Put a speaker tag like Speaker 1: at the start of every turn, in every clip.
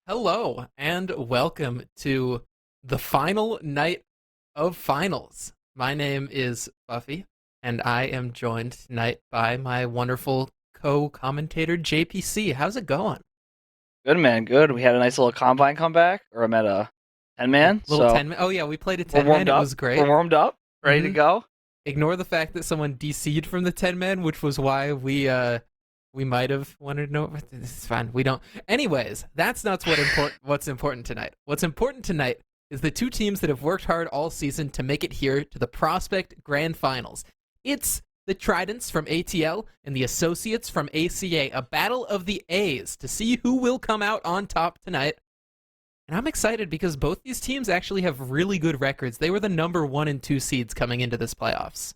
Speaker 1: Hello and welcome to the final night of finals. My name is Buffy, and I am joined tonight by my wonderful co-commentator JPC. How's it going?
Speaker 2: Good man, good. We had a nice little combine comeback, or I'm at a 10 man,
Speaker 1: Little
Speaker 2: so
Speaker 1: 10 man. Oh yeah, we played a
Speaker 2: we're
Speaker 1: 10 man.
Speaker 2: warmed
Speaker 1: It
Speaker 2: up.
Speaker 1: was
Speaker 2: We're
Speaker 1: great.
Speaker 2: warmed up, ready to
Speaker 1: hmm
Speaker 2: go.
Speaker 1: Ignore the fact that someone DC'd from the 10 man, which was why we might have wanted to know. It's fine. We don't. Anyways, that's not what's important tonight. What's important tonight is the two teams that have worked hard all season to make it here to the Prospect Grand Finals. It's the Tridents from ATL and the Associates from ACA, a battle of the A's to see who will come out on top tonight. And I'm excited because both these teams actually have really good records. They were the number 1 and 2 seeds coming into this playoffs.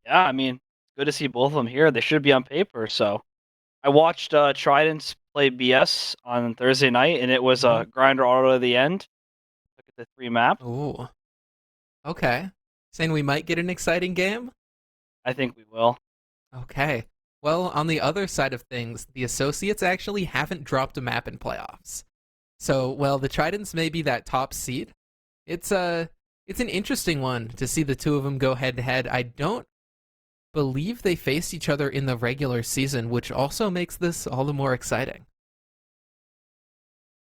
Speaker 2: Yeah, I mean, it's good to see both of them here. They should be on paper. So I watched Tridents play BS on Thursday night, and it was
Speaker 1: Mm-hmm.
Speaker 2: a grinder all the way to the end. Look at the 3 map.
Speaker 1: Ooh, okay. Saying we might get an exciting game?
Speaker 2: I think we will.
Speaker 1: Okay. Well, on the other side of things, the Associates actually haven't dropped a map in playoffs. So, while the Tridents may be that top seed, it's an interesting one to see the two of them go head to head. I don't believe they faced each other in the regular season, which also makes this all the more exciting.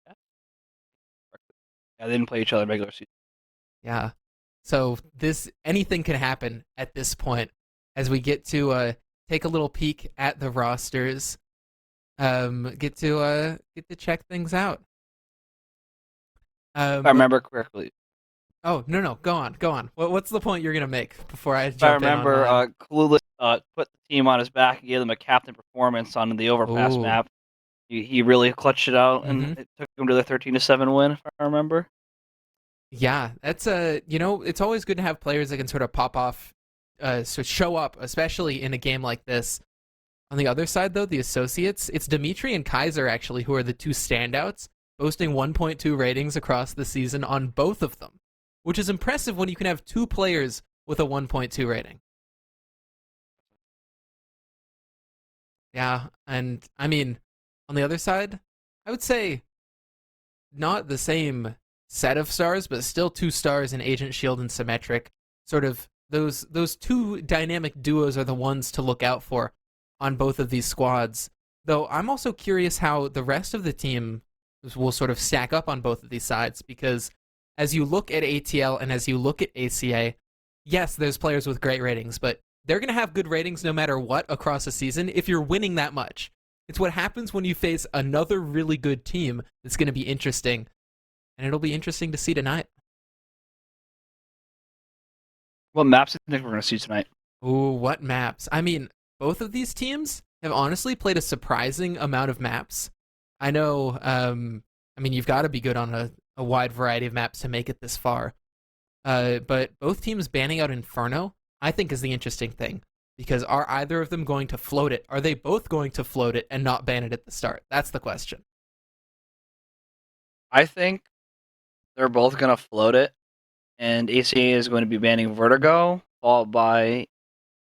Speaker 2: Yeah, they didn't play each other in regular season.
Speaker 1: Yeah. So this anything can happen at this point as we get to take a little peek at the rosters. Get to check things out.
Speaker 2: If I
Speaker 1: But
Speaker 2: remember correctly.
Speaker 1: oh no, go on, go on. What's the point you're gonna make before I
Speaker 2: If I
Speaker 1: jump in on
Speaker 2: remember,
Speaker 1: mine?
Speaker 2: Clueless put the team on his back and gave them a captain performance on the overpass
Speaker 1: Ooh,
Speaker 2: map. He really clutched it out, and
Speaker 1: mm-hmm.
Speaker 2: it took him to the 13-7 win, if I remember.
Speaker 1: Yeah, that's it's always good to have players that can sort of pop off, so show up, especially in a game like this. On the other side, though, the Associates, it's Dimitri and Kaiser actually who are the two standouts, boasting 1.2 ratings across the season on both of them, which is impressive when you can have two players with a 1.2 rating. Yeah, and I mean, on the other side, I would say not the same set of stars, but still 2 stars in Agent Shield and Symmetric. Sort of those two dynamic duos are the ones to look out for on both of these squads. Though I'm also curious how the rest of the team will sort of stack up on both of these sides because as you look at ATL and as you look at ACA, yes, there's players with great ratings, but they're going to have good ratings no matter what across a season if you're winning that much. It's what happens when you face another really good team that's going to be interesting, and it'll be interesting to see tonight.
Speaker 2: What maps do you think we're going to see tonight?
Speaker 1: Ooh, what maps? I mean, both of these teams have honestly played a surprising amount of maps. I know, I mean, you've got to be good on a wide variety of maps to make it this far. But both teams banning out Inferno, I think, is the interesting thing. Because are either of them going to float it? Are they both going to float it and not ban it at the start? That's the question.
Speaker 2: I think they're both going to float it, and ACA is going to be banning Vertigo, followed by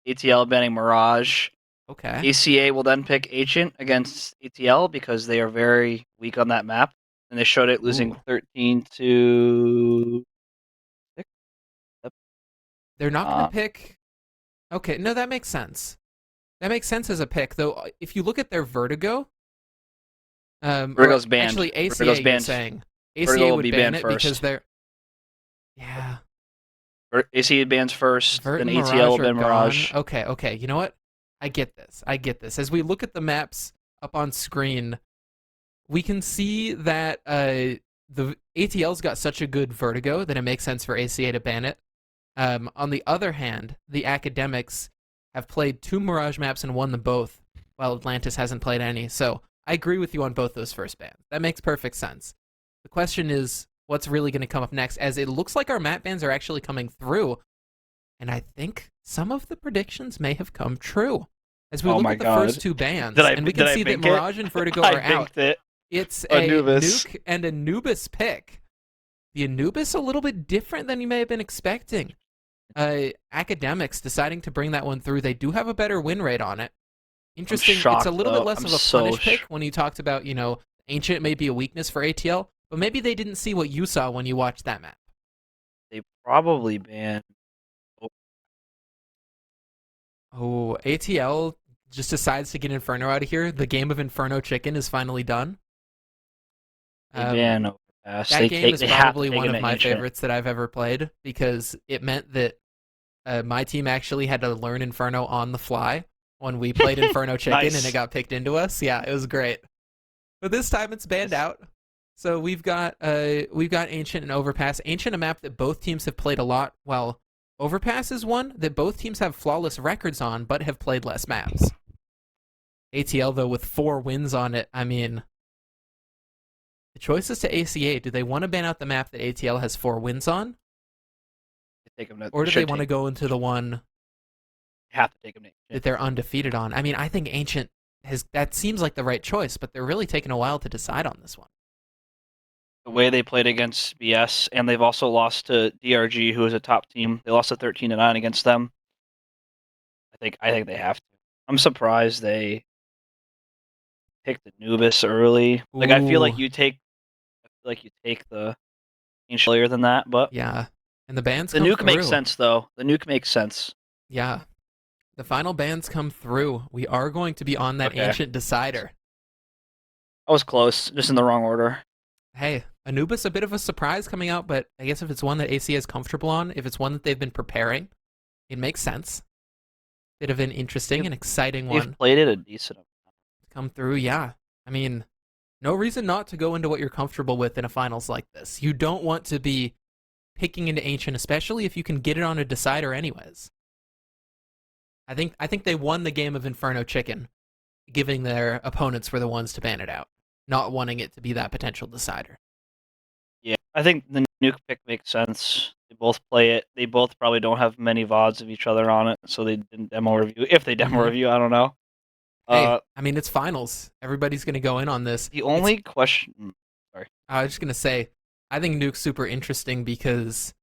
Speaker 2: ATL banning Mirage.
Speaker 1: Okay.
Speaker 2: ACA will then pick Agent against ATL because they are very weak on that map, and they showed it losing
Speaker 1: Ooh.
Speaker 2: 13 to 6.
Speaker 1: They're not going to
Speaker 2: Uh,
Speaker 1: pick. Okay, no, that makes sense. That makes sense as a pick, though. If you look at their Vertigo, or
Speaker 2: Vertigo's banned.
Speaker 1: actually ACA,
Speaker 2: Vertigo's
Speaker 1: you're
Speaker 2: banned.
Speaker 1: saying
Speaker 2: Vertigo
Speaker 1: ACA
Speaker 2: will
Speaker 1: would
Speaker 2: be
Speaker 1: ban
Speaker 2: banned
Speaker 1: it because
Speaker 2: first.
Speaker 1: they're yeah.
Speaker 2: ACA bans first,
Speaker 1: Vert
Speaker 2: then
Speaker 1: and
Speaker 2: ATL will
Speaker 1: Mirage are
Speaker 2: ban
Speaker 1: gone.
Speaker 2: Mirage.
Speaker 1: Okay. You know what? I get this. I get this. As we look at the maps up on screen, we can see that the ATL's got such a good Vertigo that it makes sense for ACA to ban it. On the other hand, the Academics have played 2 Mirage maps and won them both, while Atlantis hasn't played any. So I agree with you on both those first bans. That makes perfect sense. The question is, what's really going to come up next? As it looks like our map bans are actually coming through, and I think some of the predictions may have come true. As we
Speaker 2: Oh
Speaker 1: look
Speaker 2: my
Speaker 1: at the first
Speaker 2: god.
Speaker 1: 2 bans,
Speaker 2: Did I
Speaker 1: and we
Speaker 2: did
Speaker 1: can
Speaker 2: I
Speaker 1: see that
Speaker 2: bink it?
Speaker 1: Mirage and Vertigo
Speaker 2: I
Speaker 1: are out,
Speaker 2: binked it.
Speaker 1: it's a
Speaker 2: Anubis.
Speaker 1: Nuke and Anubis pick. The Anubis a little bit different than you may have been expecting. Academics deciding to bring that one through. They do have a better win rate on it.
Speaker 2: I'm
Speaker 1: Interesting. It's a
Speaker 2: shocked
Speaker 1: little bit
Speaker 2: though.
Speaker 1: less
Speaker 2: I'm
Speaker 1: of a
Speaker 2: so
Speaker 1: punish pick when you talked about, Ancient may be a weakness for ATL, but maybe they didn't see what you saw when you watched that map.
Speaker 2: they probably banned.
Speaker 1: Oh, ATL just decides to get Inferno out of here. The game of Inferno Chicken is finally done.
Speaker 2: They
Speaker 1: Um,
Speaker 2: ban overpass.
Speaker 1: that game is
Speaker 2: They have to
Speaker 1: probably
Speaker 2: take
Speaker 1: one
Speaker 2: him
Speaker 1: of
Speaker 2: to
Speaker 1: my
Speaker 2: ancient.
Speaker 1: favorites that I've ever played because it meant that my team actually had to learn Inferno on the fly when we played Inferno Chicken and it
Speaker 2: Nice.
Speaker 1: got picked into us. Yeah, it was great. But this time it's banned
Speaker 2: Nice.
Speaker 1: out. So we've got Ancient and Overpass. Ancient, a map that both teams have played a lot, while Overpass is one that both teams have flawless records on but have played less maps. ATL though with 4 wins on it, I mean, the choice is to ACA. Do they want to ban out the map that ATL has 4 wins on,
Speaker 2: They take him to.
Speaker 1: or
Speaker 2: They
Speaker 1: do they
Speaker 2: should
Speaker 1: want to
Speaker 2: take.
Speaker 1: go into the one
Speaker 2: Have to take him to
Speaker 1: that
Speaker 2: ancient.
Speaker 1: they're undefeated on? I mean, I think Ancient has that seems like the right choice, but they're really taking a while to decide on this one.
Speaker 2: The way they played against BS, and they've also lost to DRG, who is a top team. They lost to 13-9 against them. I think they have to. I'm surprised they picked the Anubis early. Like I feel
Speaker 1: Ooh,
Speaker 2: like you take the ancient earlier than that, but
Speaker 1: yeah. And the bans
Speaker 2: the
Speaker 1: come
Speaker 2: nuke makes
Speaker 1: through.
Speaker 2: sense though. The nuke makes sense.
Speaker 1: Yeah. The final bans come through. We are going to be on that
Speaker 2: Okay,
Speaker 1: Ancient Decider.
Speaker 2: I was close, just in the wrong order.
Speaker 1: Hey, Anubis, a bit of a surprise coming out, but I guess if it's one that AC is comfortable on, if it's one that they've been preparing, it makes sense. Bit of an interesting
Speaker 2: They've,
Speaker 1: and exciting
Speaker 2: they've
Speaker 1: one
Speaker 2: played it a decent amount.
Speaker 1: to come through. Yeah. I mean, no reason not to go into what you're comfortable with in a finals like this. You don't want to be picking into Ancient, especially if you can get it on a decider anyways. I think they won the game of Inferno Chicken, giving their opponents were the ones to ban it out, not wanting it to be that potential decider.
Speaker 2: Yeah, I think the nuke pick makes sense. They both play it. They both probably don't have many VODs of each other on it, so they didn't demo review. If they demo
Speaker 1: Mm-hmm.
Speaker 2: review, I don't know.
Speaker 1: Hey,
Speaker 2: Uh,
Speaker 1: I mean it's finals. Everybody's gonna go in on this.
Speaker 2: the
Speaker 1: It's
Speaker 2: only question. Sorry.
Speaker 1: I was just gonna say, I think Nuke's super interesting because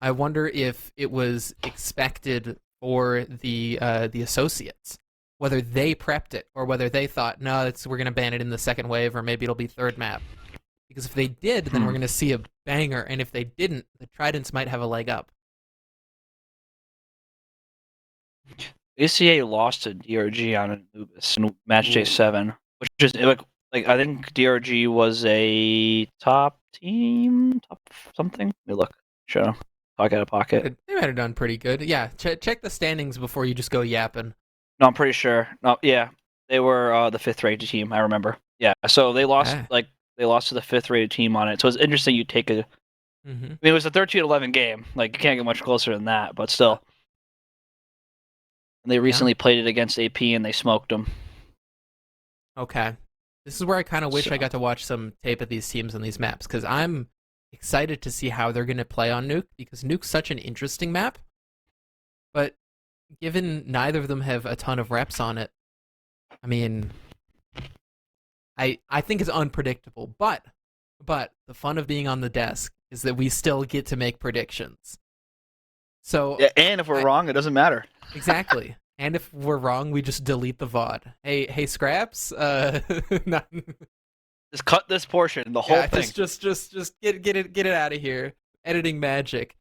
Speaker 1: I wonder if it was expected for the associates, whether they prepped it or whether they thought, no, we're gonna ban it in the second wave or maybe it'll be third map. Because if they did, then we're
Speaker 2: Hmm.
Speaker 1: gonna see a banger, and if they didn't, the Tridents might have a leg up.
Speaker 2: ACA lost to DRG on Anubis in match day
Speaker 1: Ooh.
Speaker 2: 7, which is like I think DRG was a top team, top something. Let me look. Show. Talk out of pocket.
Speaker 1: They might have done pretty good. Yeah, check the standings before you just go yapping.
Speaker 2: No, I'm pretty sure. No, yeah, they were the 5th-rated team. I remember. Yeah, so
Speaker 1: Okay.
Speaker 2: they lost to the 5th-rated team on it. So it's interesting. You take a. I
Speaker 1: Mm-hmm.
Speaker 2: mean, it was a 13-11 game. Like you can't get much closer than that. But still, and they
Speaker 1: Yeah.
Speaker 2: recently played it against AP and they smoked them.
Speaker 1: Okay. This is where I kind of wish I
Speaker 2: So
Speaker 1: got to watch some tape of these teams on these maps because I'm excited to see how they're going to play on Nuke because Nuke's such an interesting map. But given neither of them have a ton of reps on it, I mean, I think it's unpredictable. But the fun of being on the desk is that we still get to make predictions. So
Speaker 2: yeah, and if we're
Speaker 1: I
Speaker 2: wrong, it doesn't matter.
Speaker 1: exactly. And if we're wrong, we just delete the VOD. Hey, Scraps. Not,
Speaker 2: Just cut this portion, the whole
Speaker 1: yeah,
Speaker 2: thing.
Speaker 1: just get it out of here. Editing magic.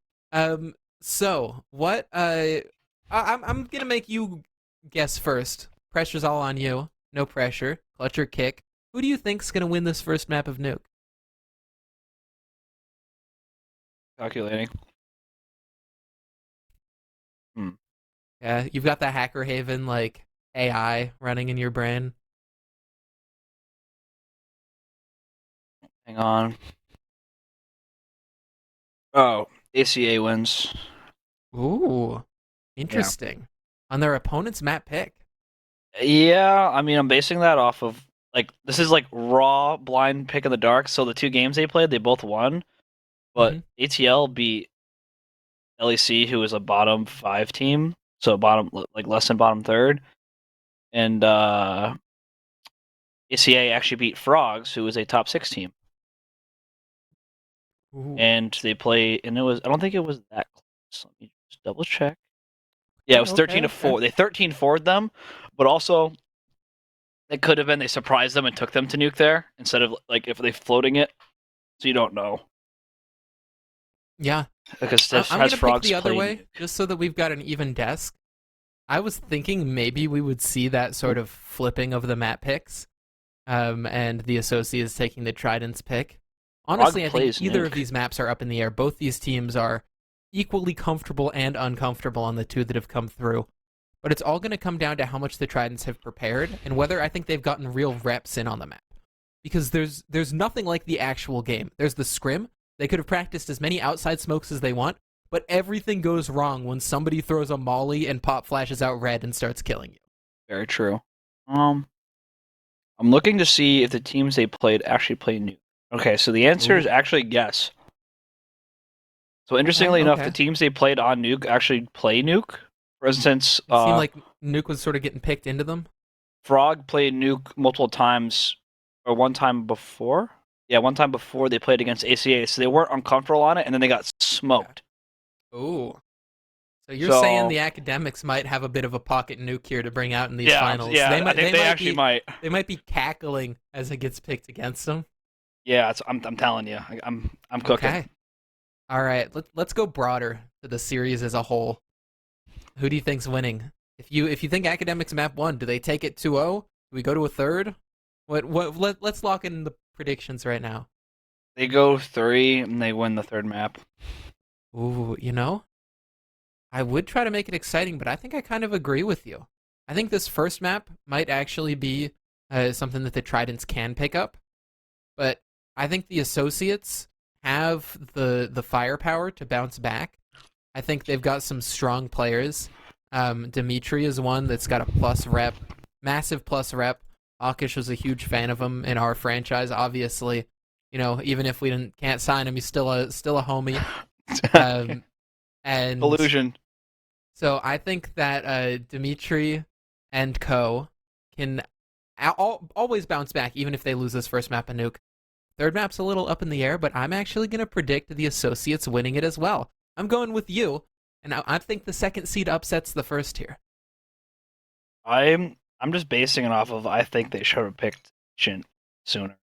Speaker 1: So what? I'm gonna make you guess first. Pressure's all on you. No pressure. Clutch or kick. Who do you think's gonna win this first map of Nuke?
Speaker 2: Calculating. Hmm.
Speaker 1: Yeah, you've got the Hacker Haven like AI running in your brain.
Speaker 2: Hang on. Oh, ACA wins.
Speaker 1: Ooh,
Speaker 2: Yeah.
Speaker 1: interesting. On their opponent's map pick.
Speaker 2: Yeah, I mean, I'm basing that off of like this is like raw blind pick in the dark. So the 2 games they played, they both won, but
Speaker 1: Mm-hmm.
Speaker 2: ATL beat LEC, who is a bottom 5 team, so bottom like less than bottom third, and ACA actually beat Frogs, who is a top 6 team,
Speaker 1: Ooh.
Speaker 2: and they play, and it was I don't think it was that close. Let me just double check. Yeah, it
Speaker 1: Okay,
Speaker 2: was 13
Speaker 1: okay,
Speaker 2: to
Speaker 1: okay.
Speaker 2: 4. They 13 forward them, but also It could have been they surprised them and took them to nuke there instead of like if they floating it. So you don't know
Speaker 1: Yeah,
Speaker 2: because Steph
Speaker 1: I'm
Speaker 2: has
Speaker 1: gonna pick
Speaker 2: frogs
Speaker 1: the other
Speaker 2: playing
Speaker 1: way
Speaker 2: nuke.
Speaker 1: just so that we've got an even desk. I was thinking maybe we would see that sort of flipping of the map picks, and the Associates taking the Tridents pick.
Speaker 2: Frog
Speaker 1: Honestly, I think
Speaker 2: plays
Speaker 1: either of
Speaker 2: nuke.
Speaker 1: these maps are up in the air. Both these teams are equally comfortable and uncomfortable on the two that have come through. But it's all going to come down to how much the Tridents have prepared and whether I think they've gotten real reps in on the map. Because there's nothing like the actual game. There's the scrim. They could have practiced as many outside smokes as they want, but everything goes wrong when somebody throws a molly and pop flashes out red and starts killing you.
Speaker 2: Very true. I'm looking to see if the teams they played actually play nuke. Okay, so the answer is
Speaker 1: Ooh.
Speaker 2: actually yes. So
Speaker 1: Okay,
Speaker 2: interestingly enough, the
Speaker 1: okay.
Speaker 2: teams they played on nuke actually play nuke. For instance,
Speaker 1: It seemed like Nuke was sort of getting picked into them.
Speaker 2: Frog played nuke multiple times, or one time before. Yeah, one time before they played against ACA, so they weren't uncomfortable on it, and then they got
Speaker 1: Okay.
Speaker 2: smoked.
Speaker 1: Ooh. So you're saying
Speaker 2: So
Speaker 1: the academics might have a bit of a pocket nuke here to bring out in these
Speaker 2: yeah,
Speaker 1: finals.
Speaker 2: yeah, I think they actually might.
Speaker 1: They might be cackling as it gets picked against them.
Speaker 2: Yeah, I'm telling you, I'm cooking.
Speaker 1: Okay. All right. Let's go broader to the series as a whole. Who do you think's winning? If you think academics map 1, do they take it 2-0? Do we go to a third? Let's lock in the predictions right now.
Speaker 2: They go 3 and they win the third map.
Speaker 1: Ooh, I would try to make it exciting, but I think I kind of agree with you. I think this first map might actually be something that the Tridents can pick up, but I think the Associates have the firepower to bounce back. I think they've got some strong players. Dimitri is one that's got a plus rep, massive plus rep. Akish was a huge fan of him in our franchise. Obviously, even if we can't sign him, he's still a homie. Um, and
Speaker 2: Illusion.
Speaker 1: so I think that Dimitri and Co can always bounce back, even if they lose this first map of Nuke. Third map's a little up in the air, but I'm actually going to predict the Associates winning it as well. I'm going with you, and I think the second seed upsets the first here.
Speaker 2: I'm just basing it off of I think they should have picked Shin sooner.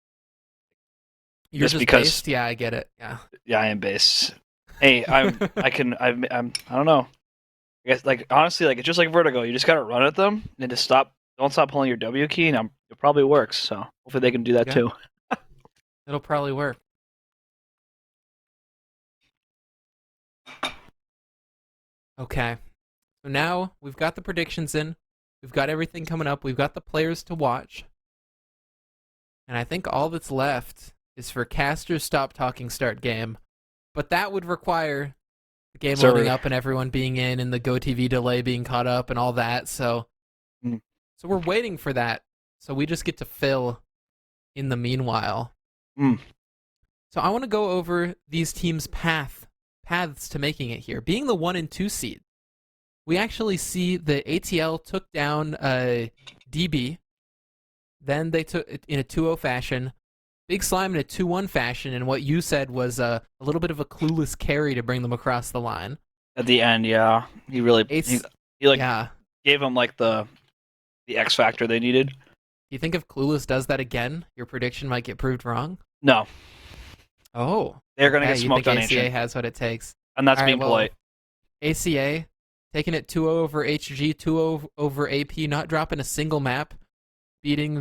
Speaker 1: You're
Speaker 2: Just
Speaker 1: just
Speaker 2: because,
Speaker 1: based? Yeah, I get it. Yeah.
Speaker 2: yeah, I am based. Hey, I don't know. I guess like honestly, like it's just like Vertigo. You just gotta run at them and just stop. Don't stop pulling your W key, and it probably works. So hopefully they can do that
Speaker 1: Yeah,
Speaker 2: too.
Speaker 1: it'll probably work. Okay. So now we've got the predictions in. We've got everything coming up. We've got the players to watch. And I think all that's left is for casters stop talking start game. But that would require the game loading
Speaker 2: Server.
Speaker 1: up and everyone being in and the GoTV delay being caught up and all that. So
Speaker 2: Mm.
Speaker 1: so we're waiting for that. So we just get to fill in the meanwhile.
Speaker 2: Mm.
Speaker 1: So I want to go over these teams' paths to making it here. Being the 1 and 2 seed, we actually see the ATL took down DB. Then they took it in a 2-0 fashion. Big Slime in a 2-1 fashion, and what you said was a little bit of a clueless carry to bring them across the line.
Speaker 2: At the end, yeah, he really
Speaker 1: Ace,
Speaker 2: he like
Speaker 1: yeah.
Speaker 2: gave them like the X factor they needed.
Speaker 1: Do you think if Clueless does that again, your prediction might get proved wrong?
Speaker 2: No,
Speaker 1: Oh,
Speaker 2: they're gonna
Speaker 1: okay.
Speaker 2: get
Speaker 1: You
Speaker 2: smoked
Speaker 1: think
Speaker 2: on
Speaker 1: ACA
Speaker 2: Ancient,
Speaker 1: has what it takes?
Speaker 2: and that's
Speaker 1: All right,
Speaker 2: being
Speaker 1: well,
Speaker 2: polite.
Speaker 1: ACA taking it 2-0 over HG, 2-0 over AP, not dropping a single map, beating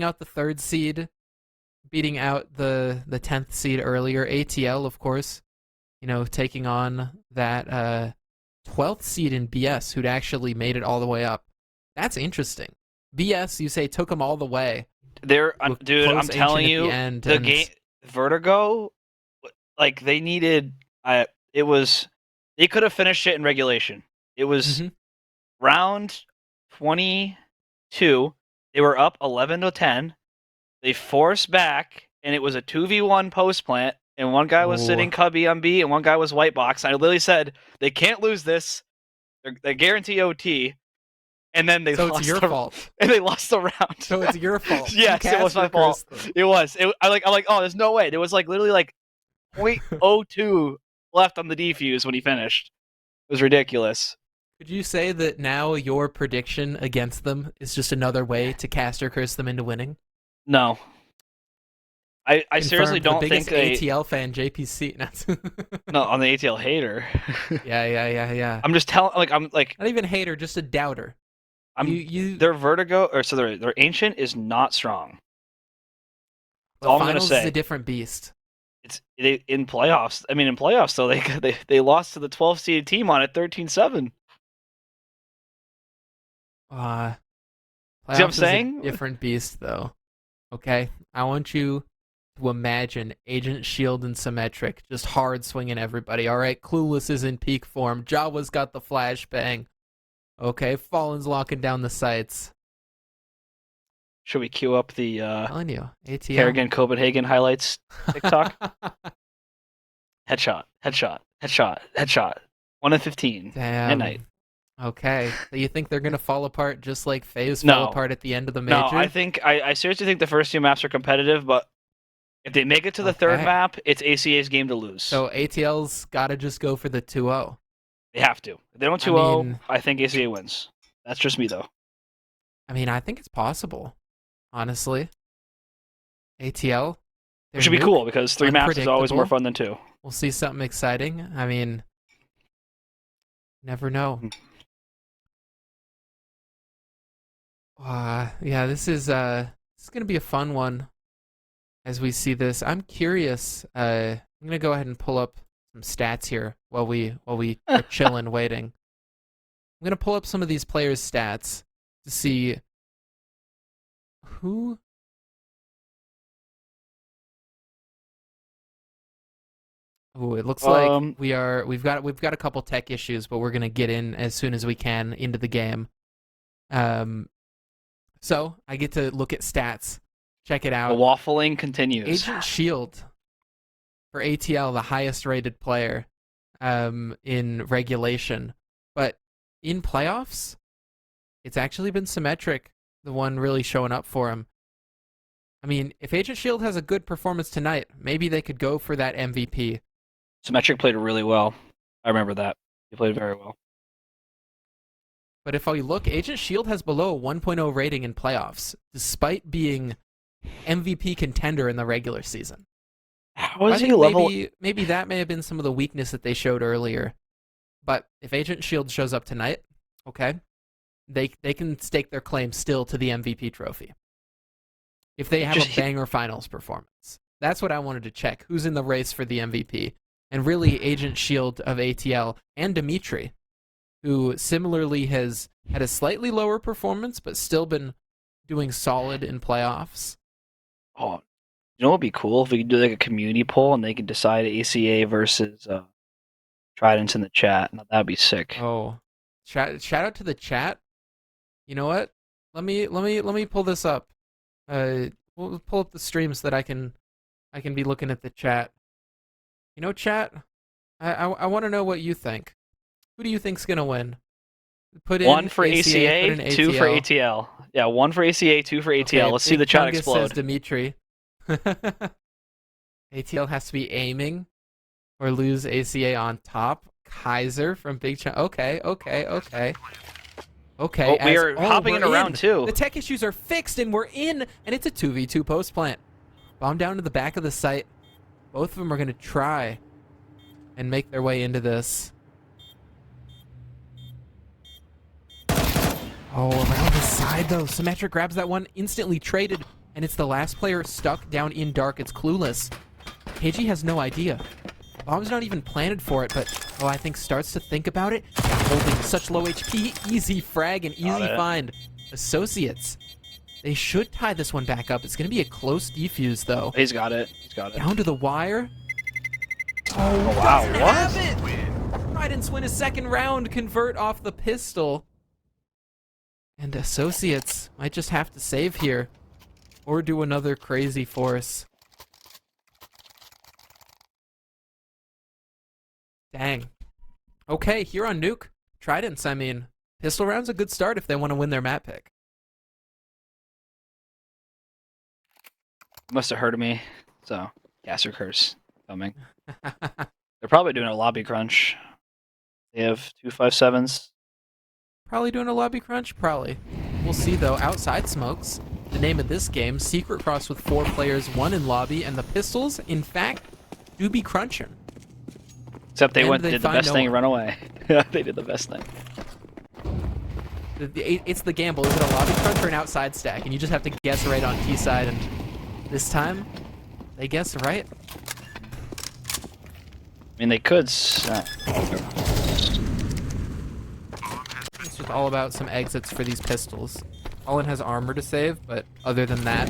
Speaker 1: out the third seed, beating out the 10th seed earlier. ATL, of course, taking on that 12th seed in BS, who'd actually made it all the way up. That's interesting. BS, you say, took them all the way.
Speaker 2: They're
Speaker 1: With
Speaker 2: dude, I'm
Speaker 1: close
Speaker 2: telling
Speaker 1: Ancient at the
Speaker 2: you,
Speaker 1: end,
Speaker 2: the
Speaker 1: and
Speaker 2: game Vertigo, like they needed. It was they could have finished it in regulation. It was
Speaker 1: Mhm.
Speaker 2: round 22. They were up 11-10. They forced back, and it was a 2v1 post plant. And one guy was
Speaker 1: Ooh.
Speaker 2: sitting cubby on B, and one guy was white box. And I literally said they can't lose this. They guarantee OT. And then they
Speaker 1: So it's
Speaker 2: lost
Speaker 1: your fault.
Speaker 2: and they lost the round.
Speaker 1: So it's your fault. You
Speaker 2: Yes, it was my
Speaker 1: caster
Speaker 2: fault.
Speaker 1: cursed them.
Speaker 2: It was. I'm like, oh, there's no way. There was like literally like 0.02 left on the defuse when he finished. It was ridiculous.
Speaker 1: Could you say that now your prediction against them is just another way to caster curse them into winning?
Speaker 2: No, I seriously
Speaker 1: Confirmed. The
Speaker 2: don't think
Speaker 1: biggest
Speaker 2: they.
Speaker 1: ATL fan, JPC.
Speaker 2: No, I'm the ATL hater.
Speaker 1: Yeah.
Speaker 2: I'm just telling. I'm like
Speaker 1: Not even hater, just a doubter. You.
Speaker 2: their vertigo or so their ancient is not strong. That's
Speaker 1: But
Speaker 2: all I'm gonna
Speaker 1: finals is a
Speaker 2: say.
Speaker 1: different beast.
Speaker 2: In playoffs. I mean, in playoffs though, they lost to the 12 seeded team on it 13-7.
Speaker 1: Uh,
Speaker 2: See what I'm
Speaker 1: Playoffs is a
Speaker 2: saying?
Speaker 1: different beast, though. Okay, I want you to imagine Agent Shield and Symmetric just hard swinging everybody. All right, Clueless is in peak form. Jawa's got the flashbang. Okay, Fallen's locking down the sights.
Speaker 2: Should we queue up the
Speaker 1: Telling you, ATL.
Speaker 2: Kerrigan Copenhagen highlights TikTok? Headshot. 1 in 15.
Speaker 1: Damn.
Speaker 2: Midnight.
Speaker 1: Okay, so you think they're gonna fall apart just like FaZe
Speaker 2: No.
Speaker 1: fell apart at the end of the
Speaker 2: No,
Speaker 1: major?
Speaker 2: I seriously think the first two maps are competitive, but if they make it to the third
Speaker 1: Okay.
Speaker 2: map, it's ACA's game to lose.
Speaker 1: So ATL's gotta just go for the 2-0.
Speaker 2: They have to. If they don't 2-0,
Speaker 1: mean-
Speaker 2: I think ACA wins. That's just me though.
Speaker 1: I mean, I think it's possible, honestly. ATL,
Speaker 2: It should be cool because 3 maps is always more fun than 2.
Speaker 1: We'll see something exciting. I mean, never know. Yeah, this is gonna be a fun one as we see this. I'm curious. I'm gonna go ahead and pull up some stats here while we are chilling, waiting. I'm gonna pull up some of these players' stats to see who. Oh, it looks like we've got a couple tech issues, but we're gonna get in as soon as we can into the game. So I get to look at stats, check it out.
Speaker 2: The waffling continues.
Speaker 1: Agent Shield for ATL, the highest rated player in regulation, but in playoffs, it's actually been Symmetric, the one really showing up for him. I mean, if Agent Shield has a good performance tonight, maybe they could go for that MVP.
Speaker 2: Symmetric played really well. I remember that. He played very well.
Speaker 1: But if I look, Agent Shield has below a 1.0 rating in playoffs, despite being MVP contender in the regular season.
Speaker 2: How is he level?
Speaker 1: Maybe that may have been some of the weakness that they showed earlier. But if Agent Shield shows up tonight, okay, they can stake their claim still to the MVP trophy. If they have a banger finals performance. That's what I wanted to check. Who's in the race for the MVP? And really, Agent Shield of ATL and Dimitri, who similarly has had a slightly lower performance, but still been doing solid in playoffs.
Speaker 2: Oh, you know what would be cool if we could do like a community poll and they could decide ACA versus Tridents in the chat. Now, that'd be sick.
Speaker 1: Oh, shout out to the chat. You know what? Let me pull this up. We'll pull up the stream so that I can be looking at the chat. You know, chat. I want to know what you think. Who do you think's gonna win? Put in
Speaker 2: 1 for ACA,
Speaker 1: put in
Speaker 2: 2 for ATL. Yeah, 1 for ACA, 2 for ATL.
Speaker 1: Okay,
Speaker 2: Let's see the chat explode.
Speaker 1: Says Dimitri. ATL has to be aiming or lose ACA on top. Kaiser from Big China. Okay.
Speaker 2: Oh, we are hopping into round 2.
Speaker 1: The tech issues are fixed and we're in, and it's a 2v2 post plant. Bomb down to the back of the site. Both of them are going to try and make their way into this. Oh, around the side though. Symmetric grabs that one, instantly traded, and it's the last player stuck down in dark. It's Clueless. KG has no idea. Bomb's not even planted for it, but I think starts to think about it. Holding such low HP, easy frag and easy find. Associates. They should tie this one back up. It's going to be a close defuse, though.
Speaker 2: He's got it.
Speaker 1: Down to the wire.
Speaker 2: Oh wow, what?
Speaker 1: Have it! Tridents win a second round, convert off the pistol. And Associates might just have to save here. Or do another crazy force. Dang. Okay, here on Nuke. Tridents, I mean, pistol round's a good start if they want to win their map pick.
Speaker 2: Must have heard of me. So, caster curse coming. They're probably doing a lobby crunch. They have 257s.
Speaker 1: probably doing a lobby crunch? Probably. We'll see, though. Outside smokes. The name of this game, Secret Cross with 4 players, 1 in lobby, and the pistols, in fact, do be crunching.
Speaker 2: Except they did the best thing, run away. They did the best thing.
Speaker 1: It's the gamble. Is it a lobby crunch or an outside stack? And you just have to guess right on T side, and this time, they guess right.
Speaker 2: I mean, they could...
Speaker 1: It's just all about some exits for these pistols. Colin has armor to save, but other than that,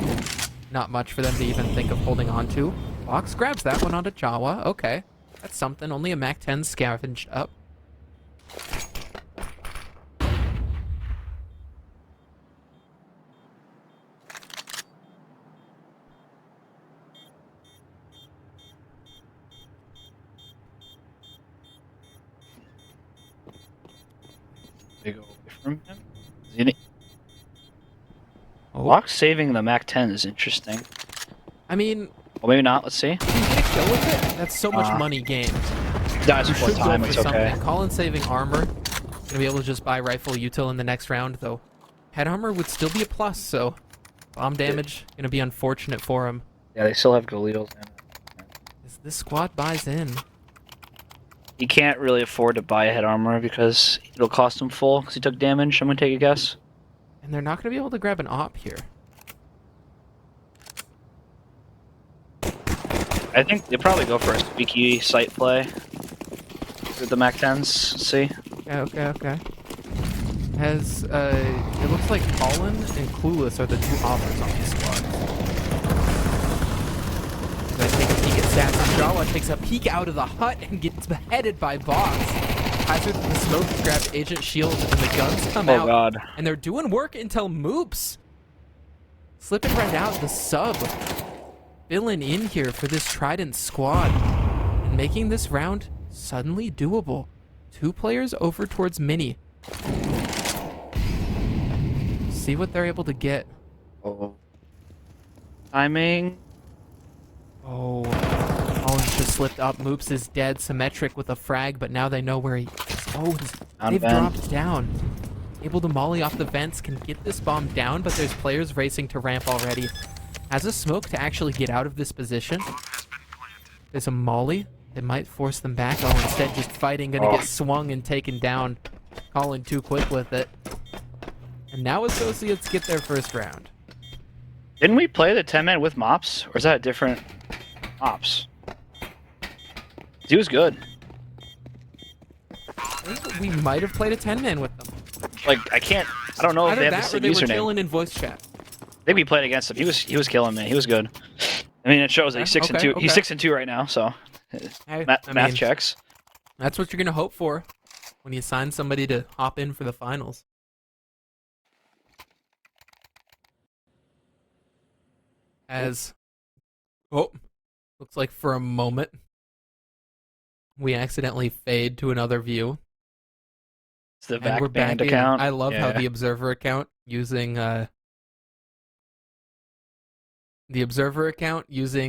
Speaker 1: not much for them to even think of holding on to. Fox grabs that one onto Jawa. Okay. That's something. Only a Mac 10 scavenged up.
Speaker 2: They go away from him. Fox saving the Mac 10 is interesting.
Speaker 1: I mean...
Speaker 2: Well, maybe not. Let's see.
Speaker 1: If you get a kill with it, that's so much money gained.
Speaker 2: Dies
Speaker 1: You
Speaker 2: before
Speaker 1: should
Speaker 2: time,
Speaker 1: go for
Speaker 2: it's okay.
Speaker 1: something. Colin saving armor. Gonna be able to just buy rifle util in the next round, though. Head armor would still be a plus, so... Bomb damage, gonna be unfortunate for him.
Speaker 2: Yeah, they still have Galils.
Speaker 1: As this squad buys in.
Speaker 2: He can't really afford to buy a head armor because it'll cost him full because he took damage. I'm gonna take a guess.
Speaker 1: And they're not gonna be able to grab an op here.
Speaker 2: I think they probably go for a squeaky sight play with the Mac 10s. See?
Speaker 1: Okay. Has, it looks like Colin and Clueless are the 2 hoppers on this squad. I take a peek at stats, and Jawa takes a peek out of the hut and gets beheaded by Box. Kaiser through the smoke has grabbed Agent Shield, and the guns come out.
Speaker 2: Oh god.
Speaker 1: And they're doing work until Moops. Slipping right out, the sub. Filling in here for this Trident squad. And making this round suddenly doable. 2 players over towards Mini. See what they're able to get.
Speaker 2: Oh. Timing.
Speaker 1: Oh. Collins just slipped up. Moops is dead. Symmetric with a frag, but now they know where he is. Oh, they've dropped down. Able to molly off the vents, can get this bomb down, but there's players racing to ramp already. Has a smoke to actually get out of this position. There's a molly. It might force them back. Oh, instead just fighting, gonna get swung and taken down. Colin too quick with it. And now Associates get their first round.
Speaker 2: Didn't we play the 10-man with Mops? Or is that a different Mops? He was good.
Speaker 1: I think we might have played a 10-man with them.
Speaker 2: Like, I don't know if they have the
Speaker 1: that or
Speaker 2: same
Speaker 1: they were
Speaker 2: username.
Speaker 1: chilling in voice chat.
Speaker 2: I think we played against him. He was killing me. He was good. I mean, it shows that he's 6 and 2.
Speaker 1: Okay.
Speaker 2: He's 6 and 2 right now, so math checks.
Speaker 1: That's what you're gonna hope for when you sign somebody to hop in for the finals. As looks like for a moment we accidentally fade to another view.
Speaker 2: It's the
Speaker 1: And we're
Speaker 2: VAC band
Speaker 1: back in.
Speaker 2: account.
Speaker 1: I love how
Speaker 2: Yeah.
Speaker 1: the Observer account using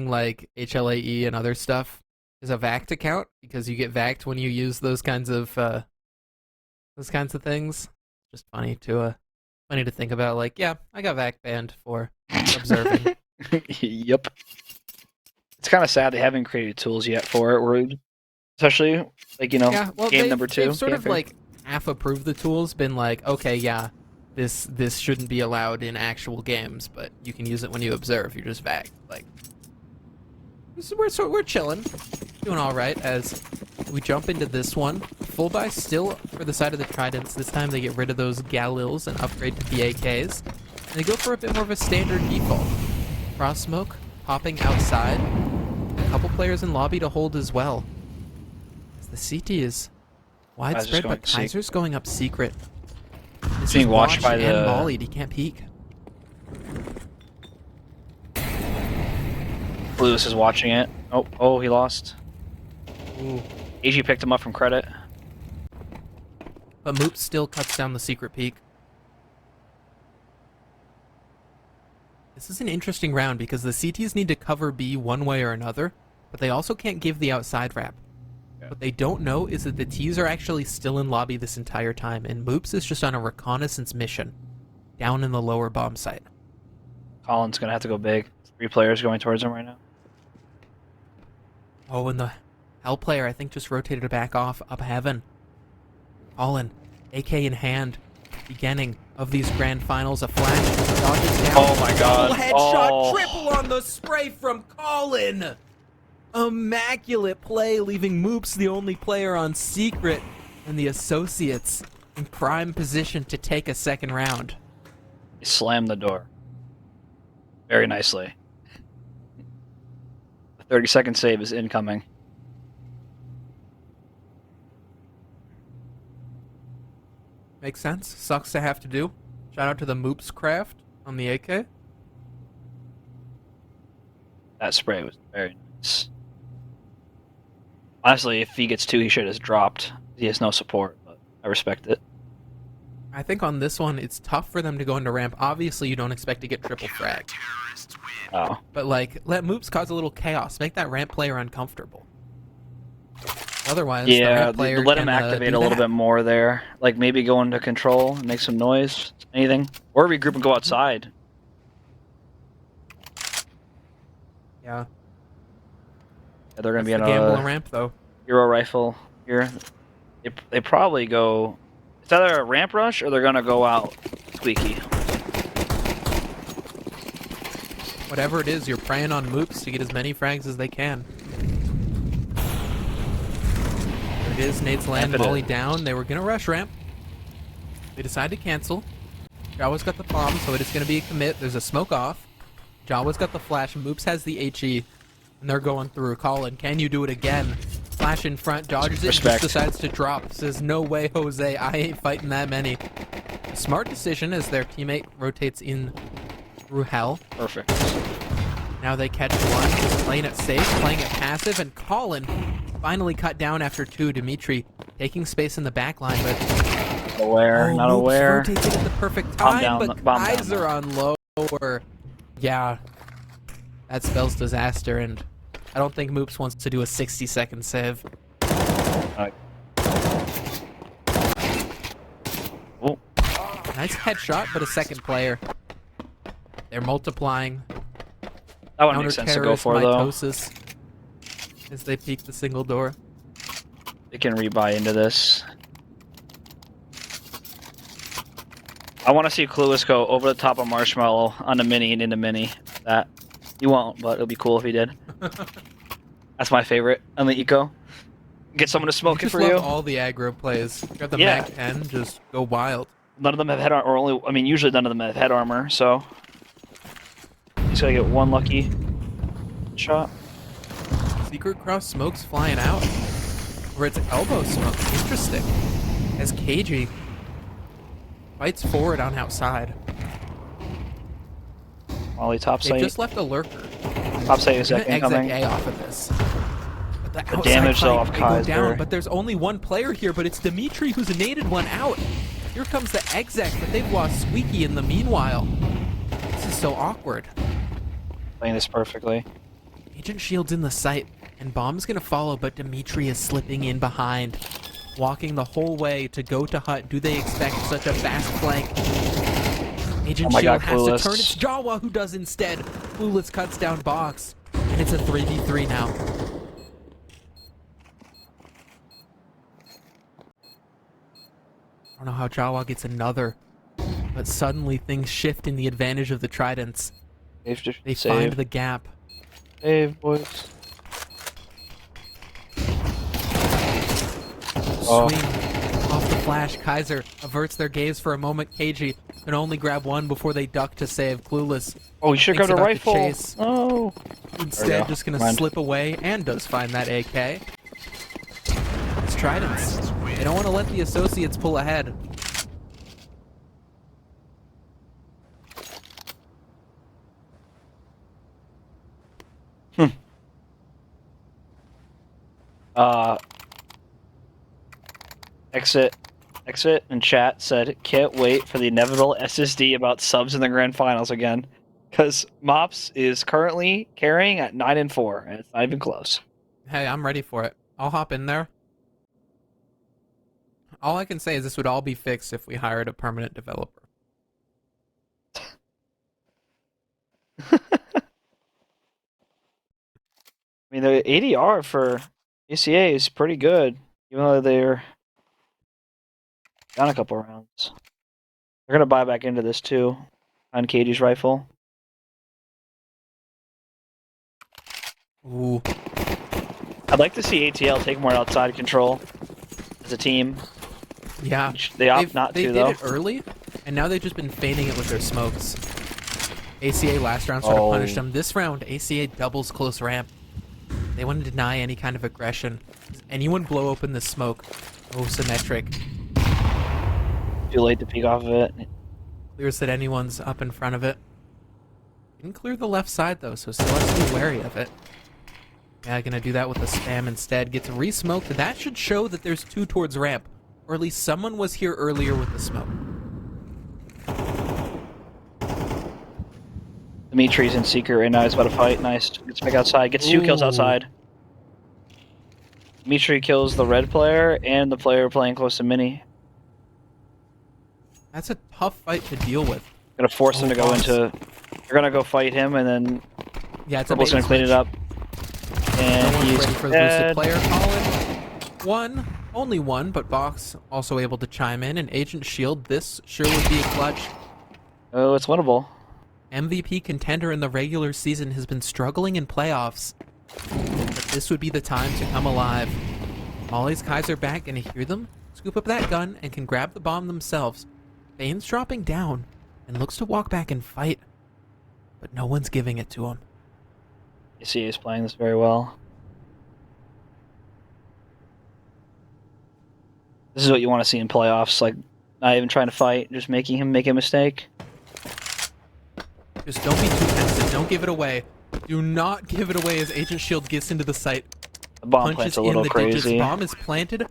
Speaker 1: like HLAE and other stuff is a VAC'd account because you get VAC'd when you use those kinds of things. Just funny to think about. Like, yeah, I got VAC banned for observing.
Speaker 2: Yep. It's kind of sad they haven't created tools yet for it. Especially like game number 2.
Speaker 1: They've sort of like half approved the tools. Been like, okay, yeah, this shouldn't be allowed in actual games, but you can use it when you observe. You're just VAC. Like, we're chilling, doing all right as we jump into this one. Full buy still for the side of the Tridents. This time they get rid of those Galils and upgrade to the AKs. And they go for a bit more of a standard default. Cross smoke, popping outside. A couple players in lobby to hold as well. As the CT is widespread, but Kaiser's going up secret. This
Speaker 2: being
Speaker 1: is
Speaker 2: watched by
Speaker 1: and
Speaker 2: the
Speaker 1: mollied. He can't peek.
Speaker 2: Lewis is watching it. Oh, he lost.
Speaker 1: Ooh.
Speaker 2: AG picked him up from credit.
Speaker 1: But Moop still cuts down the secret peek. This is an interesting round because the CTs need to cover B one way or another, but they also can't give the outside wrap. What they don't know is that the T's are actually still in lobby this entire time, and Moops is just on a reconnaissance mission down in the lower bomb site.
Speaker 2: Colin's gonna have to go big. 3 players going towards him right now.
Speaker 1: Oh, and the Hell player, I think, just rotated back off up heaven. Colin, AK in hand, beginning of these grand finals. A flash, dodges down.
Speaker 2: Oh my god.
Speaker 1: Headshot, triple on the spray from Colin. Immaculate play, leaving Moops the only player on secret, and the associates in prime position to take a second round.
Speaker 2: He slammed the door. Very nicely. The 30-second save is incoming.
Speaker 1: Makes sense. Sucks to have to do. Shout out to the Moops craft on the AK.
Speaker 2: That spray was very nice. Honestly, if he gets 2, he should have dropped. He has no support, but I respect it.
Speaker 1: I think on this one, it's tough for them to go into ramp. Obviously, you don't expect to get triple frag.
Speaker 2: Oh.
Speaker 1: But, like, let Moops cause a little chaos. Make that ramp player uncomfortable. Otherwise, the
Speaker 2: Yeah,
Speaker 1: ramp player
Speaker 2: let him
Speaker 1: can,
Speaker 2: activate
Speaker 1: do
Speaker 2: a little
Speaker 1: that.
Speaker 2: bit more there. Like maybe go into control and make some noise. Anything. Or regroup and go outside.
Speaker 1: Yeah.
Speaker 2: Yeah, they're going to be
Speaker 1: That's
Speaker 2: on
Speaker 1: the gamble
Speaker 2: a
Speaker 1: on ramp, though.
Speaker 2: hero rifle here. They probably go... It's either a ramp rush or they're going to go out squeaky.
Speaker 1: Whatever it is, you're preying on Moops to get as many frags as they can. There it is, Nate's land,
Speaker 2: Ramp it
Speaker 1: Molly
Speaker 2: in.
Speaker 1: down. They were going to rush ramp. They decide to cancel. Jawa's got the bomb, so it is going to be a commit. There's a smoke off. Jawa's got the flash. Moops has the HE. And they're going through. Colin, can you do it again? Flash in front, dodges it,
Speaker 2: Respect.
Speaker 1: just decides to drop. Says, no way, Jose, I ain't fighting that many. A smart decision as their teammate rotates in through hell.
Speaker 2: Perfect.
Speaker 1: Now they catch one, just playing it safe, playing it passive, and Colin finally cut down after 2. Dimitri taking space in the back line, but
Speaker 2: Not aware. Not
Speaker 1: Moops
Speaker 2: aware.
Speaker 1: rotated at the perfect
Speaker 2: Bomb
Speaker 1: time,
Speaker 2: down,
Speaker 1: but
Speaker 2: bomb down.
Speaker 1: Kaiser on lower. Yeah, that spells disaster, and I don't think Moops wants to do a 60-second save.
Speaker 2: Oh.
Speaker 1: Nice headshot, but a second player. They're multiplying.
Speaker 2: That one makes sense to go
Speaker 1: Counter-terrorist
Speaker 2: for, though.
Speaker 1: mitosis as they peek the single door.
Speaker 2: They can rebuy into this. I want to see Clueless go over the top of Marshmallow on the mini and into mini. That he won't, but it'll be cool if he did. That's my favorite on the eco. Get someone to smoke it
Speaker 1: Just
Speaker 2: for
Speaker 1: love
Speaker 2: you.
Speaker 1: all the aggro plays. Got the
Speaker 2: Yeah.
Speaker 1: Mac 10, just go wild.
Speaker 2: None of them have head armor, or only. I mean, usually none of them have head armor. So he's gonna get one lucky shot.
Speaker 1: Secret cross smokes flying out. Or it's elbow smoke. Interesting. As KG fights forward on outside.
Speaker 2: Molly top
Speaker 1: They
Speaker 2: site.
Speaker 1: just left a lurker.
Speaker 2: Top site is
Speaker 1: Gonna
Speaker 2: that
Speaker 1: exit
Speaker 2: incoming.
Speaker 1: A off of this. But the outside
Speaker 2: damage, though,
Speaker 1: fight,
Speaker 2: off
Speaker 1: they go
Speaker 2: Kaiser.
Speaker 1: down, but there's only one player here, but it's Dimitri who's naded one out. Here comes the exec, but they've lost Squeaky in the meanwhile. This is so awkward.
Speaker 2: Playing this perfectly.
Speaker 1: Agent Shield's in the site, and Bomb's gonna follow, but Dimitri is slipping in behind. Walking the whole way to go to hut. Do they expect such a fast flank? Agent
Speaker 2: Oh my
Speaker 1: Shield
Speaker 2: God,
Speaker 1: has
Speaker 2: Clueless.
Speaker 1: to turn. It's Jawa who does instead. Clueless cuts down Box, and it's a 3v3 now. I don't know how Jawa gets another, but suddenly things shift in the advantage of the Tridents. They find
Speaker 2: Save.
Speaker 1: the gap.
Speaker 2: Save, boys. Oh.
Speaker 1: Swing off the flash. Kaiser averts their gaze for a moment. KG can only grab one before they duck to save. Clueless
Speaker 2: Oh, you should
Speaker 1: thinks
Speaker 2: grab the
Speaker 1: about the
Speaker 2: rifle.
Speaker 1: chase.
Speaker 2: Oh.
Speaker 1: instead
Speaker 2: go.
Speaker 1: just gonna
Speaker 2: Mind.
Speaker 1: slip away and does find that AK. It's Tridents. They don't want to let the associates pull ahead.
Speaker 2: Exit in chat said, can't wait for the inevitable SSD about subs in the grand finals again. Because Mops is currently carrying at 9-4, and it's not even close.
Speaker 1: Hey, I'm ready for it. I'll hop in there. All I can say is this would all be fixed if we hired a permanent developer.
Speaker 2: I mean, the ADR for ACA is pretty good, even though they're down a couple rounds. They're gonna buy back into this too, on KG's rifle.
Speaker 1: Ooh.
Speaker 2: I'd like to see ATL take more outside control as a team.
Speaker 1: Yeah.
Speaker 2: They opt not
Speaker 1: they
Speaker 2: to,
Speaker 1: did
Speaker 2: though.
Speaker 1: it early, and now they've just been feigning it with their smokes. ACA last round sort of punished them. This round, ACA doubles close ramp. They want to deny any kind of aggression. Does anyone blow open the smoke? Oh, symmetric.
Speaker 2: Too late to peek off of it.
Speaker 1: Clears that anyone's up in front of it. Didn't clear the left side, though, so still has to be wary of it. Yeah, gonna do that with the spam instead. Gets re-smoked. That should show that there's two towards ramp. Or at least someone was here earlier with the smoke.
Speaker 2: Dimitri's in secret right now. He's about to fight. Nice. Gets back outside. Gets 2 kills outside. Dimitri kills the red player and the player playing close to Mini.
Speaker 1: That's a tough fight to deal with.
Speaker 2: Gonna force him to go into... They're gonna go fight him, and then...
Speaker 1: Yeah, it's
Speaker 2: Purple's gonna clean it up. And
Speaker 1: no one's
Speaker 2: he's
Speaker 1: ready for the boosted player. Colin, one, only one, but Box also able to chime in. And Agent Shield, this sure would be a clutch.
Speaker 2: Oh, it's winnable.
Speaker 1: MVP contender in the regular season has been struggling in playoffs. But this would be the time to come alive. Molly's Kaiser back, and hear them scoop up that gun and can grab the bomb themselves. Bane's dropping down and looks to walk back and fight. But no one's giving it to him.
Speaker 2: ACA is playing this very well. This is what you want to see in playoffs, like not even trying to fight, just making him make a mistake.
Speaker 1: Just don't be too pensive. Don't give it away. Do not give it away as Agent Shield gets into the site.
Speaker 2: The bomb plant's a little crazy.
Speaker 1: Digits. Bomb is planted.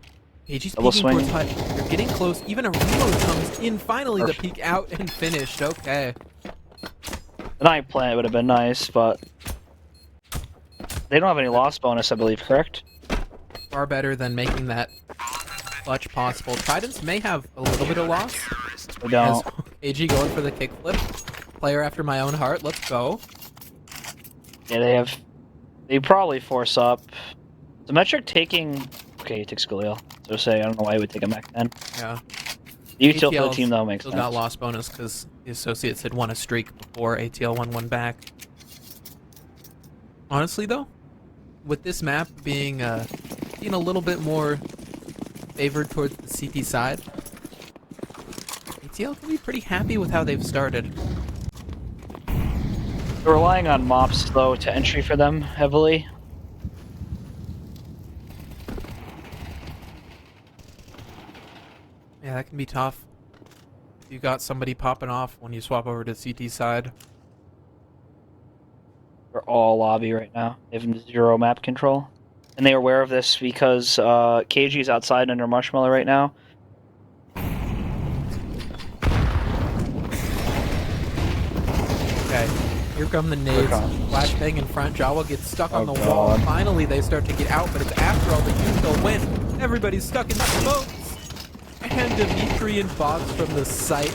Speaker 1: AG's
Speaker 2: Double
Speaker 1: peeking
Speaker 2: swing.
Speaker 1: towards hut. They're getting close. Even a reload comes in. Finally, the peek out and finished. Okay.
Speaker 2: The night plant would have been nice, but they don't have any loss bonus, I believe, correct?
Speaker 1: Far better than making that clutch possible. Tridents may have a little bit of loss.
Speaker 2: They don't.
Speaker 1: As AG going for the kickflip. Player after my own heart. Let's go.
Speaker 2: Yeah, they have. They probably force up. Symmetric taking. Okay, he takes Galil. So say, I don't know why he would take him back then.
Speaker 1: Yeah.
Speaker 2: The util for the team, though, makes
Speaker 1: still
Speaker 2: sense.
Speaker 1: got loss bonus because the Associates had won a streak before ATL won one back. Honestly, though, with this map being a little bit more favored towards the CT side, ATL can be pretty happy with how they've started.
Speaker 2: They're relying on mops, though, to entry for them heavily.
Speaker 1: Yeah, that can be tough. You got somebody popping off when you swap over to CT side.
Speaker 2: They're all lobby right now. They have 0 map control. And they're aware of this because KG is outside under Marshmallow right now.
Speaker 1: Okay, here come the nades. Flashbang in front. Jawa gets stuck on the
Speaker 2: God.
Speaker 1: wall. Finally, they start to get out, but it's after all the util win. Everybody's stuck in the smokes. And Dimitri and Box from the site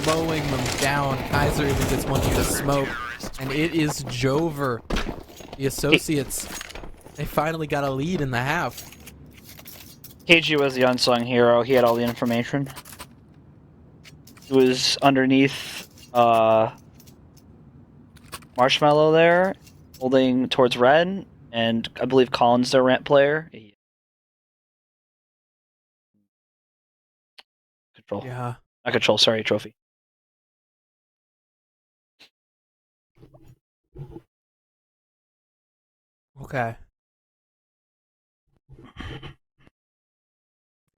Speaker 1: mowing them down. Kaiser even gets one to the smoke. And it is Jover. The Associates, they finally got a lead in the half.
Speaker 2: KG was the unsung hero. He had all the information. He was underneath Marshmallow there, holding towards red, and I believe Colin's their ramp player. Control.
Speaker 1: Yeah.
Speaker 2: Not control, sorry, trophy.
Speaker 1: Okay.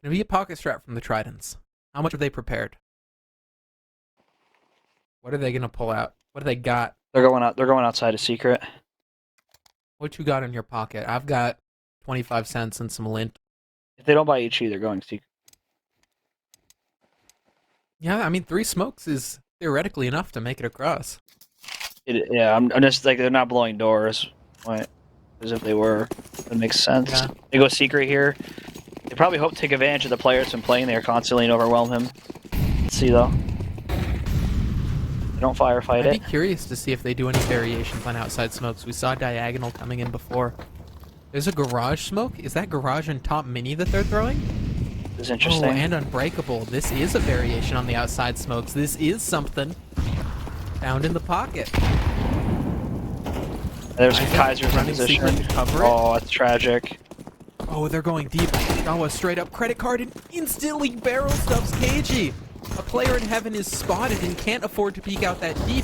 Speaker 1: Gonna be a pocket strap from the Tridents. How much have they prepared? What are they gonna pull out? What do they got?
Speaker 2: They're going out. They're going outside a secret.
Speaker 1: What you got in your pocket? I've got 25 cents and some lint.
Speaker 2: If they don't buy HE, they're going secret.
Speaker 1: Yeah, I mean, 3 smokes is theoretically enough to make it across.
Speaker 2: Yeah, I'm just like they're not blowing doors. Right? As if they were. That makes sense.
Speaker 1: Yeah.
Speaker 2: They go secret here. They probably hope to take advantage of the players from playing there constantly and overwhelm him. Let's see though. They don't firefight
Speaker 1: I'd
Speaker 2: it.
Speaker 1: be curious to see if they do any variations on outside smokes. We saw diagonal coming in before. There's a garage smoke. Is that garage and top mini that they're throwing?
Speaker 2: This is interesting.
Speaker 1: Oh, and unbreakable. This is a variation on the outside smokes. This is something found in the pocket.
Speaker 2: There's Kaiser's in
Speaker 1: running secret
Speaker 2: position.
Speaker 1: to cover it.
Speaker 2: Oh, that's tragic.
Speaker 1: Oh, they're going deep. Jawa straight up credit card and instantly barrel stuffs KG. A player in heaven is spotted and can't afford to peek out that deep.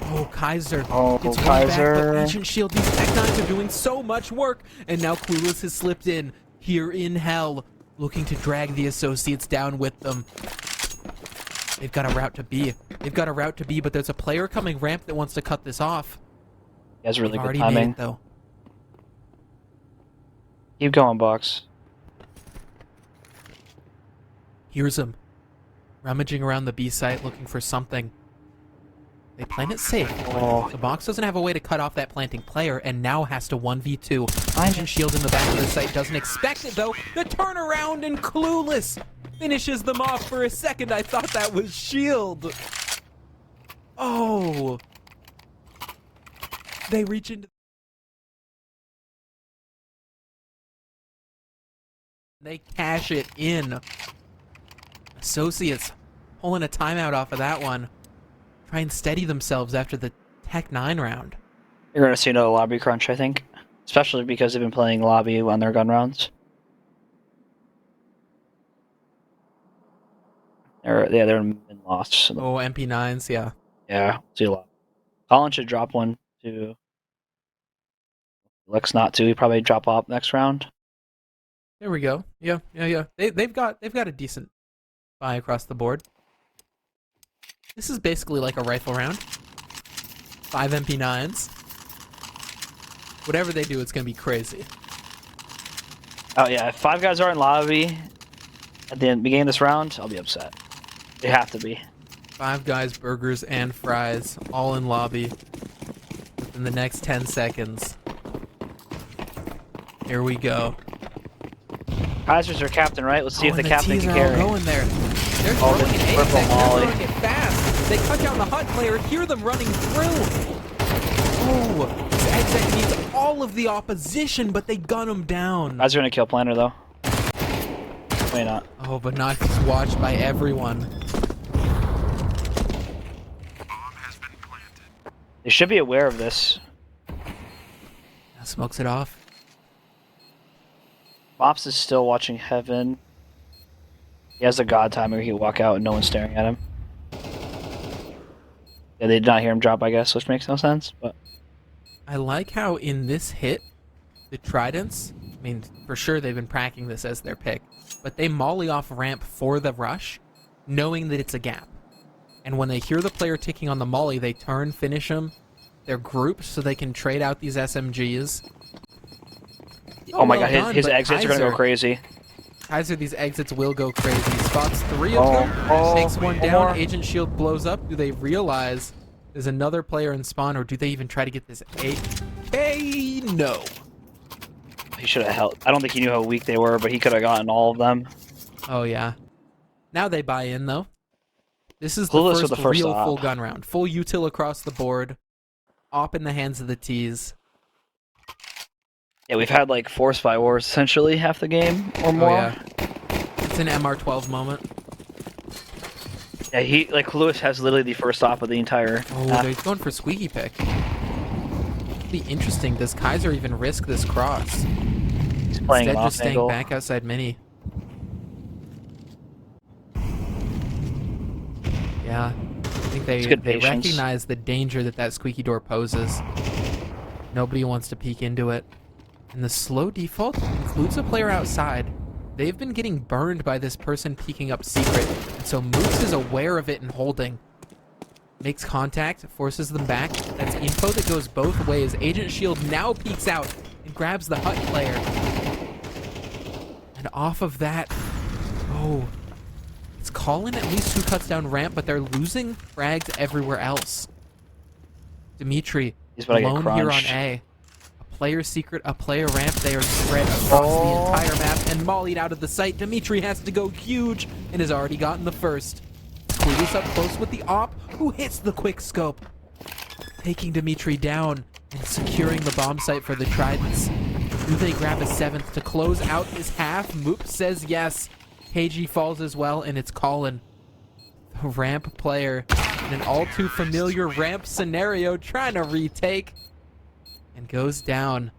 Speaker 1: Oh, Kaiser.
Speaker 2: Oh,
Speaker 1: Gets one
Speaker 2: Kaiser.
Speaker 1: back, but Agent Shield, these Tech 9s are doing so much work. And now Clueless has slipped in here in hell, looking to drag the associates down with them. They've got a route to B. They've got a route to B, but there's a player coming ramp that wants to cut this off.
Speaker 2: He has really
Speaker 1: They've
Speaker 2: good
Speaker 1: already
Speaker 2: timing.
Speaker 1: made it, though.
Speaker 2: Keep going, Box.
Speaker 1: Here's him. Rummaging around the B site, looking for something. They plan it safe.
Speaker 2: Oh.
Speaker 1: The Box doesn't have a way to cut off that planting player, and now has to 1v2. Agent Shield in the back of the site doesn't expect it, though. The turnaround and Clueless finishes them off. For a second, I thought that was Shield. Oh. They reach into... They cash it in. Associates pulling a timeout off of that one. Try and steady themselves after the Tech 9 round.
Speaker 2: You're going to see another lobby crunch, I think. Especially because they've been playing lobby on their gun rounds. They're in loss.
Speaker 1: Oh, MP9s, yeah.
Speaker 2: Yeah, see a lot. Colin should drop one to... Looks not to. He probably drop off next round.
Speaker 1: There we go. Yeah. They've got a decent buy across the board. This is basically like a rifle round. 5 MP9s. Whatever they do, it's gonna be crazy.
Speaker 2: Oh yeah, if 5 guys are in lobby at the beginning of this round, I'll be upset. They have to be.
Speaker 1: 5 guys, burgers, and fries, all in lobby within the next 10 seconds. Here we go.
Speaker 2: Kaiser's their captain, right? Let's see if the captain can
Speaker 1: are
Speaker 2: carry.
Speaker 1: all going there. They're
Speaker 2: Oh,
Speaker 1: throwing
Speaker 2: the
Speaker 1: an
Speaker 2: purple
Speaker 1: ASEC.
Speaker 2: molly.
Speaker 1: They're throwing it fast. They cut down the HUD player. Hear them running through. Oh, this ASEC needs all of the opposition, but they gun him down.
Speaker 2: Kaiser's gonna kill Planner though. May not.
Speaker 1: Oh, but not if he's watched by everyone.
Speaker 2: They should be aware of this.
Speaker 1: That smokes it off.
Speaker 2: Mops is still watching Heaven. He has a god timer. He can walk out and no one's staring at him. Yeah, they did not hear him drop, I guess, which makes no sense. But
Speaker 1: I like how in this hit, the Tridents, I mean, for sure they've been practicing this as their pick, but they molly off ramp for the rush, knowing that it's a gap. And when they hear the player ticking on the molly, they turn, finish him. They're grouped so they can trade out these SMGs.
Speaker 2: oh my
Speaker 1: well
Speaker 2: god,
Speaker 1: done,
Speaker 2: his
Speaker 1: but
Speaker 2: exits are gonna go crazy.
Speaker 1: Kaiser, these exits will go crazy. Spots 3 of them, takes one down.
Speaker 2: more.
Speaker 1: Agent Shield blows up. Do they realize there's another player in spawn, or do they even try to get this AK? No.
Speaker 2: He should have held. I don't think he knew how weak they were, but he could have gotten all of them.
Speaker 1: Oh yeah. Now they buy in though. This is
Speaker 2: Clueless
Speaker 1: the
Speaker 2: with
Speaker 1: first
Speaker 2: the first
Speaker 1: real
Speaker 2: op.
Speaker 1: full gun round. Full util across the board. Op in the hands of the T's.
Speaker 2: Yeah, we've had like 4 spy wars essentially half the game or more.
Speaker 1: Oh, yeah. It's an MR12 moment.
Speaker 2: Yeah, he like Lewis has literally the first op of the entire.
Speaker 1: Oh, they're going for squeaky pick. It'll be interesting. Does Kaiser even risk this cross?
Speaker 2: He's playing
Speaker 1: Instead,
Speaker 2: off
Speaker 1: just staying
Speaker 2: angle.
Speaker 1: back outside mini. Yeah, I think they
Speaker 2: It's good patience.
Speaker 1: recognize the danger that squeaky door poses. Nobody wants to peek into it. And the slow default includes a player outside. They've been getting burned by this person peeking up secret, and so Moose is aware of it and holding. Makes contact, forces them back. That's info that goes both ways. Agent Shield now peeks out and grabs the HUT player. And off of that, oh, it's Colin at least who cuts down ramp, but they're losing frags everywhere else. Dimitri,
Speaker 2: He's about to get
Speaker 1: alone here on
Speaker 2: crunched.
Speaker 1: A. A player secret, a player ramp. They are spread across the entire map and mollied out of the site. Dimitri has to go huge and has already gotten the first. Clueless up close with the op, who hits the quick scope, taking Dimitri down and securing the bomb site for the Tridents. Do they grab a 7th to close out this half? Moop says yes. KG falls as well, and it's Colin, the ramp player, in an all too familiar ramp scenario, trying to retake, and goes down.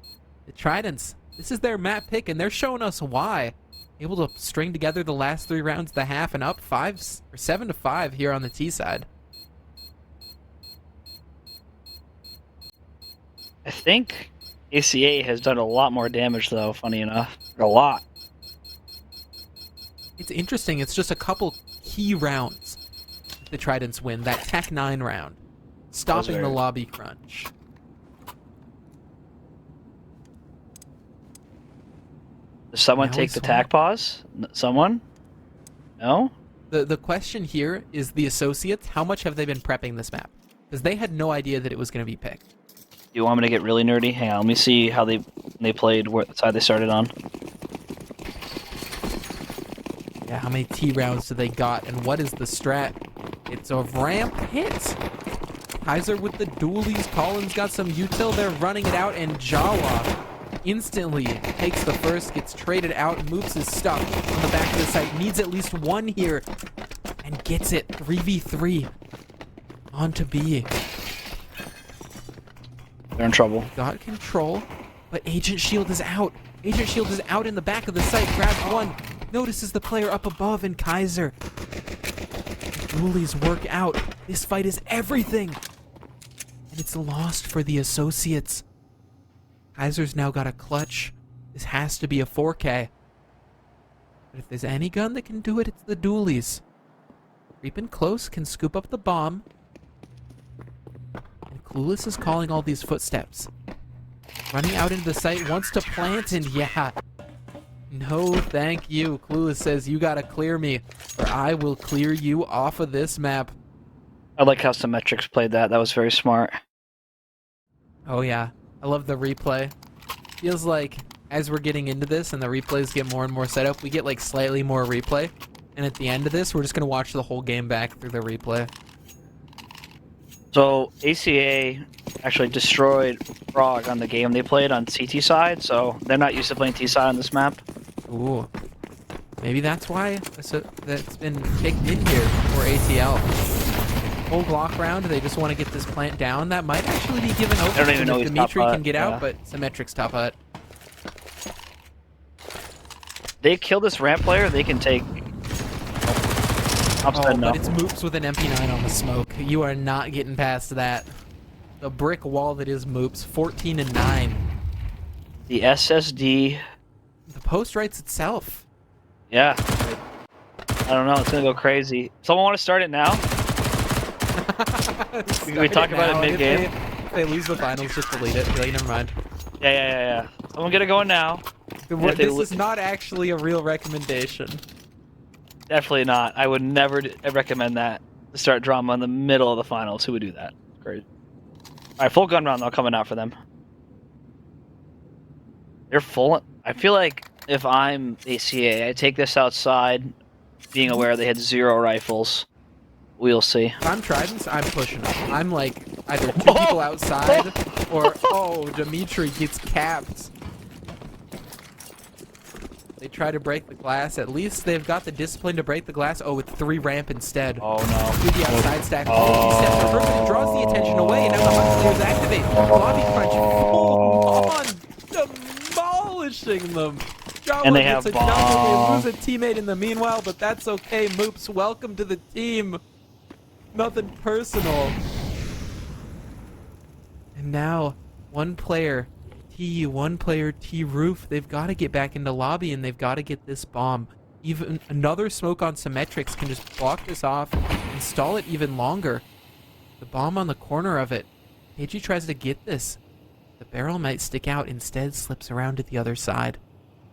Speaker 1: The Tridents, this is their map pick, and they're showing us why. Able to string together the last 3 rounds of the half and up 7-5 here on the T side.
Speaker 2: I think ACA has done a lot more damage, though, funny enough. A lot.
Speaker 1: It's interesting. It's just a couple key rounds the Tridents win. That Tech 9 round. Stopping the lobby crunch.
Speaker 2: Does someone take the tac pause? Someone? No?
Speaker 1: The question here is the Associates. How much have they been prepping this map? Because they had no idea that it was going to be picked.
Speaker 2: Do you want me to get really nerdy? Hang on, let me see how they played, what side they started on.
Speaker 1: Yeah, how many T rounds do they got, and what is the strat? It's a ramp hit. Kaiser with the dualies. Colin's got some util. They're running it out, and Jawa instantly takes the first, gets traded out. Moops is stuck on the back of the site. Needs at least one here, and gets it. 3v3 on to B.
Speaker 2: They're in trouble.
Speaker 1: Got control, but Agent Shield is out. Agent Shield is out in the back of the site. Grabs one. Notices the player up above, and Kaiser. The dualies work out. This fight is everything. And it's lost for the Associates. Kaiser's now got a clutch. This has to be a 4K. But if there's any gun that can do it, it's the dualies. Creeping close, can scoop up the bomb. And Clueless is calling all these footsteps. Running out into the site, wants to plant, and yeah. No, thank you. Clueless says, you gotta clear me, or I will clear you off of this map.
Speaker 2: I like how Symmetrics played that. That was very smart.
Speaker 1: Oh yeah, I love the replay. Feels like as we're getting into this and the replays get more and more set up, we get like slightly more replay. And at the end of this, we're just gonna watch the whole game back through the replay.
Speaker 2: So ACA actually destroyed Frog on the game they played on CT side, so they're not used to playing T side on this map.
Speaker 1: Ooh. Maybe that's why that's been picked in here for ATL. Whole Glock round, they just want to get this plant down. That might actually be given open.
Speaker 2: I don't even know he's
Speaker 1: Dimitri
Speaker 2: top
Speaker 1: can get
Speaker 2: hut,
Speaker 1: out, but Symmetric's top hut.
Speaker 2: They kill this ramp player, they can take...
Speaker 1: Oh, but it's Moops with an MP9 on the smoke. You are not getting past that. The brick wall that is Moops, 14-9.
Speaker 2: The SSD...
Speaker 1: The post writes itself.
Speaker 2: Yeah. I don't know, it's gonna go crazy. Someone want to start it now? we talk about it mid-game.
Speaker 1: If they lose the finals, just delete it. Be like, never mind.
Speaker 2: Yeah. Someone get it going now.
Speaker 1: This is not actually a real recommendation.
Speaker 2: Definitely not. I would never recommend that to start drama in the middle of the finals. Who would do that? Great. Alright, full gun round though coming out for them. They're full. I feel like if I'm ACA, I take this outside, being aware they had 0 rifles. We'll see.
Speaker 1: If I'm Tridents, I'm pushing up. I'm like either 2 people outside or, oh, Dimitri gets capped. They try to break the glass. At least they've got the discipline to break the glass. Oh, with 3 ramp instead.
Speaker 2: Oh no.
Speaker 1: Do the outside stack. Oh, he steps over and draws the attention away, and now the hunt players activate. Lobby crunch full on, demolishing them. Jawa
Speaker 2: And they have
Speaker 1: gets a double. They lose a teammate in the meanwhile, but that's okay. Moops, welcome to the team. Nothing personal. And now, one player T roof. They've got to get back into lobby, and they've got to get this bomb. Even another smoke on Symmetrics can just block this off and stall it even longer. The bomb on the corner of it. KG tries to get this. The barrel might stick out, instead slips around to the other side.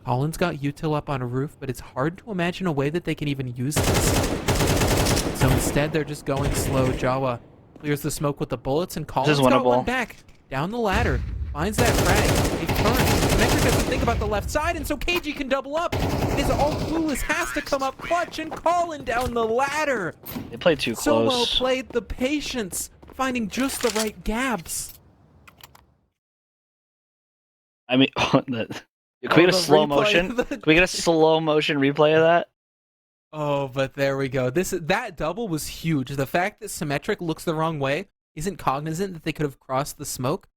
Speaker 1: Colin's got util up on a roof, but it's hard to imagine a way that they can even use this. So instead, they're just going slow. Jawa clears the smoke with the bullets, and Colin's got one back. Down the ladder. Finds that frag. It turns. Symmetric doesn't think about the left side, and so KG can double up. It is all Clueless has to come up clutch and Colin down the ladder.
Speaker 2: They played too
Speaker 1: So
Speaker 2: close.
Speaker 1: well played. The patience, finding just the right gaps.
Speaker 2: I mean, can we get a slow motion? Can we get a slow motion replay of that?
Speaker 1: Oh, but there we go. That double was huge. The fact that Symmetric looks the wrong way, isn't cognizant that they could have crossed the smoke.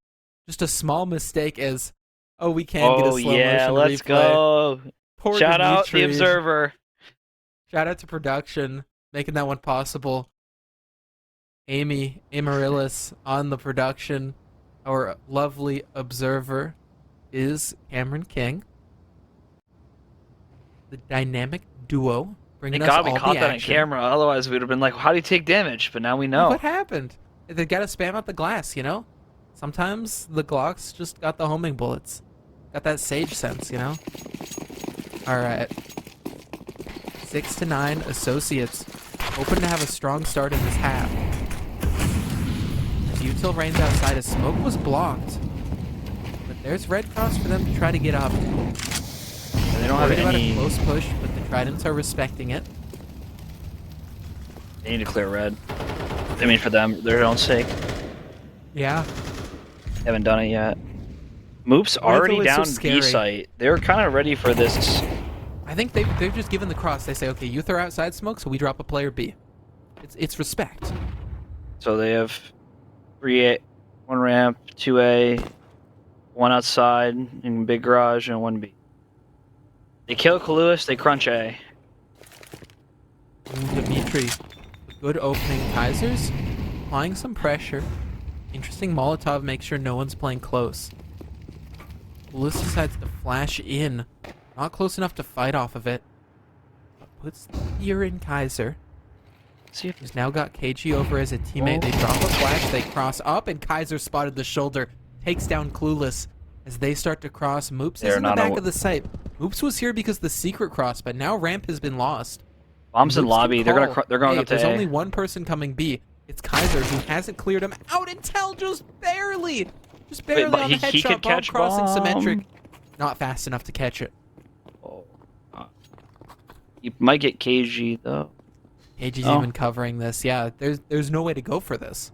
Speaker 1: Just a small mistake as, oh, we can get a slow motion
Speaker 2: let's
Speaker 1: replay.
Speaker 2: go.
Speaker 1: Poor
Speaker 2: Shout out
Speaker 1: Dimitri.
Speaker 2: the observer.
Speaker 1: Shout out to production, making that one possible. Amy Amaryllis on the production. Our lovely observer is Cameron King. The dynamic duo bringing
Speaker 2: Thank
Speaker 1: us
Speaker 2: God we
Speaker 1: all
Speaker 2: caught
Speaker 1: the
Speaker 2: that on
Speaker 1: action.
Speaker 2: camera. Otherwise, we would have been like, how do you take damage? But now we know.
Speaker 1: What happened? They gotta spam out the glass, you know? Sometimes the Glocks just got the homing bullets. Got that sage sense, you know? Alright. 6-9 Associates. Hoping to have a strong start in this half. As Util reigns outside, a smoke was blocked. But there's Red Cross for them to try to get up.
Speaker 2: They don't have
Speaker 1: About
Speaker 2: any.
Speaker 1: a close push, but the Tridents are respecting it.
Speaker 2: They need to clear red. I mean, for them, their own sake.
Speaker 1: Yeah.
Speaker 2: Haven't done it yet. Moop's
Speaker 1: Why is it
Speaker 2: already
Speaker 1: always so
Speaker 2: down
Speaker 1: scary?
Speaker 2: B site. They're kind of ready for this.
Speaker 1: I think they've just given the cross. They say, okay, you throw outside smoke, so we drop a player B. It's respect.
Speaker 2: So they have 3A, 1 ramp, 2A, 1 outside in big garage, and 1 B. They kill Kaluas, they crunch A.
Speaker 1: Ooh, Dimitri. A good opening. Kaisers applying some pressure. Interesting Molotov makes sure no one's playing close. Kaluas decides to flash in. Not close enough to fight off of it. But puts the fear in Kaiser.
Speaker 2: See if
Speaker 1: He's now got KG over as a teammate. They drop a flash, they cross up, and Kaiser spotted the shoulder. Takes down Clueless as they start to cross. Moops is in the back of the site. Moops was here because the secret cross, but now ramp has been lost.
Speaker 2: Bombs in
Speaker 1: Moops
Speaker 2: lobby.
Speaker 1: can
Speaker 2: They're
Speaker 1: call,
Speaker 2: going
Speaker 1: hey,
Speaker 2: up to
Speaker 1: there's
Speaker 2: A.
Speaker 1: only one person coming B. It's Kaiser who hasn't cleared him out until just barely. Just barely
Speaker 2: but
Speaker 1: on the
Speaker 2: he
Speaker 1: headshot.
Speaker 2: could
Speaker 1: Bomb
Speaker 2: catch
Speaker 1: crossing
Speaker 2: bomb.
Speaker 1: Symmetric. Not fast enough to catch it.
Speaker 2: Oh. You might get KG though.
Speaker 1: KG's even covering this. Yeah, there's no way to go for this.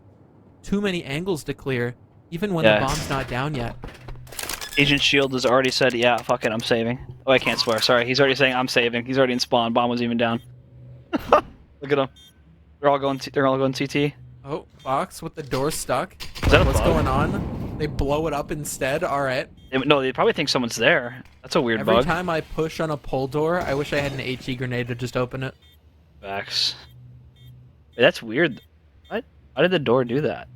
Speaker 1: Too many angles to clear, even when the bomb's not down yet.
Speaker 2: Agent Shield has already said, yeah, fuck it, I'm saving. Oh, I can't swear. Sorry, he's already saying I'm saving. He's already in spawn. Bomb was even down. Look at them. They're all going. They're all going CT.
Speaker 1: Oh, box with the door stuck.
Speaker 2: Is that a
Speaker 1: What's
Speaker 2: bug?
Speaker 1: going on? They blow it up instead. All right.
Speaker 2: No, they probably think someone's there. That's a weird
Speaker 1: Every
Speaker 2: bug.
Speaker 1: time I push on a pole door, I wish I had an HE grenade to just open it.
Speaker 2: Facts. Wait, that's weird. What? Why did the door do that?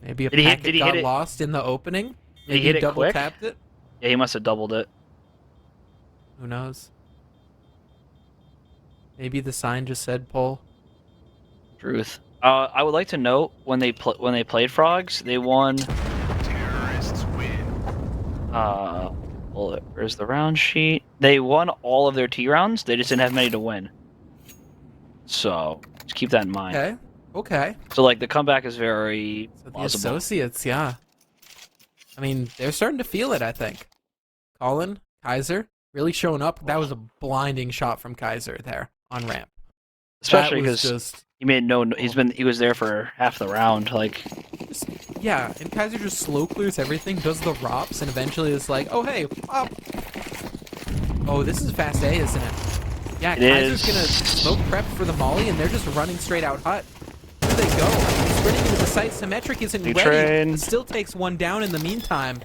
Speaker 1: Maybe a
Speaker 2: Did he hit-
Speaker 1: packet
Speaker 2: did he
Speaker 1: got
Speaker 2: hit it-
Speaker 1: lost in the opening.
Speaker 2: Did
Speaker 1: Maybe
Speaker 2: he hit it
Speaker 1: double
Speaker 2: quick?
Speaker 1: tapped it.
Speaker 2: Yeah, he must have doubled it.
Speaker 1: Who knows? Maybe the sign just said pole.
Speaker 2: Truth. I would like to note when they played Frogs, they won.
Speaker 3: Terrorists win.
Speaker 2: Well, where's the round sheet? They won all of their T rounds. They just didn't have many to win. So just keep that in mind.
Speaker 1: Okay. Okay.
Speaker 2: So like the comeback is very
Speaker 1: So the
Speaker 2: plausible.
Speaker 1: associates, yeah. I mean, they're starting to feel it, I think. Colin, Kaiser, really showing up. That was a blinding shot from Kaiser there on ramp.
Speaker 2: Especially
Speaker 1: That was
Speaker 2: because
Speaker 1: just,
Speaker 2: he made no. He was there for half the round. Like
Speaker 1: yeah, and Kaiser just slow clears everything, does the ROPS, and eventually is like, oh, hey, up. Oh, this is fast A, isn't it? Yeah,
Speaker 2: It
Speaker 1: Kaiser's
Speaker 2: is.
Speaker 1: gonna smoke prep for the molly, and they're just running straight out hut. Where do they go? Sprinting into the site. Symmetric isn't
Speaker 2: New
Speaker 1: ready.
Speaker 2: train.
Speaker 1: It still takes one down in the meantime.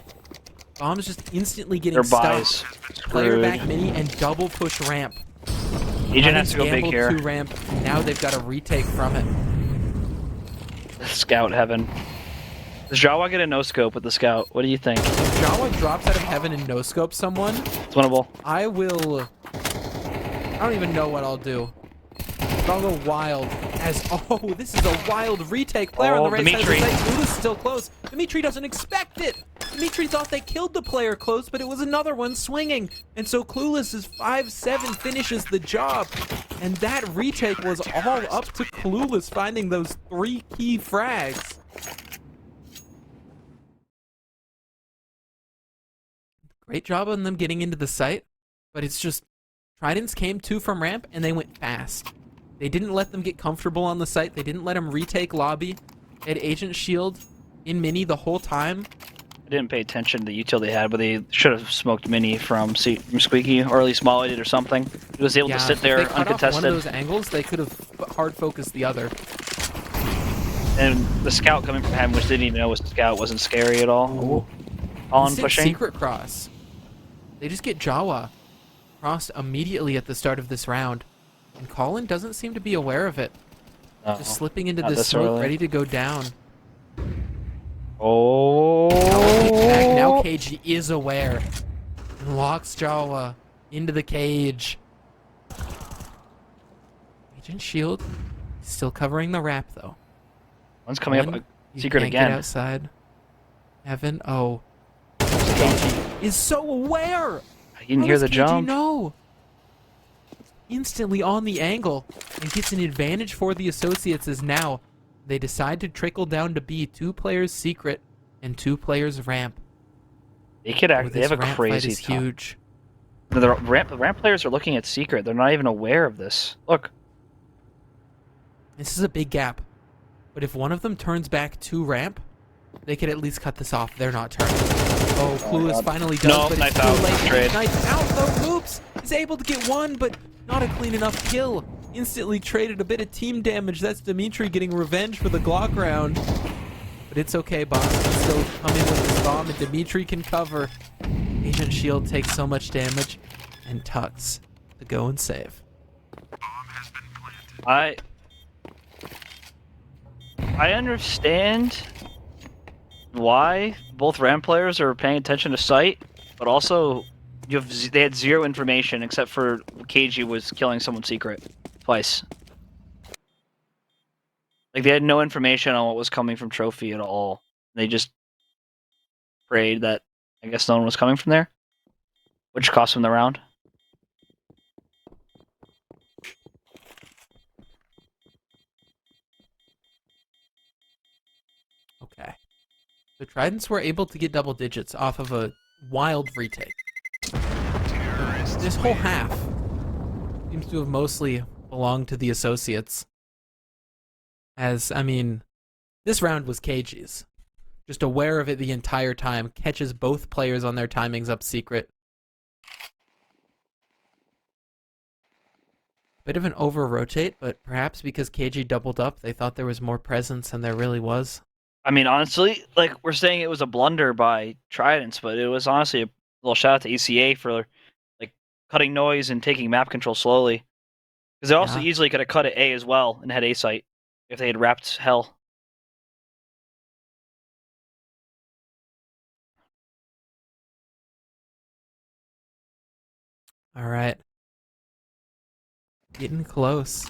Speaker 1: Bomb's just instantly getting
Speaker 2: their
Speaker 1: stuck.
Speaker 2: buys.
Speaker 1: Player
Speaker 2: Screwed.
Speaker 1: back mini and double push ramp.
Speaker 2: Agent has to go big
Speaker 1: Gambled
Speaker 2: here.
Speaker 1: to ramp. Now they've got a retake from it.
Speaker 2: Scout heaven. Does Jawa get a no scope with the scout? What do you think?
Speaker 1: If Jawa drops out of heaven and no scope someone,
Speaker 2: It's winnable.
Speaker 1: I will. I don't even know what I'll do. I'll go wild as this is a wild retake. Player on the right
Speaker 2: Dimitri.
Speaker 1: side of the site. Luda's still close. Dimitri doesn't expect it. Dimitri thought they killed the player close, but it was another one swinging. And so Clueless's 5-7 finishes the job. And that retake was all up to Clueless finding those 3 key frags. Great job on them getting into the site, but it's just Tridents came 2 from ramp and they went fast. They didn't let them get comfortable on the site. They didn't let them retake lobby. They had Agent Shield in mini the whole time.
Speaker 2: I didn't pay attention to the util they had, but they should have smoked mini from Squeaky, or at least Molly did or something. He was able to sit there
Speaker 1: if they cut
Speaker 2: uncontested.
Speaker 1: off one of those angles, they could have hard focused the other.
Speaker 2: And the scout coming from him, which didn't even know was a scout, wasn't scary at all. On
Speaker 1: Instant
Speaker 2: pushing.
Speaker 1: secret cross. They just get Jawa crossed immediately at the start of this round. And Colin doesn't seem to be aware of it.
Speaker 2: No,
Speaker 1: Just slipping into
Speaker 2: not
Speaker 1: this
Speaker 2: this
Speaker 1: smoke,
Speaker 2: early.
Speaker 1: ready to go down.
Speaker 2: Oh.
Speaker 1: Now KG is aware. And locks Jawa into the cage. Agent Shield still covering the wrap, though.
Speaker 2: One's coming
Speaker 1: Colin,
Speaker 2: up.
Speaker 1: you
Speaker 2: Secret
Speaker 1: can't
Speaker 2: again.
Speaker 1: Get outside. Evan, KG is so aware.
Speaker 2: You didn't hear the
Speaker 1: KG
Speaker 2: jump.
Speaker 1: know? Instantly on the angle and gets an advantage for the associates as now they decide to trickle down to B. 2 players secret and 2 players ramp.
Speaker 2: They could act. They
Speaker 1: This
Speaker 2: have a
Speaker 1: ramp
Speaker 2: crazy
Speaker 1: fight is
Speaker 2: time.
Speaker 1: huge.
Speaker 2: The ramp players are looking at secret. They're not even aware of this. Look.
Speaker 1: This is a big gap. But if one of them turns back to ramp, they could at least cut this off. They're not turning. Oh, Clueless
Speaker 2: God.
Speaker 1: finally does,
Speaker 2: No,
Speaker 1: but it's
Speaker 2: knife
Speaker 1: too
Speaker 2: out.
Speaker 1: late.
Speaker 2: Trade.
Speaker 1: Knife out, though. Loops is able to get one, but not a clean enough kill. Instantly traded a bit of team damage. That's Dimitri getting revenge for the Glock round. But it's okay, boss can still come in with his bomb, and Dimitri can cover. Agent Shield takes so much damage, and Tux to go and save.
Speaker 2: I understand why both ramp players are paying attention to sight, but also they had zero information except for KG was killing someone secret twice. Like they had no information on what was coming from Trophy at all. They just prayed that I guess no one was coming from there, which cost them the round.
Speaker 1: Okay. The Tridents were able to get double digits off of a wild retake. This whole half seems to have mostly belonged to the associates. As, I mean, this round was KG's. Just aware of it the entire time, catches both players on their timings up secret. Bit of an over-rotate, but perhaps because KG doubled up, they thought there was more presence than there really was.
Speaker 2: I mean, honestly, like we're saying it was a blunder by Tridents, but it was honestly a little shout out to ACA for like cutting noise and taking map control slowly. Because they also easily could have cut at A as well and had A site if they had wrapped hell.
Speaker 1: All right. Getting close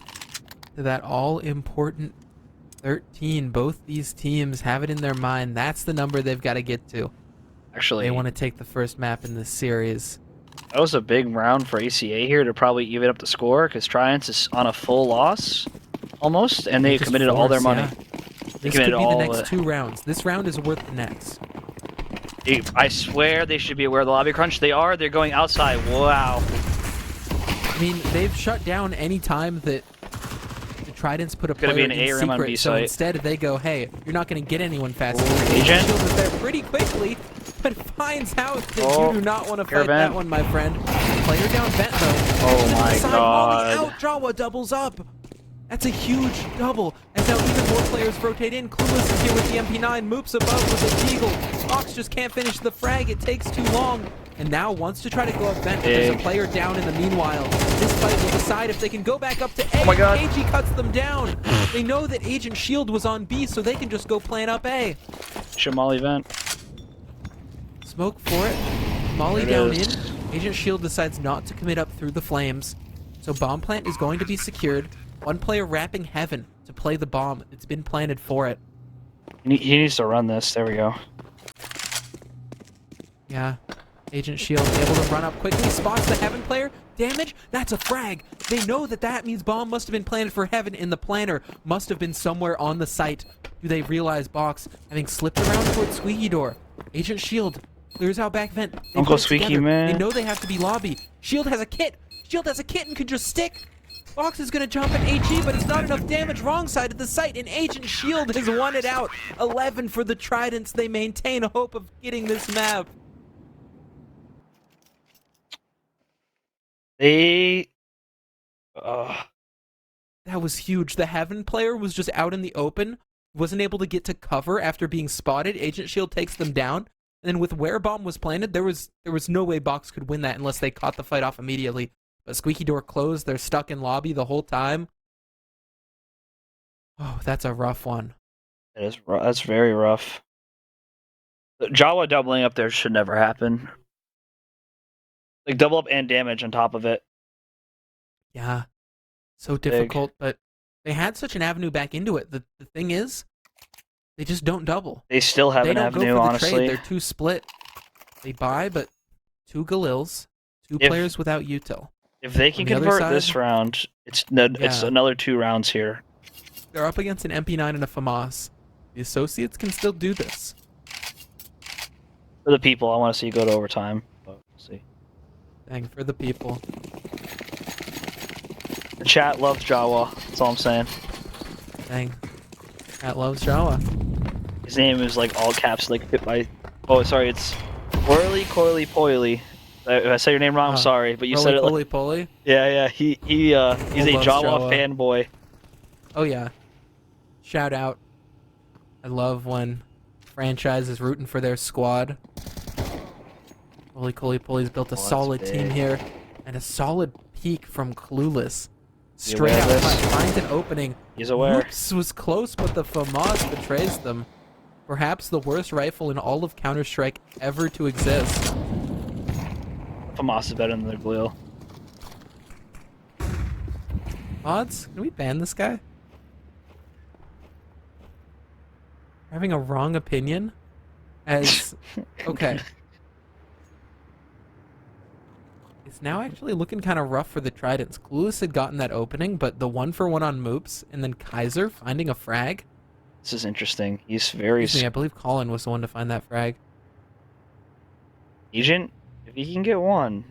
Speaker 1: to that all-important 13. Both these teams have it in their mind. That's the number they've got to get to.
Speaker 2: Actually,
Speaker 1: They want to take the first map in this series.
Speaker 2: that was a big round for ACA here to probably even up the score because Tridents is on a full loss almost, and they
Speaker 1: Just
Speaker 2: committed all their
Speaker 1: force,
Speaker 2: money.
Speaker 1: yeah. This
Speaker 2: committed
Speaker 1: could be the
Speaker 2: all
Speaker 1: next
Speaker 2: the-
Speaker 1: 2 rounds. This round is worth the next.
Speaker 2: I swear they should be aware of the lobby crunch. They are. They're going outside. Wow.
Speaker 1: I mean, they've shut down any time that the Tridents put a
Speaker 2: Gonna
Speaker 1: player
Speaker 2: be an
Speaker 1: in
Speaker 2: A-rim on
Speaker 1: secret.
Speaker 2: B
Speaker 1: So
Speaker 2: site.
Speaker 1: instead, they go, "Hey, you're not going to get anyone fast."
Speaker 2: Ooh, Agent?
Speaker 1: Shield is there pretty quickly, but finds out that
Speaker 2: Oh,
Speaker 1: you do not want to
Speaker 2: here,
Speaker 1: fight that
Speaker 2: vent.
Speaker 1: one, my friend. Player down vent though.
Speaker 2: Oh
Speaker 1: To the
Speaker 2: my
Speaker 1: side, Molly
Speaker 2: God.
Speaker 1: out. Jawa doubles up. That's a huge double. As now even more players rotate in. Clueless is here with the MP9. Moops above with the Deagle. Fox just can't finish the frag. It takes too long. And now wants to try to go up vent, but there's a
Speaker 2: Big.
Speaker 1: player down in the meanwhile. This fight will decide if they can go back up to A.
Speaker 2: Oh my God.
Speaker 1: KG cuts them down. They know that Agent Shield was on B, so they can just go plant up A.
Speaker 2: Shamal event.
Speaker 1: Smoke for it. Molly
Speaker 2: There
Speaker 1: down
Speaker 2: it is.
Speaker 1: in. Agent Shield decides not to commit up through the flames. So bomb plant is going to be secured. One player wrapping heaven to play the bomb. It's been planted for it.
Speaker 2: He needs to run this. There we go.
Speaker 1: Yeah. Agent Shield able to run up quickly. Spots the heaven player. Damage? That's a frag. They know that that means bomb must have been planted for heaven, and the planter must have been somewhere on the site. Do they realize Box having slipped around towards Squeaky Door? Agent Shield Clears out back vent. They
Speaker 2: Uncle
Speaker 1: put it
Speaker 2: Squeaky
Speaker 1: together.
Speaker 2: Man.
Speaker 1: They know they have to be lobby. Shield has a kit. Shield has a kit and can just stick. Fox is going to jump at AG, but it's not enough damage. Wrong side of the site, and Agent Shield has won it out. 11 for the Tridents. They maintain hope of getting this map.
Speaker 2: They...
Speaker 1: That was huge. The Heaven player was just out in the open, wasn't able to get to cover after being spotted. Agent Shield takes them down, and with where bomb was planted, there was no way Box could win that unless they caught the fight off immediately. But Squeaky Door closed. They're stuck in lobby the whole time. Oh, that's a rough one.
Speaker 2: That's very rough. Jawa doubling up there should never happen. Like, double up and damage on top of it.
Speaker 1: Yeah, so difficult, but they had such an avenue back into it. The thing is, they just don't double.
Speaker 2: They still have
Speaker 1: They
Speaker 2: an
Speaker 1: don't
Speaker 2: avenue,
Speaker 1: go for the
Speaker 2: honestly.
Speaker 1: trade. They're too split. They buy, but 2 Galils, 2 players without util.
Speaker 2: If they can
Speaker 1: On the other
Speaker 2: convert
Speaker 1: side-
Speaker 2: this round, it's another 2 rounds here.
Speaker 1: They're up against an MP9 and a FAMAS. The Associates can still do this.
Speaker 2: For the people, I want to see go to overtime. But we'll see.
Speaker 1: Dang, for the people.
Speaker 2: The chat loves Jawa. That's all I'm saying.
Speaker 1: Dang. Cat loves Jawa.
Speaker 2: His name is like all caps, like fit by. Oh, sorry, it's Whirly Coily Poily. If I say your name wrong, I'm sorry, but you said it.
Speaker 1: Roly Poly.
Speaker 2: Yeah. He's a
Speaker 1: loves
Speaker 2: Jawa
Speaker 1: Jawa.
Speaker 2: fanboy.
Speaker 1: Oh yeah. Shout out. I love when franchise is rooting for their squad. Roly Poly's built a solid
Speaker 2: big.
Speaker 1: team here, and a solid peek from Clueless.
Speaker 2: You
Speaker 1: Straight
Speaker 2: aware
Speaker 1: out
Speaker 2: of
Speaker 1: front,
Speaker 2: this?
Speaker 1: finds an opening.
Speaker 2: He's aware.
Speaker 1: Oops, was close, but the FAMAS betrays them. Perhaps the worst rifle in all of Counter-Strike ever to exist.
Speaker 2: FAMAS is better than the Glue.
Speaker 1: Mods, can we ban this guy? Having a wrong opinion? As... Okay. It's now actually looking kind of rough for the Tridents. Clueless had gotten that opening, but the 1-for-1 on Moops, and then Kaiser finding a frag.
Speaker 2: This is interesting. He's very
Speaker 1: Excuse me, I believe Colin was the one to find that frag.
Speaker 2: Agent. If he can get one,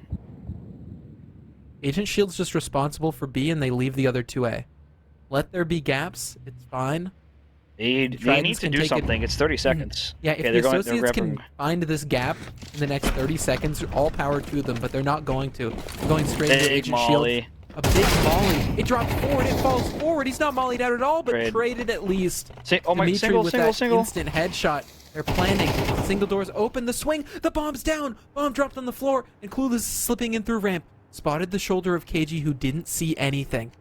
Speaker 1: Agent Shield's just responsible for B, and they leave the other 2A. Let there be gaps. It's fine.
Speaker 2: they
Speaker 1: Tridents
Speaker 2: need to
Speaker 1: can
Speaker 2: do
Speaker 1: take it-
Speaker 2: something. It's 30 seconds.
Speaker 1: Yeah, if
Speaker 2: Okay,
Speaker 1: the
Speaker 2: they're
Speaker 1: Associates
Speaker 2: grabbing-
Speaker 1: can find this gap in the next 30 seconds, all power to them, but they're not going to. They're going straight into
Speaker 2: Big
Speaker 1: Agent
Speaker 2: molly.
Speaker 1: Shield. A big molly. It drops forward. It falls forward. He's not mollied out at all, but
Speaker 2: Trade.
Speaker 1: traded at least.
Speaker 2: Oh my!
Speaker 1: Dimitri
Speaker 2: Single,
Speaker 1: with
Speaker 2: single,
Speaker 1: that
Speaker 2: single.
Speaker 1: instant headshot. They're planning. Single doors open. The swing. The bomb's down. Bomb dropped on the floor, and Clueless is slipping in through ramp. Spotted the shoulder of KG, who didn't see anything.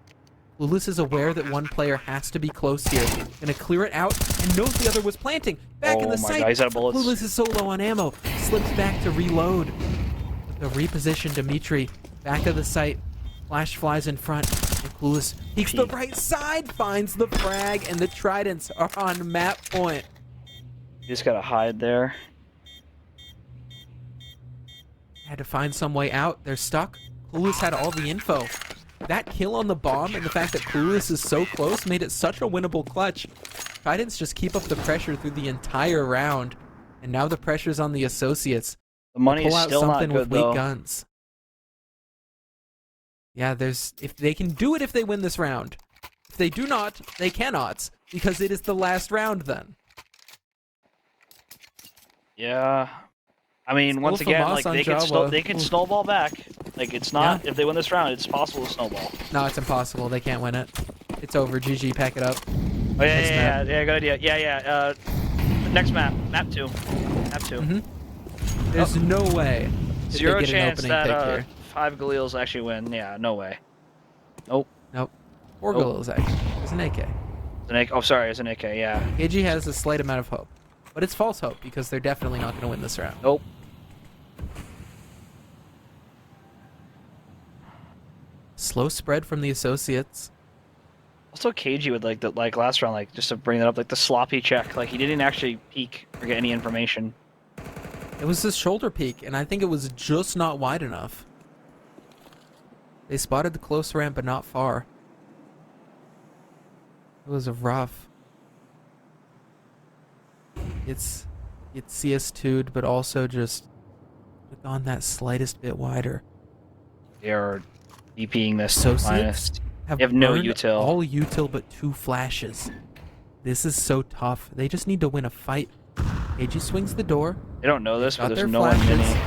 Speaker 1: Clueless is aware that one player has to be close here. Gonna clear it out and knows the other was planting. Back in
Speaker 2: Oh
Speaker 1: the
Speaker 2: my
Speaker 1: sight.
Speaker 2: God, he's out of bullets.
Speaker 1: Clueless is so low on ammo. Slips back to reload. With the repositioned Dimitri. Back of the site. Flash flies in front. And Clueless peeks the right side. Finds the frag. And the Tridents are on map point.
Speaker 2: You just gotta hide there.
Speaker 1: Had to find some way out. They're stuck. Clueless had all the info. That kill on the bomb and the fact that Clueless is so close made it such a winnable clutch. Tridents just keep up the pressure through the entire round. And now the pressure's on the Associates.
Speaker 2: The money
Speaker 1: Pull
Speaker 2: is
Speaker 1: out
Speaker 2: still not
Speaker 1: something with
Speaker 2: good
Speaker 1: weak
Speaker 2: though.
Speaker 1: guns. Yeah, if they can do it if they win this round. If they do not, they cannot. Because it is the last round then.
Speaker 2: Yeah. I mean, once
Speaker 1: Still
Speaker 2: again,
Speaker 1: FAMAS
Speaker 2: like
Speaker 1: on
Speaker 2: they can
Speaker 1: Java.
Speaker 2: snowball back. Like it's not
Speaker 1: Yeah.
Speaker 2: if they win this round, it's possible to snowball.
Speaker 1: No, it's impossible. They can't win it. It's over. GG, pack it up.
Speaker 2: Oh yeah,
Speaker 1: Next
Speaker 2: yeah,
Speaker 1: map.
Speaker 2: yeah, good idea. Yeah. Next map, map 2. Map 2.
Speaker 1: Mm-hmm. There's no way that they
Speaker 2: Zero
Speaker 1: get an
Speaker 2: chance
Speaker 1: opening
Speaker 2: that
Speaker 1: pick here.
Speaker 2: 5 Galils actually win. Yeah, no way. Nope.
Speaker 1: Nope. 4
Speaker 2: Nope.
Speaker 1: goals, actually. There's an AK.
Speaker 2: It's an AK. Oh, sorry, it's an AK. Yeah.
Speaker 1: KG has a slight amount of hope. But it's false hope, because they're definitely not going to win this round.
Speaker 2: Nope.
Speaker 1: Slow spread from the Associates.
Speaker 2: Also, KG with like last round, like just to bring that up, like the sloppy check. Like he didn't actually peek or get any information.
Speaker 1: It was this shoulder peek, and I think it was just not wide enough. They spotted the close ramp, but not far. It was rough. get CS2'd, but also just gone that slightest bit wider.
Speaker 2: They are DPing this
Speaker 1: Associates
Speaker 2: They have no
Speaker 1: burned
Speaker 2: util.
Speaker 1: all util but 2 flashes. This is so tough. They just need to win a fight. AG swings the door.
Speaker 2: They don't know this,
Speaker 1: Got
Speaker 2: but
Speaker 1: their
Speaker 2: there's no one
Speaker 1: flashes.
Speaker 2: mini.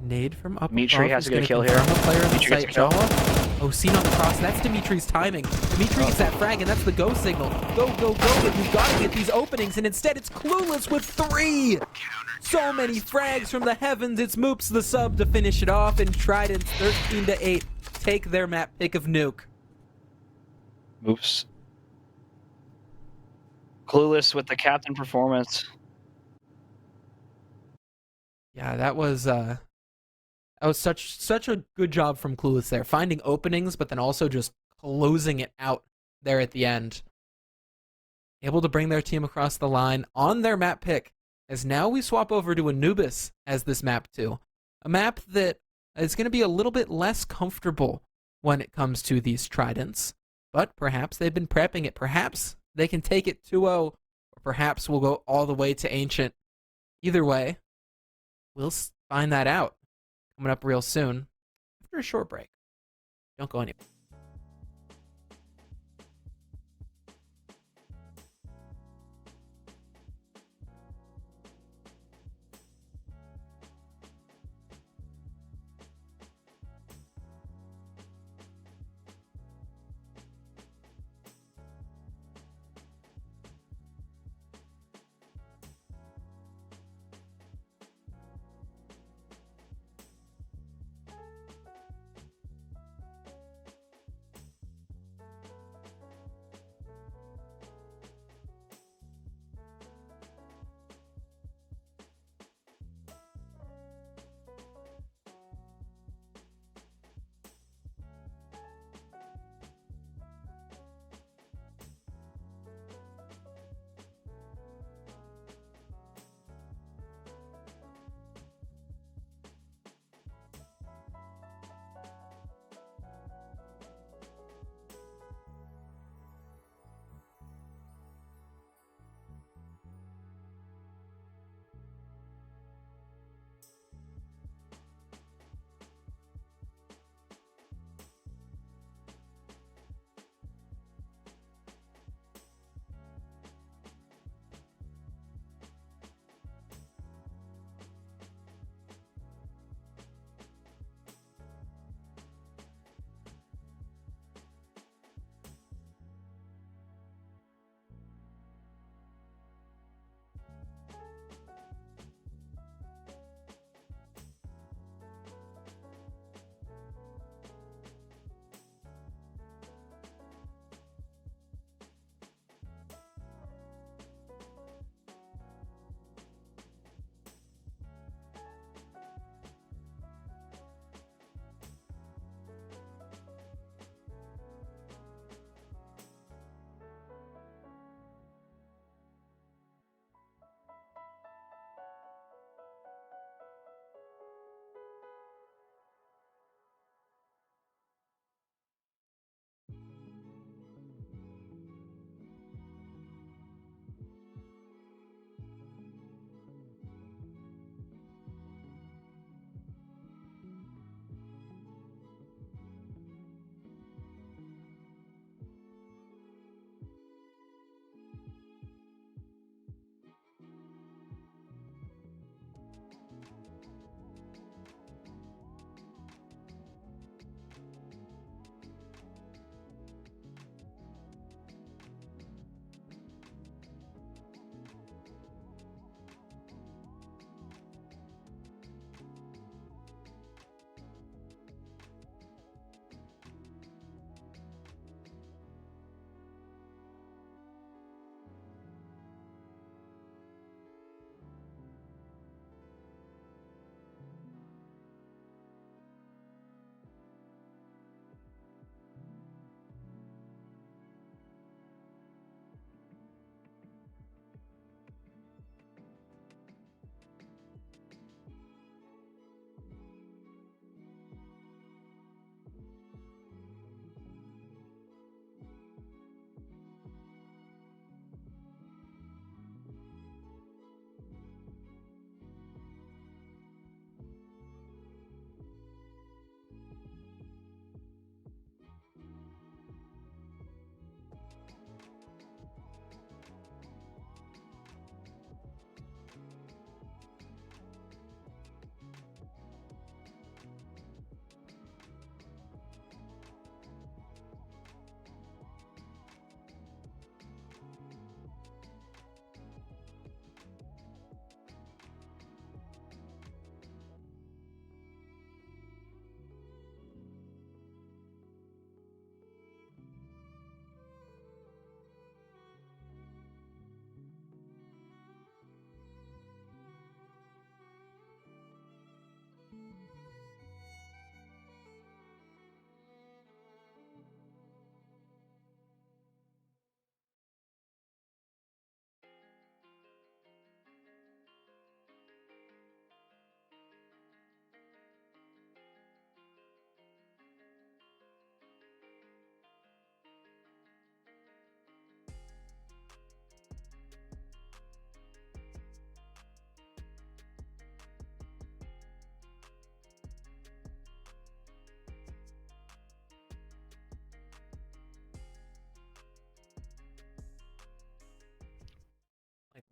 Speaker 1: Nade from up
Speaker 2: Dimitri
Speaker 1: above
Speaker 2: has
Speaker 1: is
Speaker 2: to get a
Speaker 1: gonna
Speaker 2: kill here.
Speaker 1: confirm a player in the
Speaker 2: Dimitri gets
Speaker 1: site.
Speaker 2: a kill.
Speaker 1: Jawa. Oh, seen on the cross. That's Dimitri's timing. Dimitri gets that frag, and that's the go signal. Go, go, go, but you've got to get these openings, and instead it's Clueless with 3! So many frags from the heavens. It's Moops the sub to finish it off, and Tridents 13-8 take their map pick of Nuke.
Speaker 2: Oops. Clueless with the captain performance.
Speaker 1: Yeah, that was such a good job from Clueless there, finding openings, but then also just closing it out there at the end. Able to bring their team across the line on their map pick, as now we swap over to Anubis as this map 2. A map that is going to be a little bit less comfortable when it comes to these Tridents, but perhaps they've been prepping it. Perhaps they can take it 2-0, or perhaps we'll go all the way to Ancient. Either way, we'll find that out coming up real soon after a short break. Don't go anywhere.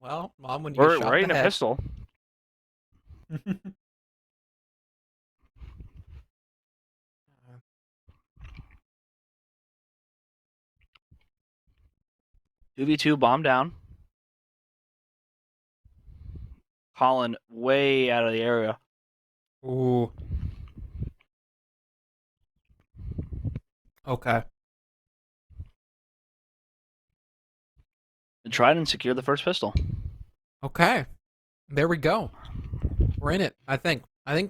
Speaker 1: Well, Mom, when you
Speaker 2: We're
Speaker 1: get shot
Speaker 2: right
Speaker 1: in
Speaker 2: in
Speaker 1: the
Speaker 2: a
Speaker 1: head.
Speaker 2: pistol. Two v two bomb down. Colin way out of the area.
Speaker 1: Ooh. Okay.
Speaker 2: The Tridents secure the first pistol.
Speaker 1: Okay. There we go. We're in it, I think. I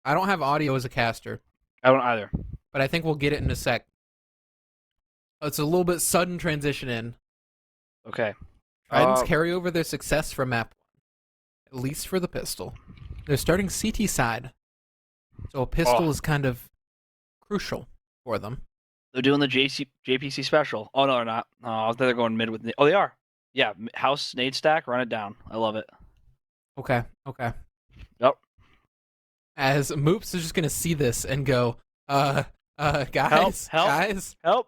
Speaker 1: don't have audio as a caster,
Speaker 2: I don't either.
Speaker 1: but I think we'll get it in a sec. It's a little bit sudden transition in.
Speaker 2: Okay.
Speaker 1: Tridents carry over their success from map 1, at least for the pistol. They're starting CT side, so a pistol is kind of crucial for them.
Speaker 2: They're doing the JPC special. Oh, no, they're not. Oh, they're going mid with... Oh, they are. Yeah, house nade stack, run it down. I love it.
Speaker 1: Okay.
Speaker 2: Yep.
Speaker 1: As Moops is just going to see this and go, guys, help,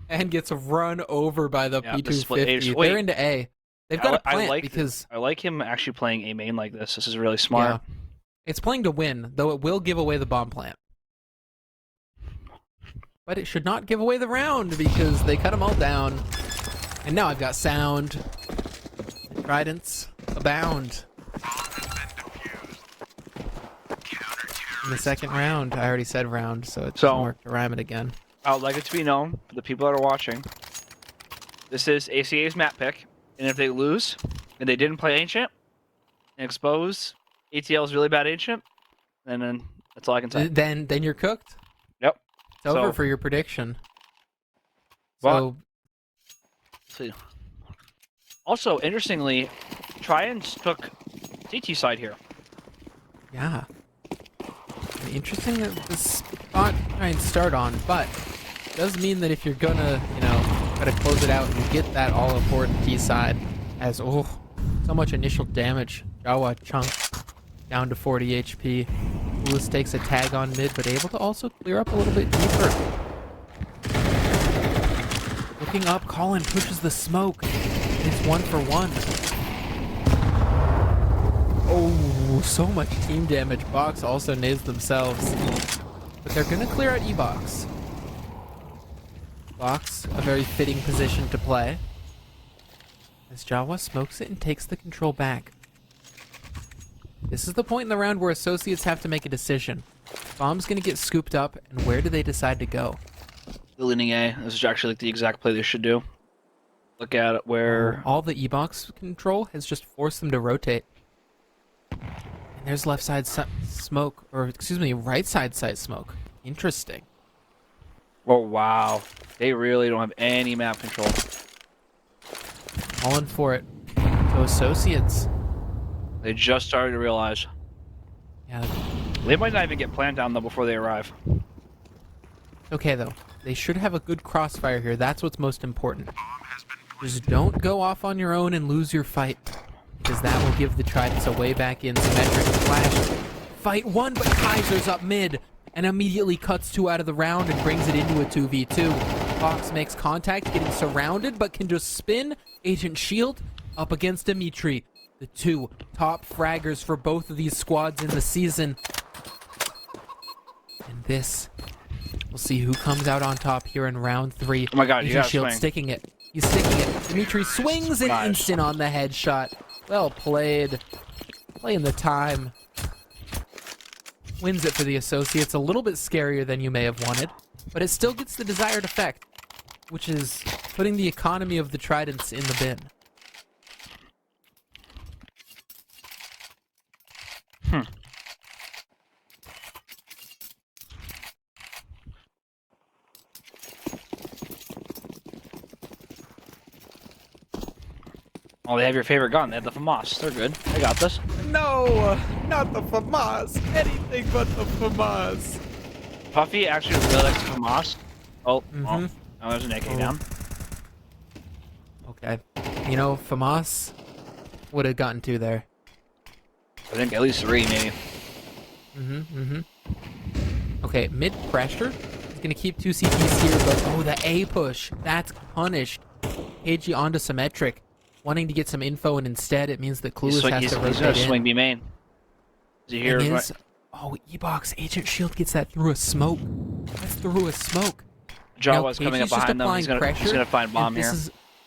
Speaker 1: and gets run over by the P250. They're into A. They've got a plant because...
Speaker 2: I like him actually playing a main like this. This is really smart.
Speaker 1: Yeah. It's playing to win, though it will give away the bomb plant. But it should not give away the round because they cut them all down. And now I've got sound. Tridents abound. In the second round, I already said round, so it doesn't work to rhyme it again.
Speaker 2: I would like it to be known for the people that are watching. This is ACA's map pick, and if they lose and they didn't play Ancient and expose ATL's really bad Ancient, then that's all I can say.
Speaker 1: Then you're cooked.
Speaker 2: Yep.
Speaker 1: It's over for your prediction.
Speaker 2: So, let's see. Also, interestingly, Tridents took CT side here.
Speaker 1: Yeah. Interesting that this spot try and start on, but it does mean that if you're gonna, try to close it out, you get that all important T side as so much initial damage. Jawa chunk down to 40 HP. Lewis takes a tag on mid, but able to also clear up a little bit deeper. Looking up, Colin pushes the smoke. It's 1 for 1. Oh, so much team damage. Box also nades themselves. But they're going to clear out E-Box. Box, a very fitting position to play. As Jawa smokes it and takes the control back. This is the point in the round where associates have to make a decision. Bomb's going to get scooped up, and where do they decide to go?
Speaker 2: The leaning A. This is actually like the exact play they should do. Look at it where...
Speaker 1: All the E-Box control has just forced them to rotate. And there's left side smoke, or excuse me, right side smoke. Interesting.
Speaker 2: Oh, wow. They really don't have any map control.
Speaker 1: All in for it. So associates.
Speaker 2: They just started to realize.
Speaker 1: Yeah.
Speaker 2: They might not even get planned down, though, before they arrive.
Speaker 1: Okay, though. They should have a good crossfire here. That's what's most important. Just don't go off on your own and lose your fight, because that will give the Tridents a way back in. Symmetric flash. Fight 1, but Kaiser's up mid and immediately cuts 2 out of the round and brings it into a 2v2. Fox makes contact, getting surrounded, but can just spin. Agent Shield up against Dimitri. The 2 top fraggers for both of these squads in the season. And this, we'll see who comes out on top here in round 3.
Speaker 2: Oh my god, you
Speaker 1: Agent
Speaker 2: gotta
Speaker 1: Shield
Speaker 2: swing.
Speaker 1: sticking it. He's sticking it. Dimitri swings an instant on the headshot. Well played. Playing the time. Wins it for the associates. A little bit scarier than you may have wanted, but it still gets the desired effect, which is putting the economy of the Tridents in the bin.
Speaker 2: Oh, they have your favorite gun. They have the FAMAS. They're good. They got this.
Speaker 1: No, not the FAMAS. Anything but the FAMAS.
Speaker 2: Puffy actually really likes the FAMAS. Oh, oh, there's an AK down.
Speaker 1: Okay. FAMAS would have gotten 2 there.
Speaker 2: I think at least 3, maybe.
Speaker 1: Okay, mid pressure. He's going to keep 2 CTs here, but the A push. That's punished. KG onto Symmetric, wanting to get some info, and instead it means that Clueless has to
Speaker 2: He's
Speaker 1: rotate
Speaker 2: gonna
Speaker 1: in.
Speaker 2: swing B main. Is he here?
Speaker 1: Thing is, oh, E-Box Agent Shield gets that through a smoke. That's through a smoke.
Speaker 2: Jawa's coming up
Speaker 1: KG's just
Speaker 2: behind them.
Speaker 1: applying
Speaker 2: He's gonna find
Speaker 1: and
Speaker 2: bomb here.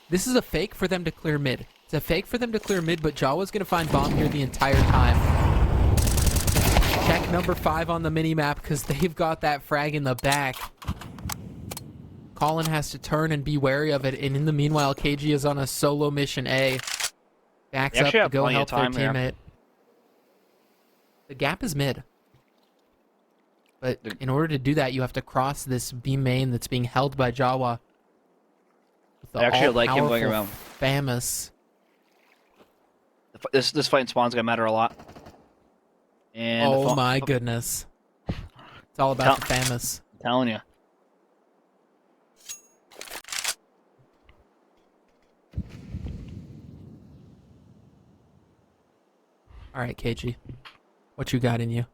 Speaker 1: This is a fake for them to clear mid. It's a fake for them to clear mid, but Jawa's gonna find bomb here the entire time. Check number 5 on the mini-map because they've got that frag in the back. Colin has to turn and be wary of it, and in the meanwhile, KG is on a solo mission A. Backs up to go help their teammate. The gap is mid. But in order to do that, you have to cross this B main that's being held by Jawa.
Speaker 2: I actually like him going around.
Speaker 1: Famous.
Speaker 2: This fight in Spawn's gonna matter a lot. And
Speaker 1: oh my goodness. It's all about the famous.
Speaker 2: I'm telling you.
Speaker 1: Alright, KG. What you got in you?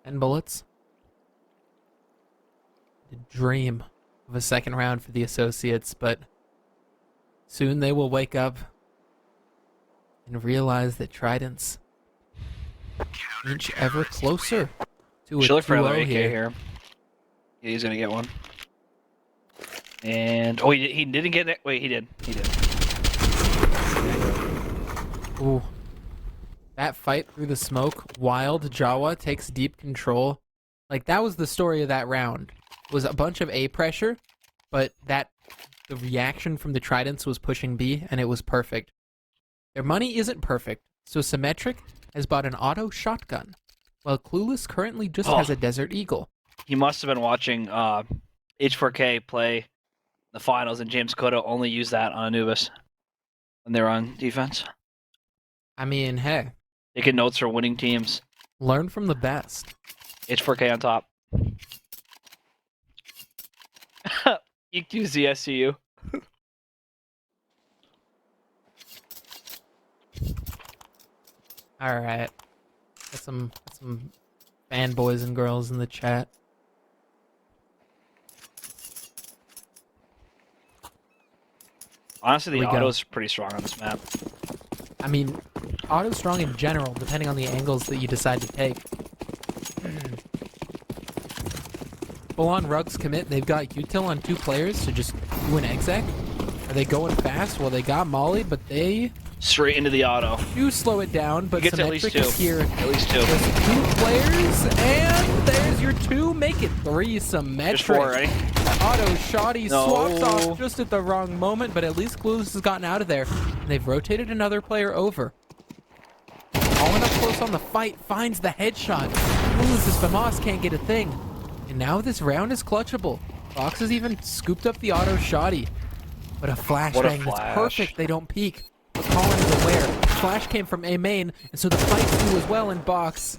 Speaker 1: 10 bullets? The dream of a second round for the Associates, but soon they will wake up and realize that Tridents inch ever closer to a 2-0
Speaker 2: here. Yeah, he's gonna get one. And oh, he didn't get it. Wait, he did. He did.
Speaker 1: Ooh. That fight through the smoke, wild. Jawa takes deep control. Like, that was the story of that round. It was a bunch of A pressure, but the reaction from the Tridents was pushing B, and it was perfect. Their money isn't perfect, so Symmetric has bought an auto shotgun, while Clueless currently just has a Desert Eagle.
Speaker 2: He must have been watching H4K play the finals, and James Cotto only used that on Anubis when they were on defense.
Speaker 1: I mean, hey.
Speaker 2: Taking notes for winning teams.
Speaker 1: Learn from the best.
Speaker 2: H4K on top. EQZSCU.
Speaker 1: Alright. Got some fanboys and girls in the chat.
Speaker 2: Honestly, the auto's pretty strong on this map.
Speaker 1: I mean, auto's strong in general, depending on the angles that you decide to take. Full-on Rugs commit. They've got util on 2 players to just do an exec. Are they going fast? Well, they got mollied, but they
Speaker 2: straight into the auto.
Speaker 1: Do slow it down, but Symmetric is here.
Speaker 2: At least 2.
Speaker 1: There's 2 players, and there's your 2. Make it 3. Symmetric.
Speaker 2: There's 4, ready?
Speaker 1: Auto shoddy swaps off just at the wrong moment, but at least Clueless has gotten out of there. And they've rotated another player over. Falling up close on the fight, finds the headshot. Clueless' FAMAS can't get a thing. And now this round is clutchable. Fox has even scooped up the auto shoddy. But a flashbang that's perfect, they don't peek. But Colin is aware. Flash came from A main, and so the fights do as well in box.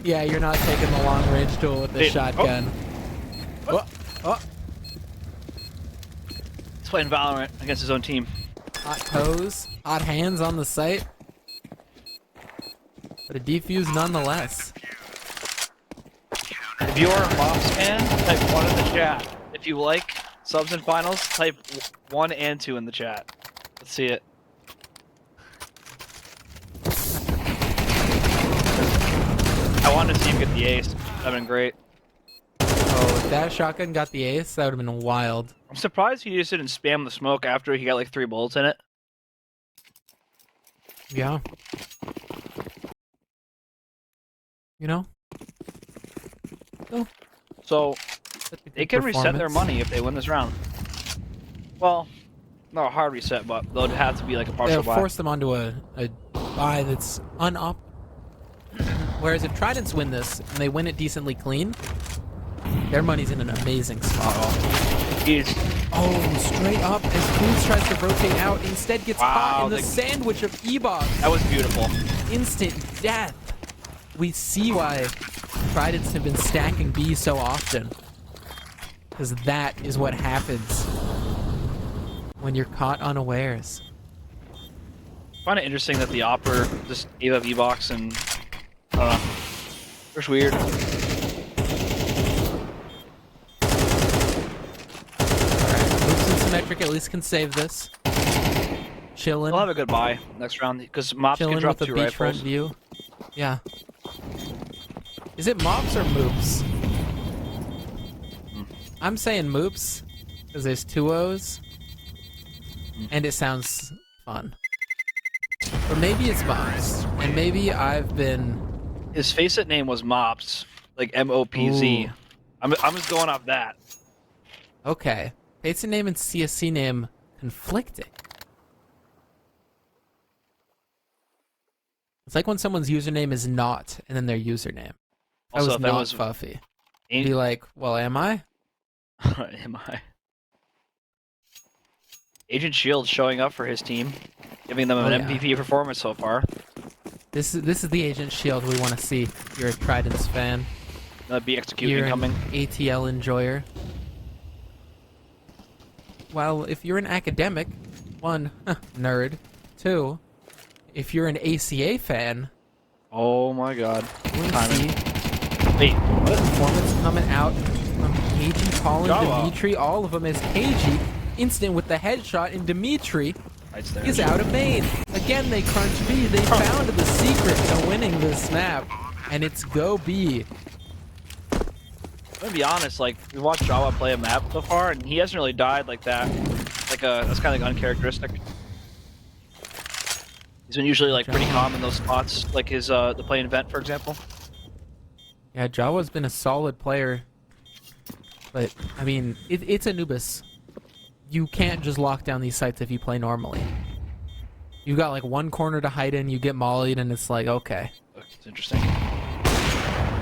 Speaker 1: Yeah, you're not taking the long range tool with the shotgun.
Speaker 2: He's playing Valorant against his own team.
Speaker 1: Hot toes, hot hands on the site. But a defuse nonetheless.
Speaker 2: If you're a Mops fan, type 1 in the chat. If you like subs and finals, type 1 and 2 in the chat. Let's see it. I wanted to see him get the ace. That'd been great.
Speaker 1: Oh, if that shotgun got the ace, that would have been wild.
Speaker 2: I'm surprised he just didn't spam the smoke after he got like 3 bullets in it.
Speaker 1: Yeah. You know?
Speaker 2: So, they can reset their money if they win this round. Well, not a hard reset, but they'll have to be like a partial buy.
Speaker 1: They'll force them onto a buy that's unop. Whereas if Tridents win this, and they win it decently clean, their money's in an amazing spot. Oh, straight up as Clueless tries to rotate out, instead gets caught in the sandwich of E-Box.
Speaker 2: That was beautiful.
Speaker 1: Instant death. We see why Tridents have been stacking B so often. Because that is what happens when you're caught unawares.
Speaker 2: I find it interesting that the Opper just gave up E-Box and I don't know. It's weird.
Speaker 1: Alright, Luke's and Symmetric Symmetric at least can save this. Chilling.
Speaker 2: We'll have a good buy next round because Mops can
Speaker 1: Chilling
Speaker 2: drop
Speaker 1: with a
Speaker 2: 2
Speaker 1: beachfront
Speaker 2: rifles.
Speaker 1: view. Yeah. Is it Mops or Moops? I'm saying Moops because there's 2 O's. And it sounds fun. Or maybe it's Mops. And maybe I've been...
Speaker 2: His face-it name was Mops, like M-O-P-Z.
Speaker 1: Ooh.
Speaker 2: I'm just going off that.
Speaker 1: Okay. Face name and CSC name conflicting. It's like when someone's username is not, and then their username. I
Speaker 2: Also,
Speaker 1: was
Speaker 2: if it
Speaker 1: not
Speaker 2: was
Speaker 1: Fuffy. Be like, well, am I?
Speaker 2: Am I? Agent Shield showing up for his team, giving them an MVP performance so far.
Speaker 1: This is the Agent Shield we want to see. If you're a Tridents fan.
Speaker 2: Be executing
Speaker 1: You're
Speaker 2: coming.
Speaker 1: an ATL enjoyer. Well, if you're an academic, 1, nerd. 2, if you're an ACA fan,
Speaker 2: Oh my god.
Speaker 1: we
Speaker 2: Timing.
Speaker 1: see
Speaker 2: Wait, what?
Speaker 1: performance coming out from KG, Colin,
Speaker 2: Java.
Speaker 1: Dimitri, all of them as KG. Instant with the headshot, and Dimitri
Speaker 2: Right there.
Speaker 1: is out of main. Again, they crunch B. They found the secret to winning this snap, and it's go B.
Speaker 2: I'm gonna be honest, like, we watched Java play a map so far, and he hasn't really died like that. That's kind of like uncharacteristic. He's been usually like pretty calm in those spots, like his the play in Vent, for example.
Speaker 1: Yeah, Jawa's been a solid player, but I mean, it's Anubis. You can't just lock down these sites if you play normally. You got like 1 corner to hide in, you get mollied, and it's like, okay.
Speaker 2: It's interesting.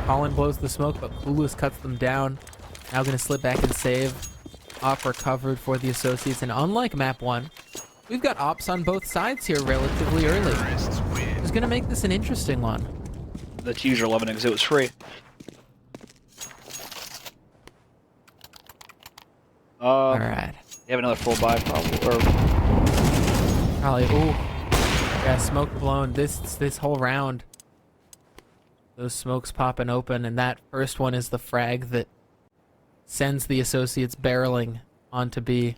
Speaker 1: Colin blows the smoke, but Clueless cuts them down. Now gonna slip back and save. Op recovered for the Associates, and unlike map 1, we've got ops on both sides here relatively early.
Speaker 3: Terrorists win.
Speaker 1: It's gonna make this an interesting one.
Speaker 2: The teaser loving it because it was free.
Speaker 1: Alright.
Speaker 2: You have another full buy, probably. Or
Speaker 1: Probably, ooh. Yeah, smoke blown this whole round. Those smokes popping open, and that first one is the frag that sends the Associates barreling onto B.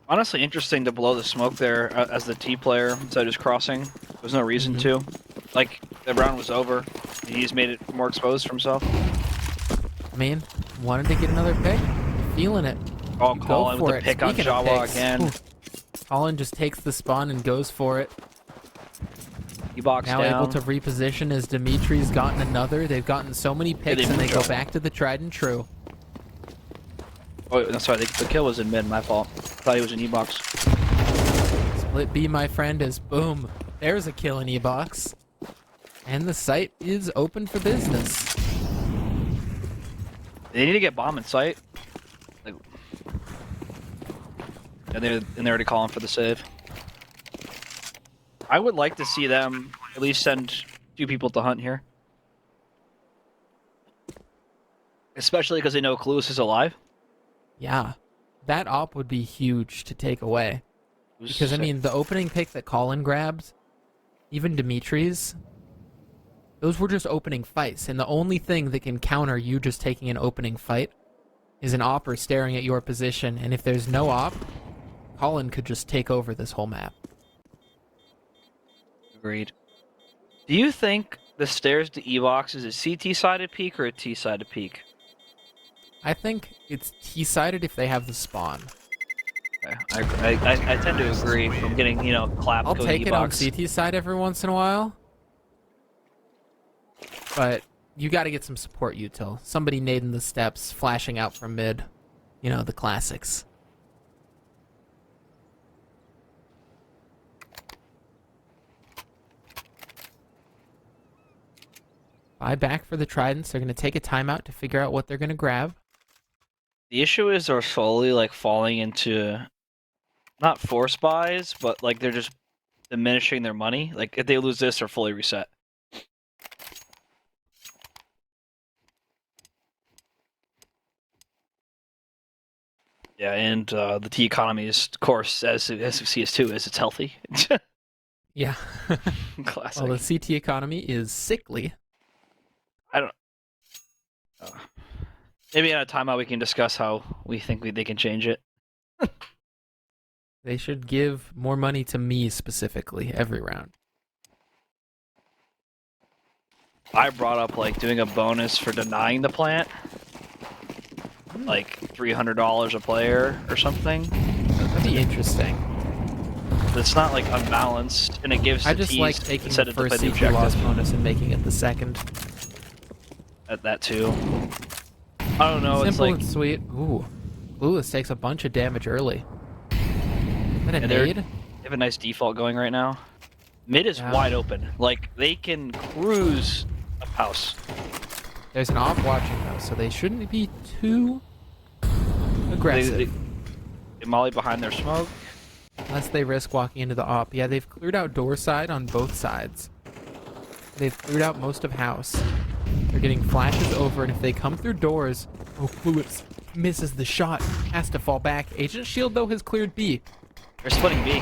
Speaker 2: honestly, interesting to blow the smoke there as the T player instead of just crossing. There's no reason to. Like, the round was over. He just made it more exposed for himself.
Speaker 1: I mean, wanted to get another pick. Feeling it.
Speaker 2: Oh,
Speaker 1: Go
Speaker 2: Colin
Speaker 1: for
Speaker 2: with the
Speaker 1: it.
Speaker 2: pick on
Speaker 1: Speaking of
Speaker 2: Jawa
Speaker 1: picks,
Speaker 2: again.
Speaker 1: ooh. Colin just takes the spawn and goes for it.
Speaker 2: He boxed
Speaker 1: Now
Speaker 2: down.
Speaker 1: able to reposition as Dimitri's gotten another. They've gotten so many picks,
Speaker 2: they
Speaker 1: and they
Speaker 2: moved
Speaker 1: go
Speaker 2: Jawa.
Speaker 1: back to the tried and true.
Speaker 2: Oh, no, sorry, the kill was in mid, my fault. Thought he was in E-box.
Speaker 1: Split B, my friend, is boom. There's a kill in E-box. And the site is open for business.
Speaker 2: They need to get bomb in sight. Like, and they're already calling for the save. I would like to see them at least send 2 people to hunt here. Especially because they know Clueless is alive.
Speaker 1: Yeah. That op would be huge to take away. Because, I mean, the opening pick that Colin grabbed, even Dimitri's, those were just opening fights. And the only thing that can counter you just taking an opening fight is an opper staring at your position. And if there's no op, Colin could just take over this whole map.
Speaker 2: Agreed. Do you think the stairs to E-box is a CT-sided peak or a T-sided peak?
Speaker 1: I think it's T-sided if they have the spawn.
Speaker 2: Okay. I tend to agree from getting, clapped
Speaker 1: I'll
Speaker 2: go
Speaker 1: take it on
Speaker 2: E-box.
Speaker 1: CT side every once in a while. But you got to get some support util. Somebody nading the steps, flashing out from mid. You know, the classics. Buy back for the Tridents. They're going to take a timeout to figure out what they're going to grab.
Speaker 2: The issue is they're slowly falling into not force buys, but they're just diminishing their money. Like if they lose this, they're fully reset. Yeah, and the T economy is, of course, as CS2 is, it's healthy.
Speaker 1: Yeah.
Speaker 2: Classic.
Speaker 1: Well, the CT economy is sickly.
Speaker 2: I don't. Maybe at a timeout we can discuss how we think they can change it.
Speaker 1: They should give more money to me specifically every round.
Speaker 2: I brought up like doing a bonus for denying the plant, like $300 a player or something.
Speaker 1: That'd be interesting.
Speaker 2: It's not like unbalanced, and it gives.
Speaker 1: I
Speaker 2: the
Speaker 1: just
Speaker 2: Ts
Speaker 1: like taking the
Speaker 2: incentive to
Speaker 1: first
Speaker 2: play the
Speaker 1: CP loss
Speaker 2: objective.
Speaker 1: bonus and making it the second.
Speaker 2: At that too. I don't know.
Speaker 1: Simple
Speaker 2: It's like
Speaker 1: and sweet. Ooh, Clueless takes a bunch of damage early. Is that a nade?
Speaker 2: they have a nice default going right now. Mid is
Speaker 1: Yeah.
Speaker 2: wide open. Like they can cruise up house.
Speaker 1: There's an off watching though, so they shouldn't be too aggressive.
Speaker 2: They molly behind their smoke.
Speaker 1: Unless they risk walking into the op. Yeah, they've cleared out door side on both sides. They've cleared out most of house. They're getting flashes over, and if they come through doors... Oh, Clueless misses the shot. Has to fall back. Agent Shield, though, has cleared B.
Speaker 2: They're splitting B.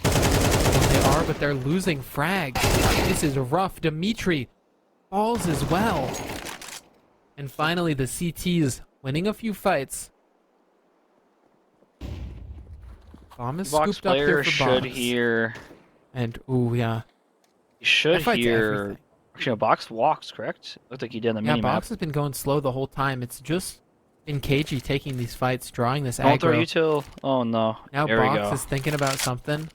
Speaker 1: They are, but they're losing frags. This is rough. Dimitri falls as well. And finally, the CTs winning a few fights. Bomb is
Speaker 2: Box
Speaker 1: scooped up here
Speaker 2: player
Speaker 1: for
Speaker 2: should
Speaker 1: bombs.
Speaker 2: hear.
Speaker 1: And, ooh, yeah.
Speaker 2: He should
Speaker 1: That fight's
Speaker 2: hear.
Speaker 1: everything.
Speaker 2: Actually, no, Box walks, correct? Looked like he did on the
Speaker 1: Yeah,
Speaker 2: mini map.
Speaker 1: Box has been going slow the whole time. It's just been KG taking these fights, drawing this
Speaker 2: Don't throw
Speaker 1: aggro.
Speaker 2: util. Oh no.
Speaker 1: Now
Speaker 2: there we
Speaker 1: Box
Speaker 2: go.
Speaker 1: is thinking about something.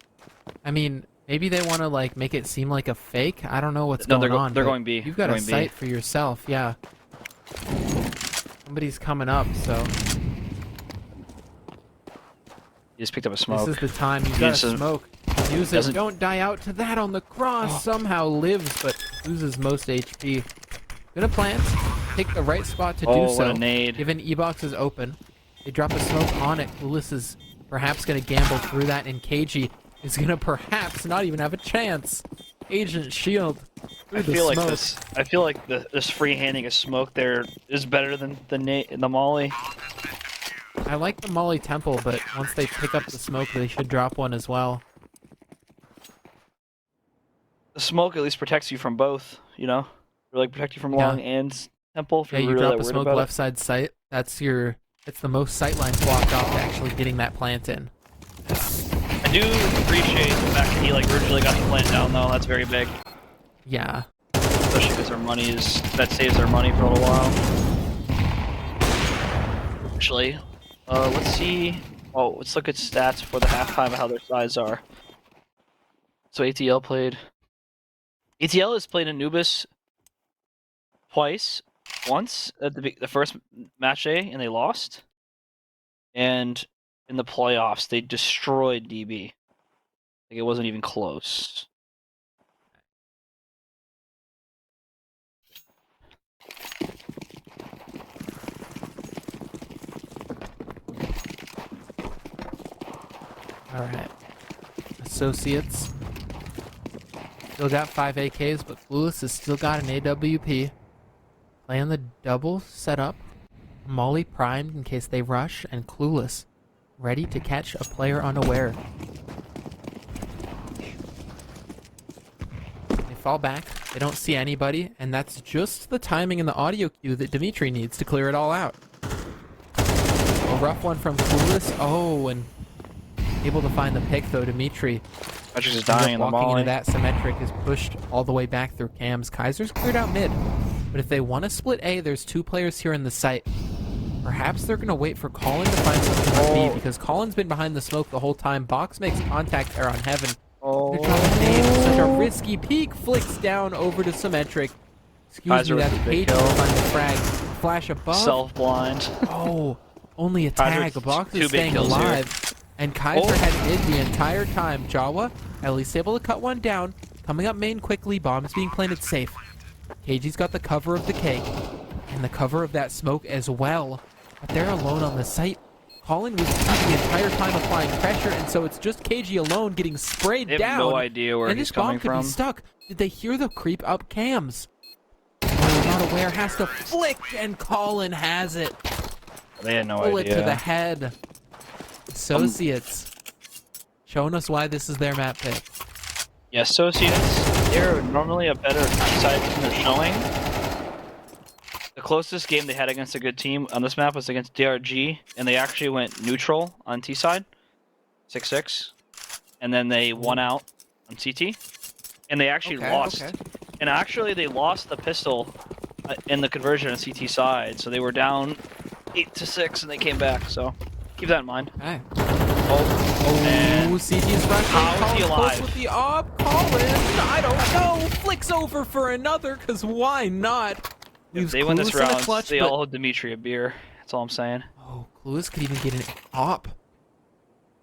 Speaker 1: I mean, maybe they want to like make it seem like a fake. I don't know what's
Speaker 2: No,
Speaker 1: going on.
Speaker 2: they're
Speaker 1: but
Speaker 2: going B.
Speaker 1: You've got
Speaker 2: They're
Speaker 1: a
Speaker 2: going B.
Speaker 1: sight for yourself, yeah. Somebody's coming up, so
Speaker 2: He just picked up a smoke.
Speaker 1: this is the time. You've got
Speaker 2: Uses-
Speaker 1: to smoke. Use it.
Speaker 2: doesn't-
Speaker 1: Don't die out to that on the cross.
Speaker 2: Oh.
Speaker 1: Somehow lives, but loses most HP. Gonna plant. Pick the right spot to do
Speaker 2: Oh,
Speaker 1: so.
Speaker 2: what a nade.
Speaker 1: Given E-Box is open, they drop a smoke on it. Clueless is perhaps going to gamble through that, and KG is going to perhaps not even have a chance. Agent Shield through
Speaker 2: I
Speaker 1: the
Speaker 2: feel like
Speaker 1: smoke.
Speaker 2: this. I feel like this free handing a smoke there is better than the molly.
Speaker 1: I like the Molly Temple, but once they pick up the smoke, they should drop one as well.
Speaker 2: The smoke at least protects you from both. You know, or like protect you from
Speaker 1: Yeah.
Speaker 2: long and temple. If
Speaker 1: Yeah,
Speaker 2: you're
Speaker 1: you
Speaker 2: really
Speaker 1: drop
Speaker 2: that
Speaker 1: a
Speaker 2: worried
Speaker 1: smoke
Speaker 2: about
Speaker 1: left side sight. It's the most sight lines blocked off to actually getting that plant in.
Speaker 2: I do appreciate the fact that he like originally got the plant down though. That's very big,
Speaker 1: Yeah.
Speaker 2: especially because that saves their money for a little while. Actually, let's see. Oh, let's look at stats for the halftime of how their sides are. So ATL played. ATL has played Anubis twice. Once at the first match day, and they lost. And in the playoffs, they destroyed DB. Like it wasn't even close.
Speaker 1: Alright. Associates. Still got 5 AKs, but Clueless has still got an AWP. Playing the double setup. Molly primed in case they rush, and Clueless ready to catch a player unaware. They fall back. They don't see anybody, and that's just the timing and the audio cue that Dimitri needs to clear it all out. A rough one from Clueless. Oh, and able to find the pick though. Dimitri
Speaker 2: Patrick's
Speaker 1: ends
Speaker 2: is
Speaker 1: up
Speaker 2: dying in the
Speaker 1: walking
Speaker 2: molly.
Speaker 1: into that symmetric, is pushed all the way back through cams. Kaiser's cleared out mid, but if they want to split A, there's 2 players here in the site. Perhaps they're gonna wait for Colin to find something on B, because Colin's been behind the smoke the whole time. Box makes contact there on Heaven. They're dropping nades. Such a risky peek. Flicks down over to symmetric. Excuse
Speaker 2: Kaiser
Speaker 1: me,
Speaker 2: with
Speaker 1: that's
Speaker 2: the big
Speaker 1: Page to
Speaker 2: kill.
Speaker 1: find the frag. Flash above.
Speaker 2: Self blind.
Speaker 1: Oh, only a
Speaker 2: Kaiser
Speaker 1: tag.
Speaker 2: with
Speaker 1: Box
Speaker 2: two
Speaker 1: is
Speaker 2: big
Speaker 1: staying
Speaker 2: kills here.
Speaker 1: alive. And Kaiser
Speaker 2: Oh.
Speaker 1: had mid the entire time. Jawa at least able to cut one down. Coming up main quickly. Bomb is being planted safe. KG's got the cover of the cake. And the cover of that smoke as well. But they're alone on the site. Colin was the entire time applying pressure, and so it's just KG alone getting sprayed
Speaker 2: They have
Speaker 1: down.
Speaker 2: no idea where
Speaker 1: and
Speaker 2: he's
Speaker 1: this bomb
Speaker 2: coming
Speaker 1: could
Speaker 2: from.
Speaker 1: be stuck. Did they hear the creep up cams? Oh, not aware. Has to flick, and Colin has it.
Speaker 2: They had no
Speaker 1: Bullet
Speaker 2: idea.
Speaker 1: to the head. Associates. Showing us why this is their map pick.
Speaker 2: Yeah, Associates, they're normally a better side than they're showing. The closest game they had against a good team on this map was against DRG, and they actually went neutral on T side. 6-6, and then they won out on CT, and they actually lost.
Speaker 1: Okay.
Speaker 2: And actually, they lost the pistol in the conversion on CT side, so they were down 8-6, and they came back. So keep that in mind.
Speaker 1: Okay.
Speaker 2: And
Speaker 1: CT's front.
Speaker 2: how is he alive?
Speaker 1: With the op, Colin. I don't know. Flicks over for another, because why not?
Speaker 2: If they win this round, they all owe Dimitri a beer. That's all I'm saying.
Speaker 1: Oh, Clueless could even get an op.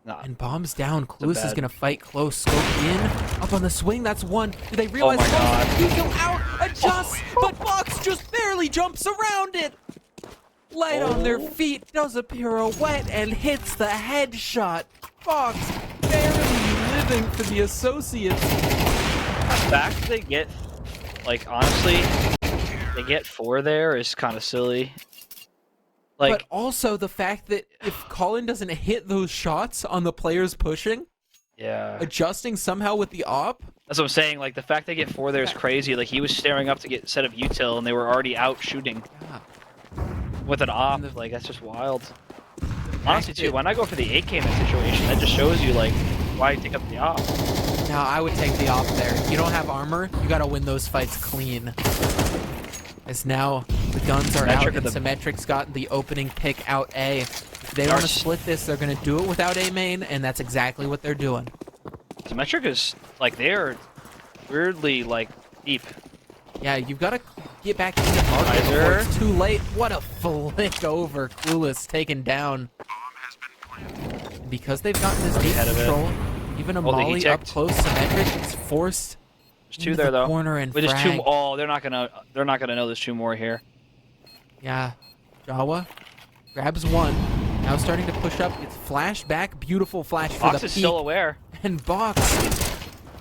Speaker 2: Nah.
Speaker 1: And bombs down. Clueless is
Speaker 2: bad.
Speaker 1: going to fight close. Scope in. Up on the swing. That's one. Do they realize?
Speaker 2: Oh my God.
Speaker 1: You go out. Adjust. But Box just barely jumps around it. Light on their feet. Does a pirouette and hits the headshot. Box barely living for the Associates.
Speaker 2: The fact they get, like, honestly, they get 4 there is kind of silly. Like,
Speaker 1: but also the fact that if Colin doesn't hit those shots on the players pushing,
Speaker 2: yeah.
Speaker 1: adjusting somehow with the op.
Speaker 2: That's what I'm saying. Like, the fact they get 4 there is crazy. Like, he was staring up to get a set of util, and they were already out shooting
Speaker 1: Yeah.
Speaker 2: with an op. Like, that's just wild. Honestly, too, why not go for the AK in that situation? That just shows you, like, why you take up the op.
Speaker 1: No, I would take the op there. You don't have armor. You got to win those fights clean. As now the guns are out, and Symmetric's got the opening pick out A. If they want to split this, they're going to do it without A main, and that's exactly what they're doing.
Speaker 2: Symmetric is, like, they're weirdly, like, deep.
Speaker 1: Yeah, you've got to get back into the market before it's too late. What a flick over. Clueless taken down. And because they've gotten this deep control, even a molly up close, Symmetric is forced.
Speaker 2: There's 2 there though.
Speaker 1: Corner and
Speaker 2: Wait, there's
Speaker 1: frag.
Speaker 2: 2. Oh, they're not gonna know there's 2 more here.
Speaker 1: Yeah, Jawa grabs 1. Now starting to push up. It's flash back. Beautiful flash for
Speaker 2: Box
Speaker 1: the
Speaker 2: is
Speaker 1: peak.
Speaker 2: still aware.
Speaker 1: And Box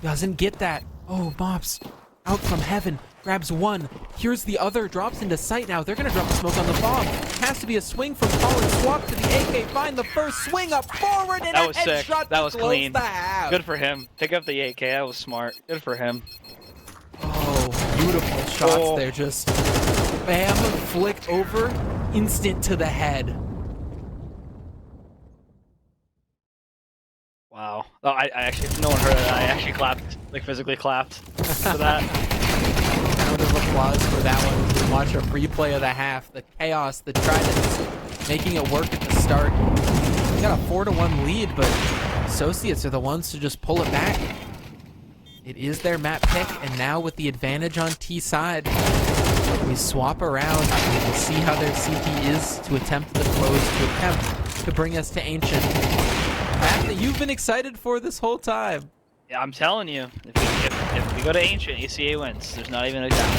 Speaker 1: doesn't get that. Oh, Mops out from heaven. Grabs 1. Here's the other. Drops into sight now. They're going to drop the smoke on the bomb. Has to be a swing from Colin. Swap to the AK. Find the first swing up forward. And
Speaker 2: that was
Speaker 1: sick.
Speaker 2: That was clean.
Speaker 1: Good
Speaker 2: for him. Pick up the AK. That was smart. Good for him.
Speaker 1: Oh, beautiful shots there. Just bam, flick over. Instant to the head.
Speaker 2: Wow. Oh, I actually, no one heard that. I actually clapped, like physically clapped for that.
Speaker 1: Round of applause for that one. We watch a replay of the half. The chaos, the Tridents making it work at the start. We got a 4-1 lead, but Associates are the ones to just pull it back. It is their map pick, and now with the advantage on T side, we swap around. We'll see how their CT is to attempt the close, to attempt to bring us to Ancient. Map that you've been excited for this whole time.
Speaker 2: Yeah, I'm telling you, if we go to Ancient, ACA wins. There's not even a doubt.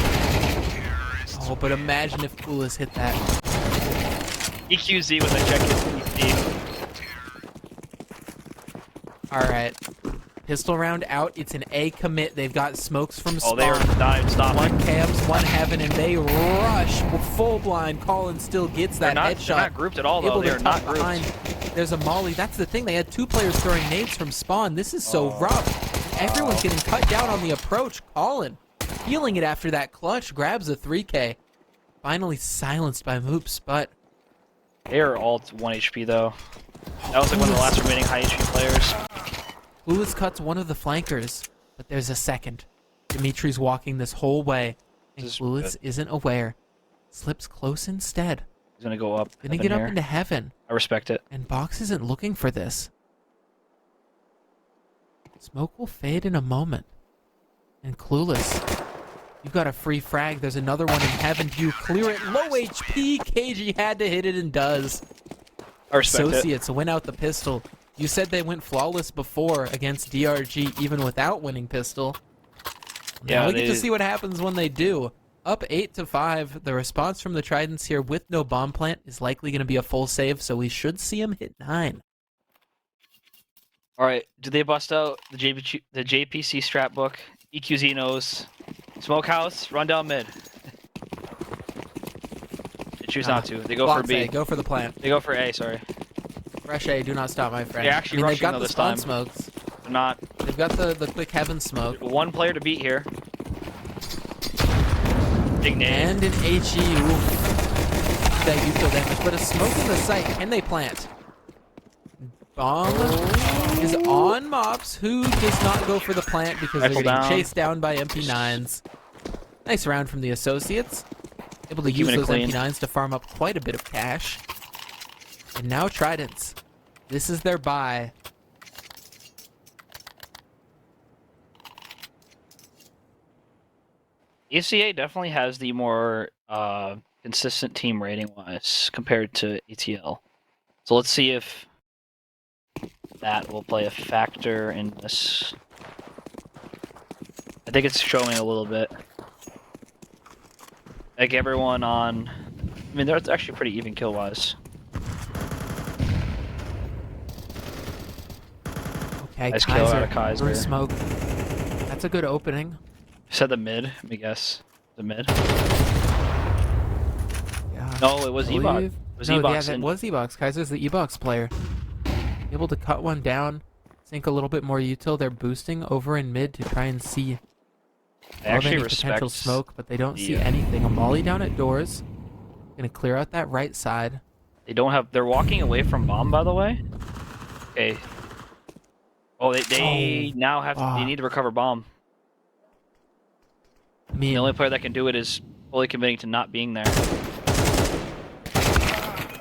Speaker 1: Oh, but imagine if Clueless hit that.
Speaker 2: EQZ with a check his PC.
Speaker 1: Alright. Pistol round out. It's an A commit. They've got smokes from spawn.
Speaker 2: Oh, they are not stopping.
Speaker 1: 1 camps, 1 heaven, and they rush. Full blind. Colin still gets that headshot.
Speaker 2: They're not grouped at all, though. They are not grouped.
Speaker 1: There's a molly. That's the thing. They had 2 players throwing nades from spawn. This is so rough. Everyone's getting cut down on the approach. Colin, feeling it after that clutch, grabs a 3K. Finally silenced by Moops, but...
Speaker 2: They are all 1 HP, though. That was like one of the last remaining high HP players.
Speaker 1: Clueless cuts one of the flankers, but there's a second. Dimitri's walking this whole way, and Clueless isn't aware. Slips close instead.
Speaker 2: He's gonna go up.
Speaker 1: Gonna get up into heaven.
Speaker 2: I respect it.
Speaker 1: And Box isn't looking for this. Smoke will fade in a moment. And Clueless, you've got a free frag. There's another one in heaven. Do you clear it? Low HP. KG had to hit it and does.
Speaker 2: I respect
Speaker 1: Associates win out the pistol. You said they went flawless before against DRG, even without winning pistol.
Speaker 2: Yeah,
Speaker 1: now we get to see what happens when they do. Up 8-5. The response from the Tridents here with no bomb plant is likely going to be a full save, so we should see him hit 9.
Speaker 2: All right, do they bust out the JPC strat book? EQZ knows. Smokehouse, run down mid. They choose not to. They go for B.
Speaker 1: Go for the plant.
Speaker 2: They go for A, sorry.
Speaker 1: Rush A, do not stop, my friend.
Speaker 2: They're actually rushing,
Speaker 1: they've got
Speaker 2: though,
Speaker 1: the
Speaker 2: this
Speaker 1: spawn
Speaker 2: time.
Speaker 1: smokes.
Speaker 2: They're not.
Speaker 1: They've got the quick heaven smoke.
Speaker 2: 1 player to beat here. Big name.
Speaker 1: And an HE. Oof. That util damage, but a smoke in the sight. Can they plant? Bomb. is on Mops, who does not go for the plant because
Speaker 2: Rifle
Speaker 1: they're getting
Speaker 2: down.
Speaker 1: chased down by MP9s. Nice round from the Associates. Able to use
Speaker 2: Keeping it
Speaker 1: those
Speaker 2: clean.
Speaker 1: MP9s to farm up quite a bit of cash. And now Tridents. This is their buy.
Speaker 2: ACA definitely has the more consistent team rating-wise compared to ATL. So let's see if that will play a factor in this. I think it's showing a little bit. Like everyone on... I mean, they're actually pretty even kill-wise.
Speaker 1: Okay,
Speaker 2: Nice kill out of
Speaker 1: Kaiser.
Speaker 2: Kaiser.
Speaker 1: Through smoke. That's a good opening.
Speaker 2: Said the mid, let me guess. The mid?
Speaker 1: Yeah.
Speaker 2: No, it was Ebox. It was
Speaker 1: No,
Speaker 2: Ebox.
Speaker 1: yeah, that was Ebox. Kaiser's the Ebox player. Able to cut one down, sink a little bit more util. They're boosting over in mid to try and see
Speaker 2: I actually
Speaker 1: any
Speaker 2: respect
Speaker 1: potential smoke, but they don't see
Speaker 2: the,
Speaker 1: anything. A molly down at doors. Gonna clear out that right side.
Speaker 2: They don't have... They're walking away from bomb, by the way. Okay. Oh, they now have... They need to recover bomb.
Speaker 1: I mean,
Speaker 2: The only player that can do it is fully committing to not being there.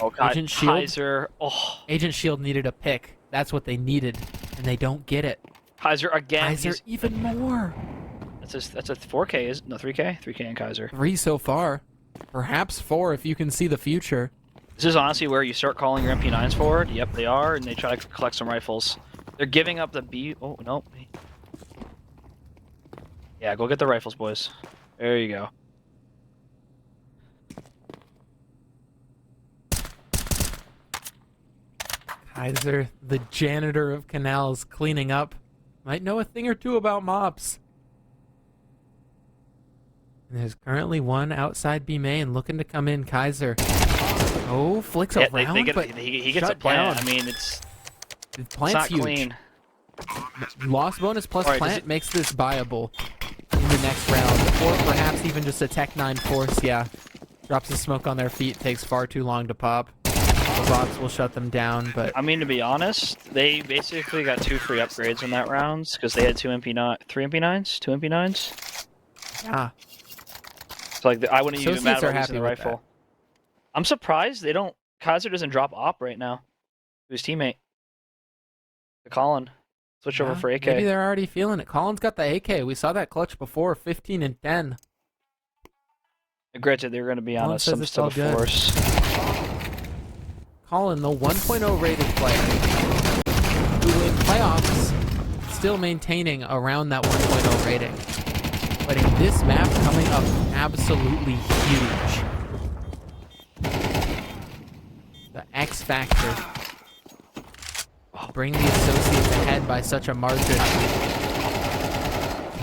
Speaker 2: Oh,
Speaker 1: Agent Shield?
Speaker 2: Kaiser. Oh,
Speaker 1: Agent Shield needed a pick. That's what they needed, and they don't get it.
Speaker 2: Kaiser again.
Speaker 1: Kaiser even more.
Speaker 2: That's a 4K, is no 3K? 3K and Kaiser.
Speaker 1: 3 so far. Perhaps 4 if you can see the future.
Speaker 2: This is honestly where you start calling your MP9s forward. Yep, they are, and they try to collect some rifles. They're giving up the B. Oh, no. Yeah, go get the rifles, boys. There you go.
Speaker 1: Kaiser, the janitor of canals, cleaning up. Might know a thing or two about mops. And there's currently one outside B main looking to come in. Kaiser. Oh, flicks
Speaker 2: Yeah,
Speaker 1: around, but
Speaker 2: he gets a
Speaker 1: shut
Speaker 2: plant.
Speaker 1: down.
Speaker 2: I mean, it's
Speaker 1: Plant's
Speaker 2: not
Speaker 1: huge.
Speaker 2: clean.
Speaker 1: Loss bonus plus
Speaker 2: Alright,
Speaker 1: plant makes this viable in the next round. Or perhaps even just a Tech 9 force, yeah. Drops the smoke on their feet, takes far too long to pop. The box will shut them down, but...
Speaker 2: I mean, to be honest, they basically got 2 free upgrades in that round because they had 3 MP9s.
Speaker 1: yeah.
Speaker 2: So like, I wouldn't even
Speaker 1: Associates
Speaker 2: matter
Speaker 1: are
Speaker 2: about
Speaker 1: happy
Speaker 2: using the
Speaker 1: with
Speaker 2: rifle. I'm surprised they don't. Kaiser doesn't drop op right now to his teammate, to Colin. Switch over
Speaker 1: Yeah,
Speaker 2: for AK.
Speaker 1: Maybe they're already feeling it. Colin's got the AK. We saw that clutch before, 15 and 10.
Speaker 2: Granted, they're going to be on
Speaker 1: Colin
Speaker 2: a
Speaker 1: says
Speaker 2: some
Speaker 1: it's
Speaker 2: sort
Speaker 1: all
Speaker 2: of
Speaker 1: good.
Speaker 2: force.
Speaker 1: Colin, the 1.0 rated player, who in playoffs still maintaining around that 1.0 rating. But in this map, coming up absolutely huge. The X Factor. Bring the Associates ahead by such a margin.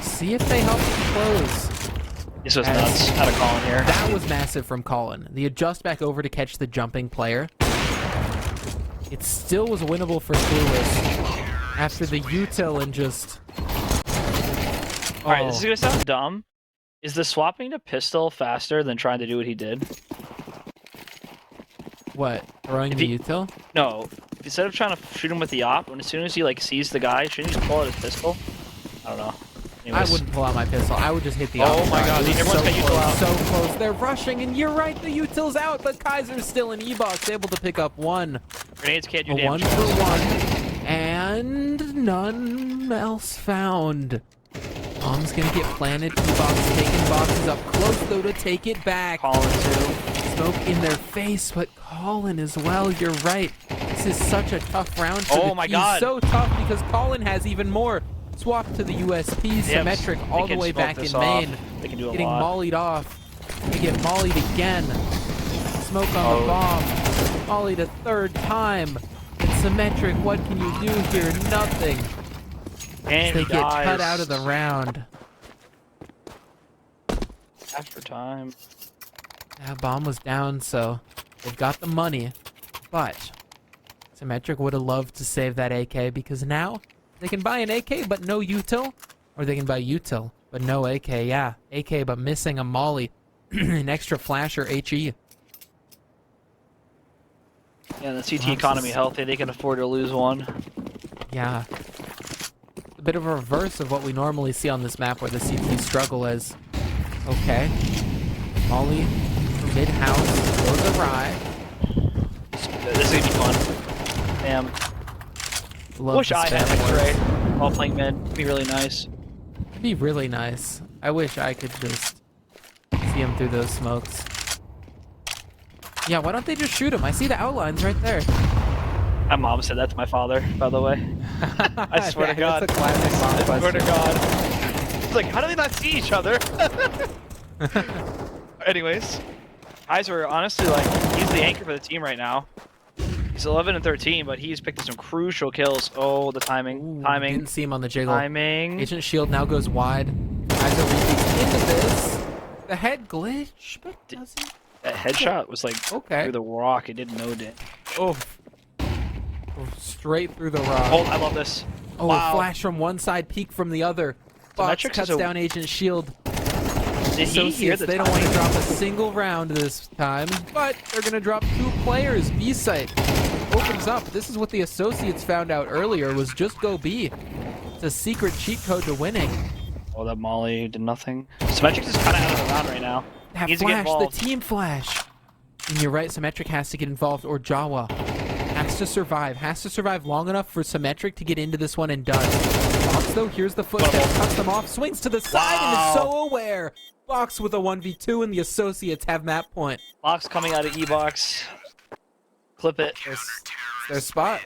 Speaker 1: See if they help close.
Speaker 2: This was nuts. Out of Colin here.
Speaker 1: That was massive from Colin. The adjust back over to catch the jumping player. It still was winnable for Clueless after the util and just...
Speaker 2: Alright, this is going to sound dumb. Is the swapping to pistol faster than trying to do what he did?
Speaker 1: What? Throwing
Speaker 2: If
Speaker 1: the
Speaker 2: he-
Speaker 1: util?
Speaker 2: No. Instead of trying to shoot him with the op, when as soon as he like sees the guy, shouldn't he just pull out his pistol? I don't know. Anyways.
Speaker 1: I wouldn't pull out my pistol. I would just hit the
Speaker 2: Oh
Speaker 1: op.
Speaker 2: my god,
Speaker 1: It was
Speaker 2: everyone's got util
Speaker 1: close,
Speaker 2: out.
Speaker 1: so close. They're rushing, and you're right, the util's out, but Kaiser's still in E-Box, able to pick up one.
Speaker 2: Grenades can't do
Speaker 1: A one
Speaker 2: damage.
Speaker 1: for one, and none else found. Bomb's gonna get planted. E-Box taking boxes up close, though, to take it back.
Speaker 2: Colin too.
Speaker 1: Smoke in their face, but Colin as well. You're right. This is such a tough round for
Speaker 2: Oh
Speaker 1: the
Speaker 2: my
Speaker 1: Keys.
Speaker 2: God.
Speaker 1: So tough because Colin has even more. Swap to the USP, symmetric
Speaker 2: They
Speaker 1: all the
Speaker 2: can
Speaker 1: way
Speaker 2: smoke
Speaker 1: back in
Speaker 2: this off.
Speaker 1: main.
Speaker 2: They can do a
Speaker 1: Getting
Speaker 2: lot.
Speaker 1: mollied off. They get mollied again. Smoke on the
Speaker 2: Oh.
Speaker 1: bomb. Mollied a third time. And symmetric, what can you do here? Nothing.
Speaker 2: And
Speaker 1: They
Speaker 2: he
Speaker 1: get
Speaker 2: dies.
Speaker 1: cut out of the round.
Speaker 2: After time.
Speaker 1: Yeah, bomb was down, so they've got the money. But Symmetric would have loved to save that AK because now they can buy an AK but no util, or they can buy util but no AK. Yeah, AK but missing a molly, an extra flash or HE.
Speaker 2: Yeah, the CT
Speaker 1: Wow,
Speaker 2: economy
Speaker 1: this is-
Speaker 2: healthy. They can afford to lose one.
Speaker 1: Yeah. A bit of a reverse of what we normally see on this map where the CT struggle is. Okay. Molly from mid-house goes awry.
Speaker 2: This is gonna be fun. Damn.
Speaker 1: Love
Speaker 2: Wish
Speaker 1: the
Speaker 2: I had
Speaker 1: spam
Speaker 2: X-ray
Speaker 1: wars.
Speaker 2: while playing mid. It'd be really nice.
Speaker 1: It'd be really nice. I wish I could just see him through those smokes. Yeah, why don't they just shoot him? I see the outlines right there.
Speaker 2: My mom said that to my father, by the way. I swear to God.
Speaker 1: That's a classic mom
Speaker 2: I swear to
Speaker 1: question.
Speaker 2: God. It's like, how do they not see each other? Anyways, Kaiser, honestly, like, he's the anchor for the team right now. He's 11 and 13, but he's picked up some crucial kills. Oh, the timing.
Speaker 1: Ooh,
Speaker 2: Timing.
Speaker 1: Didn't see him on the jiggle.
Speaker 2: Timing.
Speaker 1: Agent Shield now goes wide. Kaiser retreats into this. The head glitch, but doesn't.
Speaker 2: That headshot was like
Speaker 1: Okay.
Speaker 2: through the rock. It did no damage.
Speaker 1: Oh. Straight through the rock.
Speaker 2: Oh, I love this.
Speaker 1: Oh,
Speaker 2: wow.
Speaker 1: a flash from one side, peek from the other. Fox
Speaker 2: Symmetrics
Speaker 1: cuts
Speaker 2: is a-
Speaker 1: down Agent Shield.
Speaker 2: Did he hear
Speaker 1: Associates,
Speaker 2: the
Speaker 1: they don't want to
Speaker 2: timing?
Speaker 1: drop a single round this time, but they're going to drop 2 players. B site opens up. This is what the Associates found out earlier, was just go B. It's a secret cheat code to winning.
Speaker 2: Oh, that Molly did nothing. Symmetrics is kind of out of the round right now.
Speaker 1: That
Speaker 2: Needs to get
Speaker 1: flash, the
Speaker 2: involved.
Speaker 1: team flash. And you're right, Symmetric has to get involved, or Jawa has to survive long enough for Symmetric to get into this one and done. Box, though, here's the footstep, cuts them off, swings to the side, and is so aware. Box with a 1v2, and the Associates have map point.
Speaker 2: Box coming out of E-Box. Clip it.
Speaker 1: It's their spot.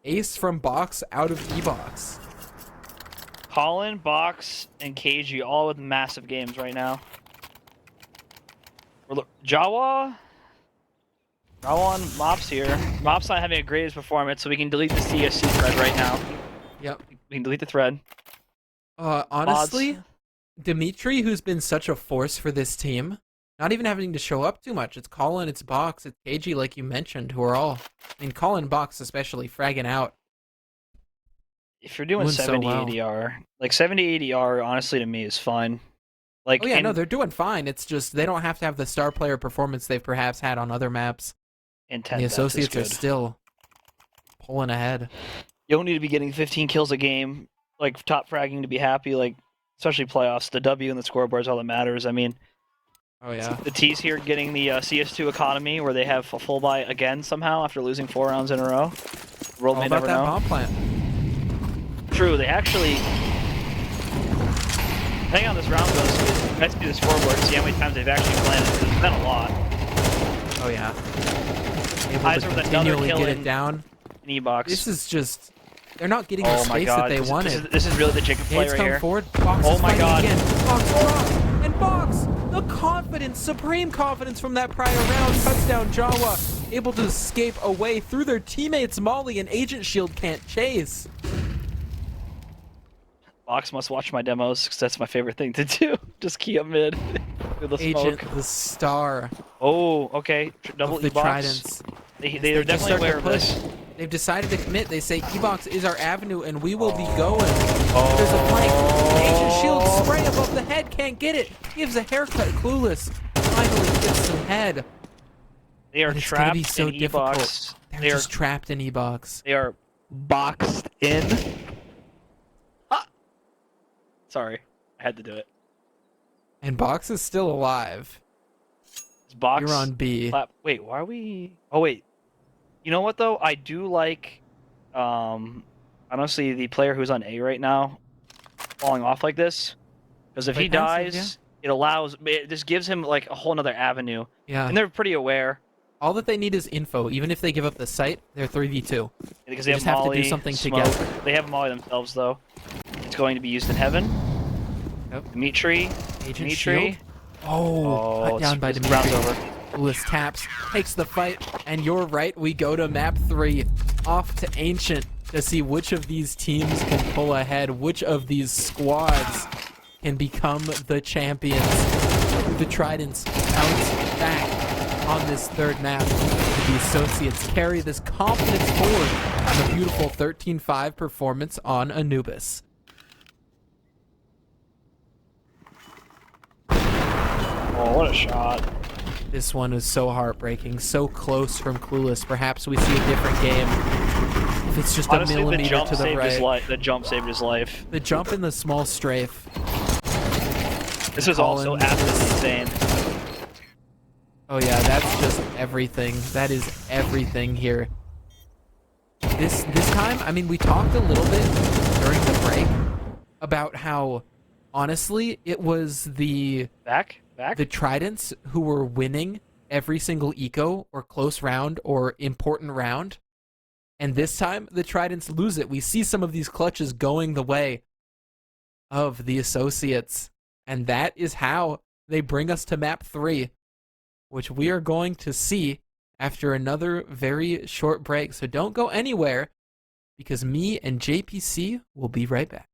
Speaker 1: Ace from Box out of E-Box.
Speaker 2: Colin, Box, and KG all with massive games right now. Jawa and Mop's here. Mop's not having a greatest performance, so we can delete the CSC thread right now.
Speaker 1: Yep.
Speaker 2: We can delete the thread.
Speaker 1: Honestly,
Speaker 2: Mods.
Speaker 1: Dimitri, who's been such a force for this team, not even having to show up too much. It's Colin, it's Box, it's KG, like you mentioned, who are all, I mean, Colin Box especially, fragging out.
Speaker 2: If you're doing
Speaker 1: Doing so
Speaker 2: 70
Speaker 1: well.
Speaker 2: ADR, like 70 ADR, honestly to me is fine. Like,
Speaker 1: Oh yeah,
Speaker 2: and
Speaker 1: no, they're doing fine. It's just they don't have to have the star player performance they've perhaps had on other maps.
Speaker 2: and
Speaker 1: And the
Speaker 2: 10
Speaker 1: Associates are
Speaker 2: good.
Speaker 1: still pulling ahead.
Speaker 2: You don't need to be getting 15 kills a game, like top fragging to be happy. Like, especially playoffs, the W and the scoreboard is all that matters. I mean,
Speaker 1: Oh yeah.
Speaker 2: the T's here getting the CS2 economy where they have a full buy again somehow after losing 4 rounds in a row. The world
Speaker 1: All
Speaker 2: may
Speaker 1: about
Speaker 2: never
Speaker 1: that
Speaker 2: know.
Speaker 1: bomb plant.
Speaker 2: True, they actually. Depending on this round goes, let's do the scoreboard and see how many times they've actually planted. It's been a lot.
Speaker 1: Oh yeah. Able
Speaker 2: Kaiser
Speaker 1: to
Speaker 2: with another
Speaker 1: continually
Speaker 2: kill
Speaker 1: get
Speaker 2: in
Speaker 1: it down.
Speaker 2: in E-Box.
Speaker 1: This is just they're not getting the
Speaker 2: Oh my
Speaker 1: space
Speaker 2: god,
Speaker 1: that they
Speaker 2: this,
Speaker 1: wanted.
Speaker 2: this is really the Jacob play
Speaker 1: Gates
Speaker 2: right
Speaker 1: come
Speaker 2: here.
Speaker 1: forward. Box
Speaker 2: Oh
Speaker 1: is
Speaker 2: my
Speaker 1: fighting
Speaker 2: god.
Speaker 1: again. Box drops. And Box, the confidence, supreme confidence from that prior round, cuts down Jawa, able to escape away through their teammates. Molly and Agent Shield can't chase.
Speaker 2: Box must watch my demos because that's my favorite thing to do. Just key up mid with the
Speaker 1: Agent,
Speaker 2: smoke.
Speaker 1: the star
Speaker 2: Oh, okay. Double
Speaker 1: of the
Speaker 2: E-Box.
Speaker 1: Tridents.
Speaker 2: They're
Speaker 1: They just
Speaker 2: definitely
Speaker 1: start
Speaker 2: aware
Speaker 1: to
Speaker 2: of
Speaker 1: push.
Speaker 2: this.
Speaker 1: They've decided to commit. They say E-Box is our avenue, and we will be going. There's a flank. Agent Shield spray above the head, can't get it. Gives a haircut, clueless. Finally gets some head.
Speaker 2: They are
Speaker 1: But it's gonna be
Speaker 2: trapped
Speaker 1: so
Speaker 2: in
Speaker 1: difficult.
Speaker 2: E-Box.
Speaker 1: They're
Speaker 2: They are
Speaker 1: just trapped in E-Box.
Speaker 2: They are boxed in. Ah! Sorry, I had to do it.
Speaker 1: And Box is still alive.
Speaker 2: It's box.
Speaker 1: You're on B.
Speaker 2: Wait, why are we? Oh wait, you know what though? I do like, honestly, the player who's on A right now, falling off like this, because if
Speaker 1: Play
Speaker 2: he
Speaker 1: passive,
Speaker 2: dies, it just gives him like a whole nother avenue,
Speaker 1: Yeah.
Speaker 2: and they're pretty aware
Speaker 1: All that they need is info. Even if they give up the site, they're 3v2.
Speaker 2: because
Speaker 1: They
Speaker 2: they
Speaker 1: just have to do
Speaker 2: Molly,
Speaker 1: something
Speaker 2: smoke.
Speaker 1: together.
Speaker 2: They have Molly themselves though. It's going to be used in heaven.
Speaker 1: Yep.
Speaker 2: Dimitri.
Speaker 1: Agent Shield.
Speaker 2: Dimitri.
Speaker 1: Oh, cut down by
Speaker 2: it's
Speaker 1: Dimitri.
Speaker 2: round's over.
Speaker 1: Lewis taps, takes the fight, and you're right, we go to map 3. Off to Ancient to see which of these teams can pull ahead, which of these squads can become the champions. The Tridents bounce back on this third map. The Associates carry this confidence forward on a beautiful 13-5 performance on Anubis.
Speaker 2: Oh, what a shot.
Speaker 1: This one is so heartbreaking, so close from Clueless. Perhaps we see a different game. it's just
Speaker 2: Honestly,
Speaker 1: a
Speaker 2: the
Speaker 1: millimeter
Speaker 2: jump
Speaker 1: to the
Speaker 2: saved his
Speaker 1: right.
Speaker 2: life. The jump saved his life.
Speaker 1: The jump in the small strafe.
Speaker 2: This is also
Speaker 1: Collins.
Speaker 2: absolutely insane.
Speaker 1: Oh yeah, that's just everything. That is everything here. This time, I mean, we talked a little bit during the break about how, honestly, it was the
Speaker 2: Back.
Speaker 1: Tridents who were winning every single eco or close round or important round. And this time, the Tridents lose it. We see some of these clutches going the way of the Associates. And that is how they bring us to map 3, which we are going to see after another very short break. So don't go anywhere, because me and JPC will be right back.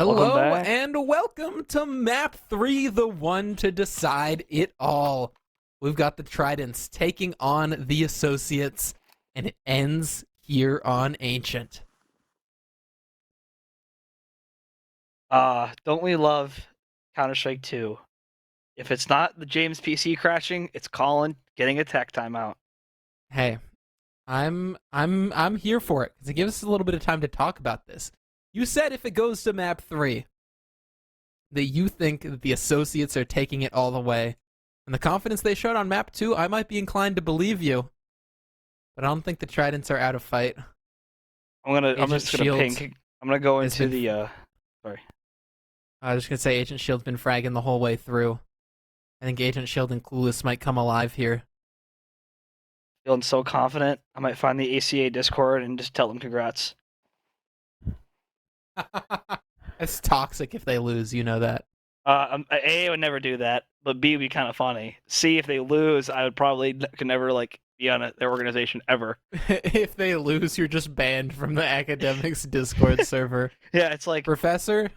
Speaker 1: Hello
Speaker 2: back.
Speaker 1: and welcome to Map 3, the one to decide it all. We've got the Tridents taking on the Associates, and it ends here on Ancient.
Speaker 2: Don't we love Counter-Strike 2? If it's not the James PC crashing, it's Colin getting a tech timeout.
Speaker 1: Hey, I'm here for it because it gives us a little bit of time to talk about this. You said if it goes to Map 3 that you think that the Associates are taking it all the way. And the confidence they showed on Map 2, I might be inclined to believe you. But I don't think the Tridents are out of fight.
Speaker 2: I'm just gonna
Speaker 1: Shields
Speaker 2: ping. I'm gonna go
Speaker 1: has
Speaker 2: into
Speaker 1: been-
Speaker 2: the sorry.
Speaker 1: I was just going to say Agent Shield's been fragging the whole way through. I think Agent Shield and Clueless might come alive here.
Speaker 2: Feeling so confident. I might find the ACA Discord and just tell them congrats.
Speaker 1: It's toxic if they lose, you know that.
Speaker 2: A would never do that, but B would be kind of funny. C, if they lose, I would probably could never be on their organization ever.
Speaker 1: If they lose, you're just banned from the academics Discord server.
Speaker 2: Yeah, it's like
Speaker 1: Professor,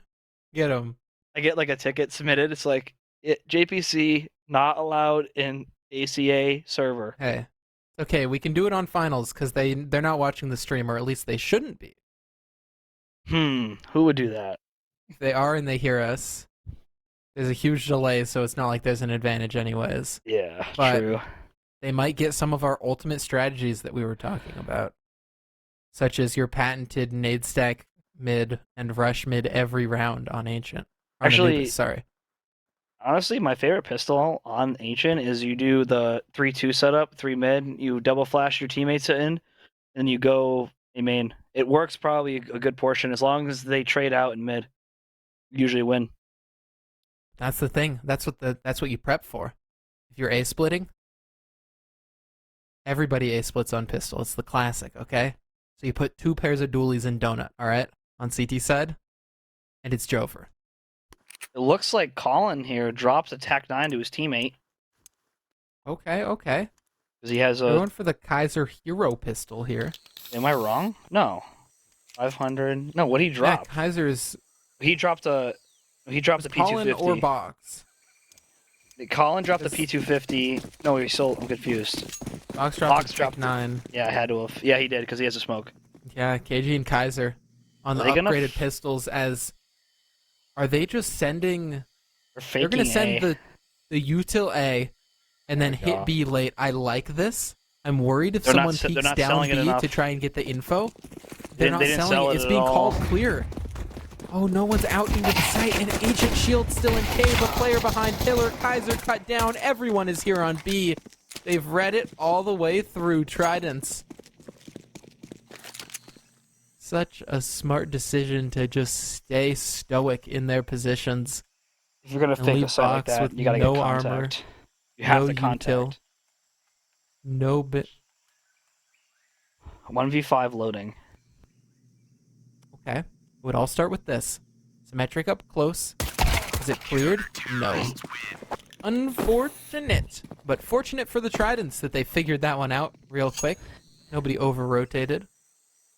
Speaker 1: get him.
Speaker 2: I get a ticket submitted. It's like JPC not allowed in ACA server.
Speaker 1: Hey, okay, we can do it on finals because they're not watching the stream, or at least they shouldn't be.
Speaker 2: Who would do that?
Speaker 1: If they are and they hear us, there's a huge delay, so it's not like there's an advantage anyways.
Speaker 2: Yeah,
Speaker 1: But-
Speaker 2: true.
Speaker 1: They might get some of our ultimate strategies that we were talking about, such as your patented nade stack mid and rush mid every round on Ancient. On the
Speaker 2: Actually-
Speaker 1: Nubis, sorry.
Speaker 2: Honestly, my favorite pistol on Ancient is you do the 3-2 setup, 3 mid, you double flash your teammates in, and you go a main. It works probably a good portion as long as they trade out in mid. You usually win.
Speaker 1: That's the thing. That's what you prep for. If you're A splitting, everybody A splits on pistol. It's the classic, okay? So you put 2 pairs of dualies in donut, all right, on CT side, and it's Jover.
Speaker 2: It looks like Colin here drops a TAC 9 to his teammate
Speaker 1: Okay.
Speaker 2: because he has
Speaker 1: We're
Speaker 2: a.
Speaker 1: going for the Kaiser Hero pistol here.
Speaker 2: Am I wrong? No. 500. No, what did he drop?
Speaker 1: Yeah, Kaiser's
Speaker 2: He dropped a. He dropped the
Speaker 1: Colin
Speaker 2: P250.
Speaker 1: or Box.
Speaker 2: Colin dropped the
Speaker 1: This-
Speaker 2: P250. No, he sold. I'm confused.
Speaker 1: Box dropped
Speaker 2: Box
Speaker 1: the
Speaker 2: dropped
Speaker 1: Tech 9.
Speaker 2: Yeah, I had to have. Yeah, he did because he has a smoke.
Speaker 1: Yeah, KG and Kaiser on the
Speaker 2: Are they gonna
Speaker 1: upgraded pistols as... Are they just sending...
Speaker 2: They're
Speaker 1: They're
Speaker 2: faking
Speaker 1: going to send
Speaker 2: A.
Speaker 1: the util A and then
Speaker 2: There we
Speaker 1: hit
Speaker 2: go.
Speaker 1: B late. I like this. I'm worried if
Speaker 2: They're not
Speaker 1: someone
Speaker 2: se- they're
Speaker 1: peeks
Speaker 2: not
Speaker 1: down
Speaker 2: selling it
Speaker 1: B
Speaker 2: enough.
Speaker 1: to try and get the info.
Speaker 2: They
Speaker 1: They're not
Speaker 2: didn't
Speaker 1: selling
Speaker 2: sell
Speaker 1: it.
Speaker 2: it
Speaker 1: It's
Speaker 2: at
Speaker 1: being
Speaker 2: all.
Speaker 1: called clear. Oh, no one's out into the site, and Agent Shield still in cave. A player behind Pillar. Kaiser cut down. Everyone is here on B. They've read it all the way through. Tridents. Such a smart decision to just stay stoic in their positions.
Speaker 2: If you're gonna
Speaker 1: and
Speaker 2: fake
Speaker 1: leave
Speaker 2: a site like
Speaker 1: Box
Speaker 2: that,
Speaker 1: with
Speaker 2: you gotta
Speaker 1: no
Speaker 2: get
Speaker 1: armor,
Speaker 2: contact. You have
Speaker 1: no
Speaker 2: to contact.
Speaker 1: util. No bit.
Speaker 2: 1v5 loading.
Speaker 1: Okay. It would all start with this. Symmetric up close. Is it cleared? No. Unfortunate. But fortunate for the Tridents that they figured that one out real quick. Nobody over-rotated.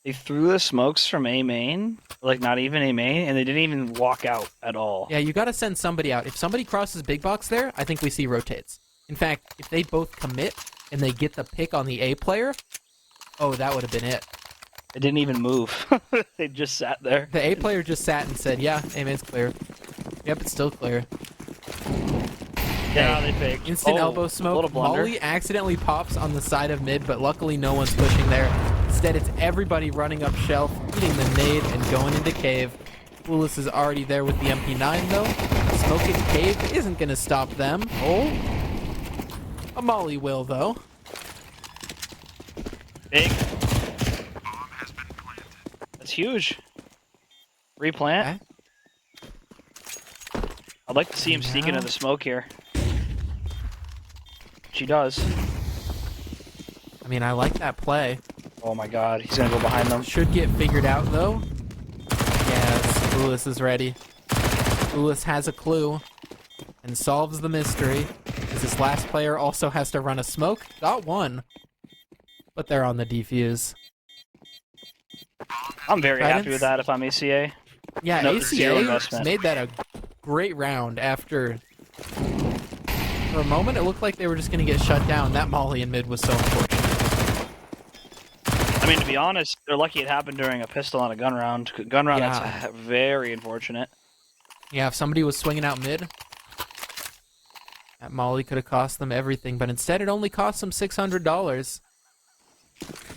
Speaker 2: They threw the smokes from A main, not even A main, and they didn't even walk out at all.
Speaker 1: Yeah, you gotta send somebody out. If somebody crosses big box there, I think we see rotates. In fact, if they both commit and they get the pick on the A player, oh, that would have been it.
Speaker 2: They didn't even move. They just sat there.
Speaker 1: The A player just sat and said, yeah, A main's clear. Yep, it's still clear.
Speaker 2: Yeah, they faked.
Speaker 1: Instant
Speaker 2: Oh,
Speaker 1: elbow
Speaker 2: a little
Speaker 1: smoke.
Speaker 2: blunder.
Speaker 1: Molly accidentally pops on the side of mid, but luckily no one's pushing there. Instead, it's everybody running up shelf, eating the nade, and going into cave. Clueless is already there with the MP9, though. Smoke in cave isn't going to stop them. Oh. A Molly will, though.
Speaker 2: Big.
Speaker 3: Bomb has been planted.
Speaker 2: That's huge. Replant.
Speaker 1: Okay.
Speaker 2: I'd like to see him sneak
Speaker 1: Now-
Speaker 2: into the smoke here. She does.
Speaker 1: I mean, I like that play.
Speaker 2: Oh my god, he's gonna go behind them.
Speaker 1: Should get figured out, though. Yes, Clueless is ready. Clueless has a clue and solves the mystery. As this last player also has to run a smoke. Got one. But they're on the defuse.
Speaker 2: I'm very happy
Speaker 1: Tridents?
Speaker 2: with that if I'm ACA.
Speaker 1: Yeah,
Speaker 2: No, zero
Speaker 1: ACA
Speaker 2: investment.
Speaker 1: made that a great round after... For a moment, it looked like they were just going to get shut down. That molly in mid was so unfortunate.
Speaker 2: I mean, to be honest, they're lucky it happened during a pistol on a gun round. Gun round,
Speaker 1: Yeah.
Speaker 2: that's very unfortunate.
Speaker 1: Yeah, if somebody was swinging out mid, that molly could have cost them everything, but instead it only cost them $600.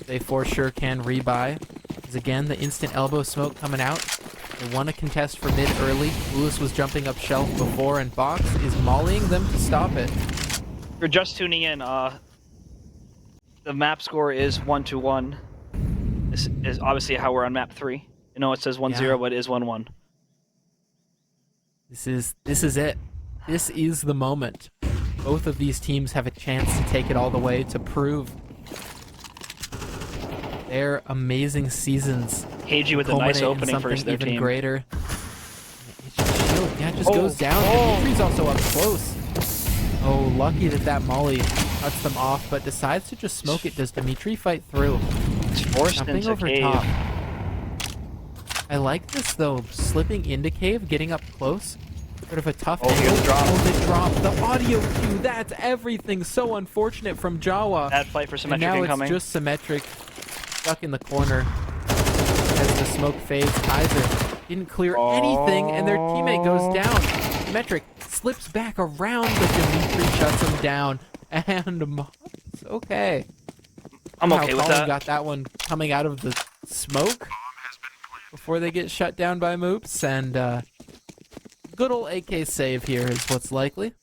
Speaker 1: They for sure can rebuy. Because again, the instant elbow smoke coming out. They won a contest for mid early. Lewis was jumping up shelf before, and Box is mollying them to stop it.
Speaker 2: If you're just tuning in, the map score is 1-1. This is obviously how we're on map 3. You know, it says 1-0,
Speaker 1: Yeah.
Speaker 2: but it is 1-1.
Speaker 1: This is it. This is the moment. Both of these teams have a chance to take it all the way to prove their amazing seasons.
Speaker 2: KG with a nice opening for their
Speaker 1: even
Speaker 2: team.
Speaker 1: greater. Shield, yeah, just goes down. Dimitri's also up close. Oh, lucky that molly cuts them off, but decides to just smoke it. Does Dimitri fight through?
Speaker 2: It's forced
Speaker 1: Jumping
Speaker 2: into
Speaker 1: over
Speaker 2: cave.
Speaker 1: top. I like this though, slipping into cave, getting up close. Sort of a tough angle.
Speaker 2: here's the drop.
Speaker 1: Oh, the drop. The audio cue. That's everything. So unfortunate from Jawa.
Speaker 2: Bad fight for
Speaker 1: And
Speaker 2: Symmetric
Speaker 1: now
Speaker 2: incoming.
Speaker 1: it's just Symmetric stuck in the corner as the smoke fades. Kaiser didn't clear anything, and their teammate goes down. Symmetric slips back around, but Dimitri shuts him down. And Mops, okay.
Speaker 2: I'm okay with
Speaker 1: Colin
Speaker 2: that.
Speaker 1: got that one coming out of the smoke before they get shut down by Moops, and good old AK save here is what's likely.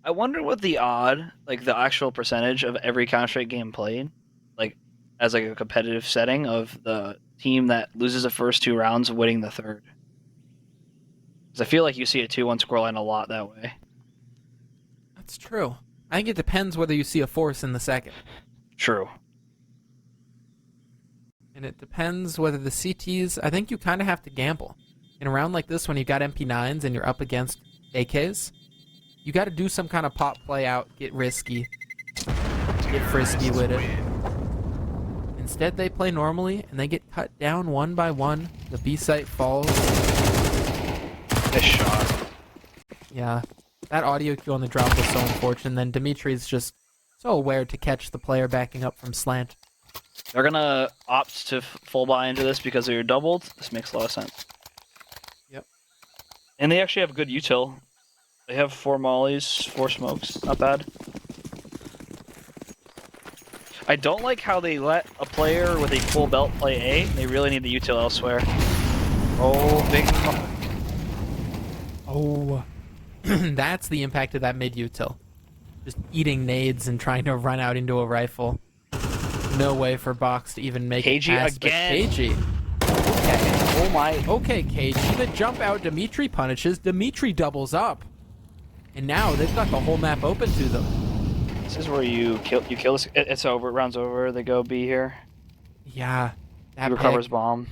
Speaker 2: I wonder what the the actual percentage of every Counter-Strike game played, like, as like a competitive setting of the team that loses the first 2 rounds winning the third. Because I feel like you see a 2-1 scoreline a lot that way.
Speaker 1: That's true. I think it depends whether you see a force in the second.
Speaker 2: True.
Speaker 1: And it depends whether the CTs... I think you kind of have to gamble. In a round like this, when you've got MP9s and you're up against AKs, you got to do some kind of pop play out, get risky, get frisky with it. Instead, they play normally, and they get cut down one by one. The B site falls.
Speaker 2: Nice shot.
Speaker 1: Yeah, that audio cue on the drop was so unfortunate. Then Dimitri's just so aware to catch the player backing up from slant.
Speaker 2: They're gonna opt to full buy into this because they're doubled. This makes a lot of sense.
Speaker 1: Yep.
Speaker 2: And they actually have good util. They have 4 mollies, 4 smokes. Not bad. I don't like how they let a player with a full belt play A. They really need the util elsewhere. Oh, big...
Speaker 1: Oh, that's the impact of that mid util. Just eating nades and trying to run out into a rifle. No way for Box to even make it
Speaker 2: KG
Speaker 1: past, but
Speaker 2: again.
Speaker 1: KG.
Speaker 2: Okay. Oh my...
Speaker 1: Okay, KG, the jump out Dimitri punishes. Dimitri doubles up. And now they've got the whole map open to them.
Speaker 2: This is where you kill this. It's over. Round's over. They go B here.
Speaker 1: Yeah, that
Speaker 2: He recovers
Speaker 1: pick
Speaker 2: bomb.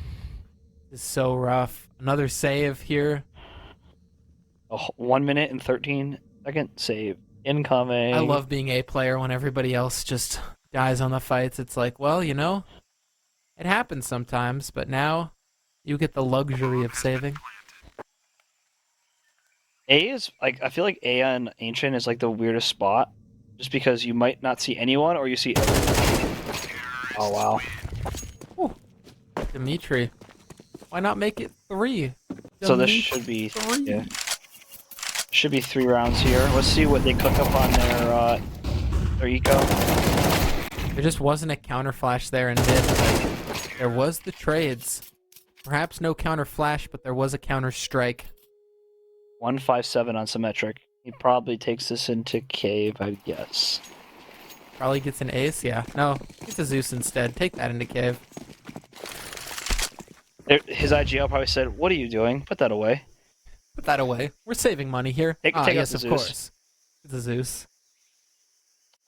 Speaker 1: is so rough. Another save here.
Speaker 2: A 1 minute and 13 second save. Incoming.
Speaker 1: I love being a player when everybody else just dies on the fights. It's like, well, you know, it happens sometimes, but now you get the luxury of saving.
Speaker 2: A is like, I feel like A on Ancient is like the weirdest spot, just because you might not see anyone or you see everything. Oh wow.
Speaker 1: Whew. Dimitri, why not make it 3?
Speaker 2: So this
Speaker 1: Dimitri,
Speaker 2: should be
Speaker 1: 3.
Speaker 2: yeah. Should be 3 rounds here. Let's see what they cook up on their eco.
Speaker 1: There just wasn't a counter flash there in mid. Like, there was the trades. Perhaps no counter flash, but there was a counter strike.
Speaker 2: 157 on Symmetric. He probably takes this into cave, I guess.
Speaker 1: Probably gets an ace, yeah. No, gets a Zeus instead. Take that into cave.
Speaker 2: His IGL probably said, "What are you doing? Put that away."
Speaker 1: Put that away. We're saving money here.
Speaker 2: Take out
Speaker 1: Yes,
Speaker 2: the
Speaker 1: of
Speaker 2: Zeus.
Speaker 1: course. It's a Zeus.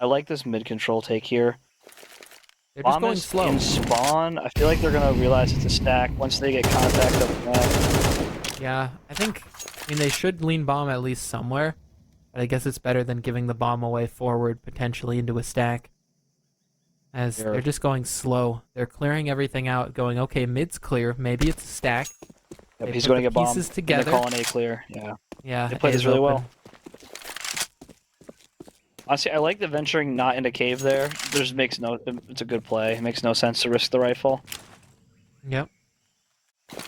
Speaker 2: I like this mid control take here.
Speaker 1: They're just
Speaker 2: Bomb
Speaker 1: going
Speaker 2: is
Speaker 1: slow.
Speaker 2: in spawn. I feel like they're gonna realize it's a stack once they get contact up front.
Speaker 1: Yeah, I mean, they should lean bomb at least somewhere. But I guess it's better than giving the bomb away forward, potentially into a stack. as they're just going slow. They're clearing everything out, going, okay, mid's clear. Maybe it's a stack.
Speaker 2: Yep,
Speaker 1: They
Speaker 2: he's
Speaker 1: put
Speaker 2: going to
Speaker 1: the
Speaker 2: get bombed.
Speaker 1: pieces
Speaker 2: And
Speaker 1: together.
Speaker 2: they're calling A clear. Yeah.
Speaker 1: Yeah,
Speaker 2: They played
Speaker 1: A's
Speaker 2: this really
Speaker 1: open.
Speaker 2: well. Honestly, I like the venturing not into cave there. There's makes no. It's a good play. It makes no sense to risk the rifle.
Speaker 1: Yep.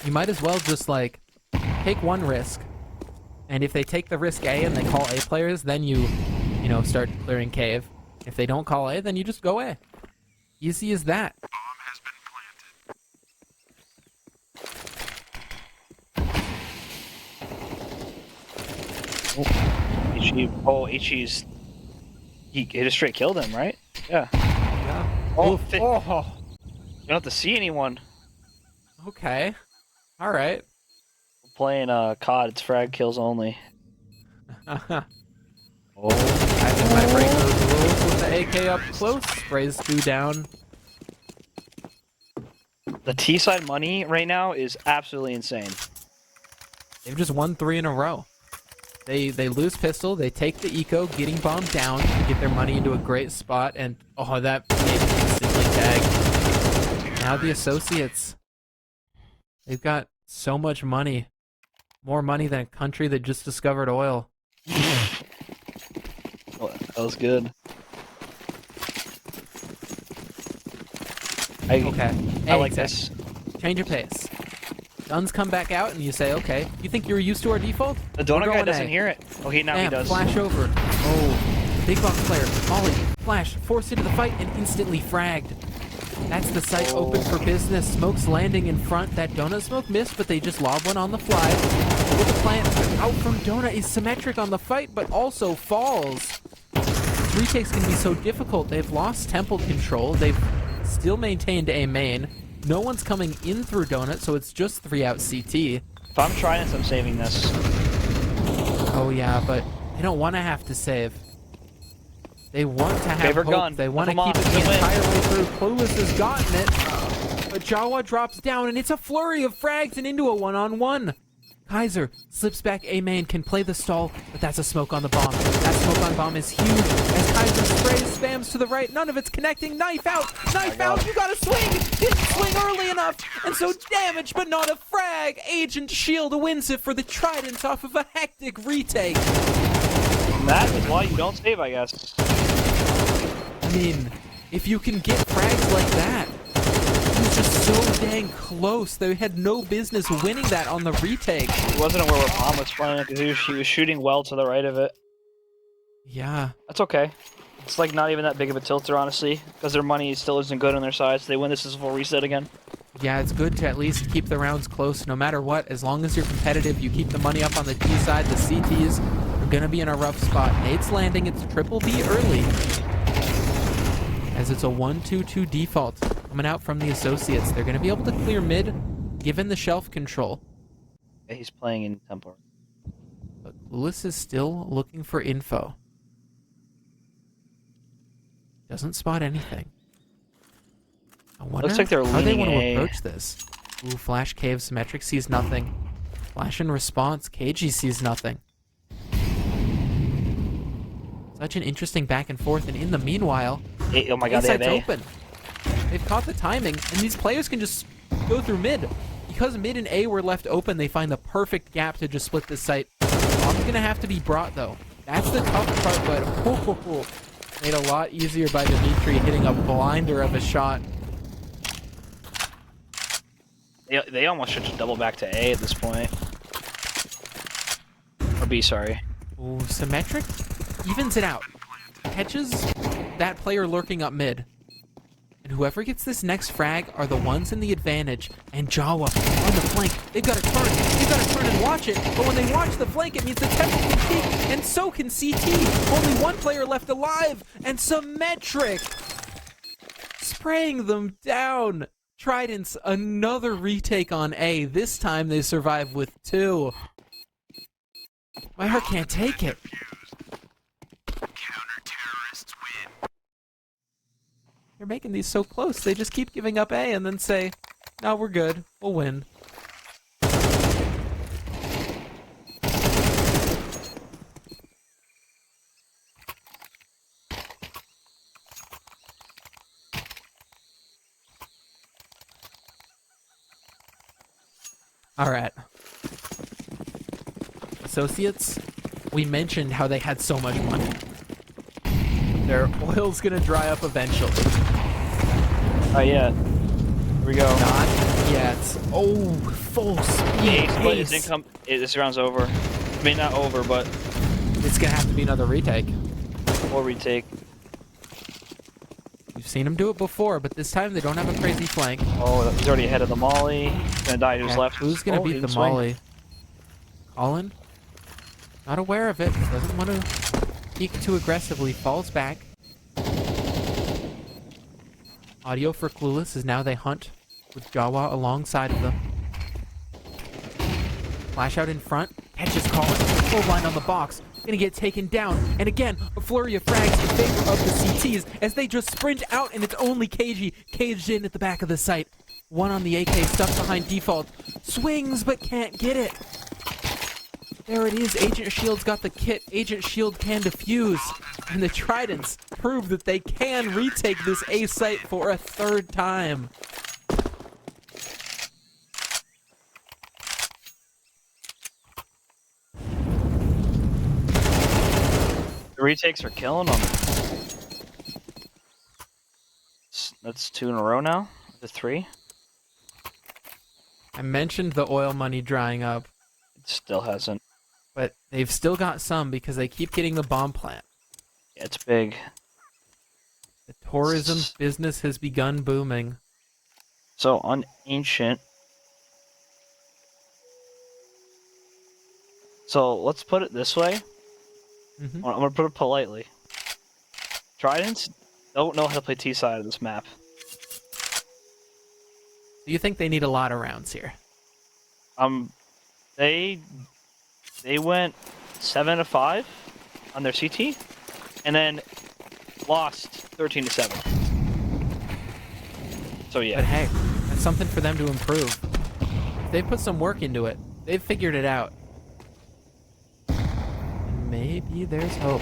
Speaker 1: You might as well just, like, take one risk. And if they take the risk A and they call A players, then you know, start clearing cave. If they don't call A, then you just go A. Easy as that.
Speaker 3: Bomb has been planted.
Speaker 2: HE's. He just straight killed him, right? Yeah.
Speaker 1: Yeah.
Speaker 2: Oh,
Speaker 1: Oof.
Speaker 2: you
Speaker 1: Oh.
Speaker 2: don't have to see anyone.
Speaker 1: Okay. All right.
Speaker 2: We're playing COD. It's frag kills only.
Speaker 1: I
Speaker 2: Oh.
Speaker 1: think I break those rules with the AK up close. Sprays 2 down.
Speaker 2: The T side money right now is absolutely insane.
Speaker 1: They've just won 3 in a row. They lose pistol, they take the eco, getting bombed down to get their money into a great spot, and oh, that made instantly tagged. Now the associates. They've got so much money. More money than a country that just discovered oil.
Speaker 2: Oh, that was good.
Speaker 1: Okay.
Speaker 2: I like
Speaker 1: exactly.
Speaker 2: this.
Speaker 1: Change of pace. Guns come back out, and you say, okay, you think you're used to our default?
Speaker 2: The donut guy
Speaker 1: going
Speaker 2: doesn't
Speaker 1: A.
Speaker 2: hear it. Oh, now he
Speaker 1: Bam,
Speaker 2: does.
Speaker 1: flash over. Oh, big box player. Molly, flash, forced into the fight, and instantly fragged. That's the site open for business. Smoke's landing in front. That donut smoke missed, but they just lob one on the fly. With the plant out from donut is symmetric on the fight, but also falls. Retakes can be so difficult. They've lost temple control. They've still maintained A main. No one's coming in through donut, so it's just 3 out CT.
Speaker 2: If I'm Tridents, I'm saving this.
Speaker 1: Oh yeah, but they don't want to have to save. They want to have
Speaker 2: Favorite
Speaker 1: hope.
Speaker 2: gun.
Speaker 1: They want to
Speaker 2: Come on,
Speaker 1: keep it
Speaker 2: it's a
Speaker 1: the
Speaker 2: win.
Speaker 1: entire way through. Clueless has gotten it. But Jawa drops down, and it's a flurry of frags and into a one-on-one. Kaiser slips back A main, can play the stall, but that's a smoke on the bomb. That smoke on bomb is huge. As Kaiser sprays, spams to the right, none of it's connecting. Knife out! Knife out! You gotta swing! Didn't swing early enough! And so damage, but not a frag! Agent Shield wins it for the Tridents off of a hectic retake.
Speaker 2: That is why you don't save, I guess.
Speaker 1: I mean, if you can get frags like that, it was just so dang close. They had no business winning that on the retake.
Speaker 2: He wasn't aware where bomb was playing because he was shooting well to the right of it.
Speaker 1: Yeah.
Speaker 2: That's okay. It's like not even that big of a tilter, honestly, because their money still isn't good on their side. So they win this as a full reset again.
Speaker 1: Yeah, it's good to at least keep the rounds close no matter what. As long as you're competitive, you keep the money up on the T side. The CTs are going to be in a rough spot. Nate's landing. It's triple B early. As it's a 1-2-2 default coming out from the associates. They're going to be able to clear mid, given the shelf control.
Speaker 2: Yeah, he's playing in tempo.
Speaker 1: But Lewis is still looking for info. Doesn't spot anything. I wonder
Speaker 2: Looks like they're
Speaker 1: how they
Speaker 2: leaning
Speaker 1: want to
Speaker 2: A.
Speaker 1: approach this. Ooh, flash cave, symmetric sees nothing. Flash in response, KG sees nothing. Such an interesting back and forth, and in the meanwhile,
Speaker 2: Oh my god, they have
Speaker 1: A-site's
Speaker 2: A.
Speaker 1: open. They've caught the timing, and these players can just go through mid. Because mid and A were left open, they find the perfect gap to just split this site. Bomb's gonna have to be brought, though. That's the tough part, but made a lot easier by Dimitri hitting a blinder of a shot.
Speaker 2: They almost should just double back to A at this point. Or B, sorry.
Speaker 1: Ooh, symmetric evens it out. Catches that player lurking up mid. And whoever gets this next frag are the ones in the advantage. And Jawa on the flank. They've got to turn. They've got to turn and watch it. But when they watch the flank, it means the temple can peek, and so can CT. Only one player left alive. And symmetric spraying them down. Tridents, another retake on A. This time they survive with 2. My heart can't take it.
Speaker 3: Counter-terrorists win.
Speaker 1: They're making these so close. They just keep giving up A and then say, no, we're good. We'll win. All right. Associates, we mentioned how they had so much money. Their oil's gonna dry up eventually.
Speaker 2: Oh yeah. Here we go.
Speaker 1: Not yet. Oh, full speed.
Speaker 2: But his income. This round's over. I mean, not over, but
Speaker 1: It's gonna have to be another retake.
Speaker 2: or retake.
Speaker 1: We've seen him do it before, but this time they don't have a crazy flank.
Speaker 2: Oh, he's already ahead of the Molly. He's gonna die to his left.
Speaker 1: Who's gonna
Speaker 2: Oh, he
Speaker 1: beat the
Speaker 2: didn't swing.
Speaker 1: Molly? Colin? Not aware of it. Doesn't want to peek too aggressively. Falls back. Audio for Clueless is now they hunt with Jawa alongside of them. Flash out in front. Catches Colin. Full line on the box. Gonna get taken down. And again, a flurry of frags in favor of the CTs as they just sprint out, and it's only KG caged in at the back of the site. One on the AK stuck behind default. Swings but can't get it. There it is. Agent Shield's got the kit. Agent Shield can defuse. And the Tridents prove that they can retake this A site for a third time.
Speaker 2: The retakes are killing them. That's 2 in a row now. The 3.
Speaker 1: I mentioned the oil money drying up,
Speaker 2: It still hasn't.
Speaker 1: but they've still got some because they keep getting the bomb plant.
Speaker 2: Yeah, it's big.
Speaker 1: The tourism business has begun booming.
Speaker 2: So on Ancient. So let's put it this way.
Speaker 1: Mhm.
Speaker 2: I'm gonna put it politely. Tridents don't know how to play T side of this map.
Speaker 1: Do you think they need a lot of rounds here?
Speaker 2: They went 7 to 5 on their CT, and then lost 13 to 7. So
Speaker 1: But
Speaker 2: yeah,
Speaker 1: hey, that's something for them to improve. If they put some work into it, they've figured it out. And maybe there's hope.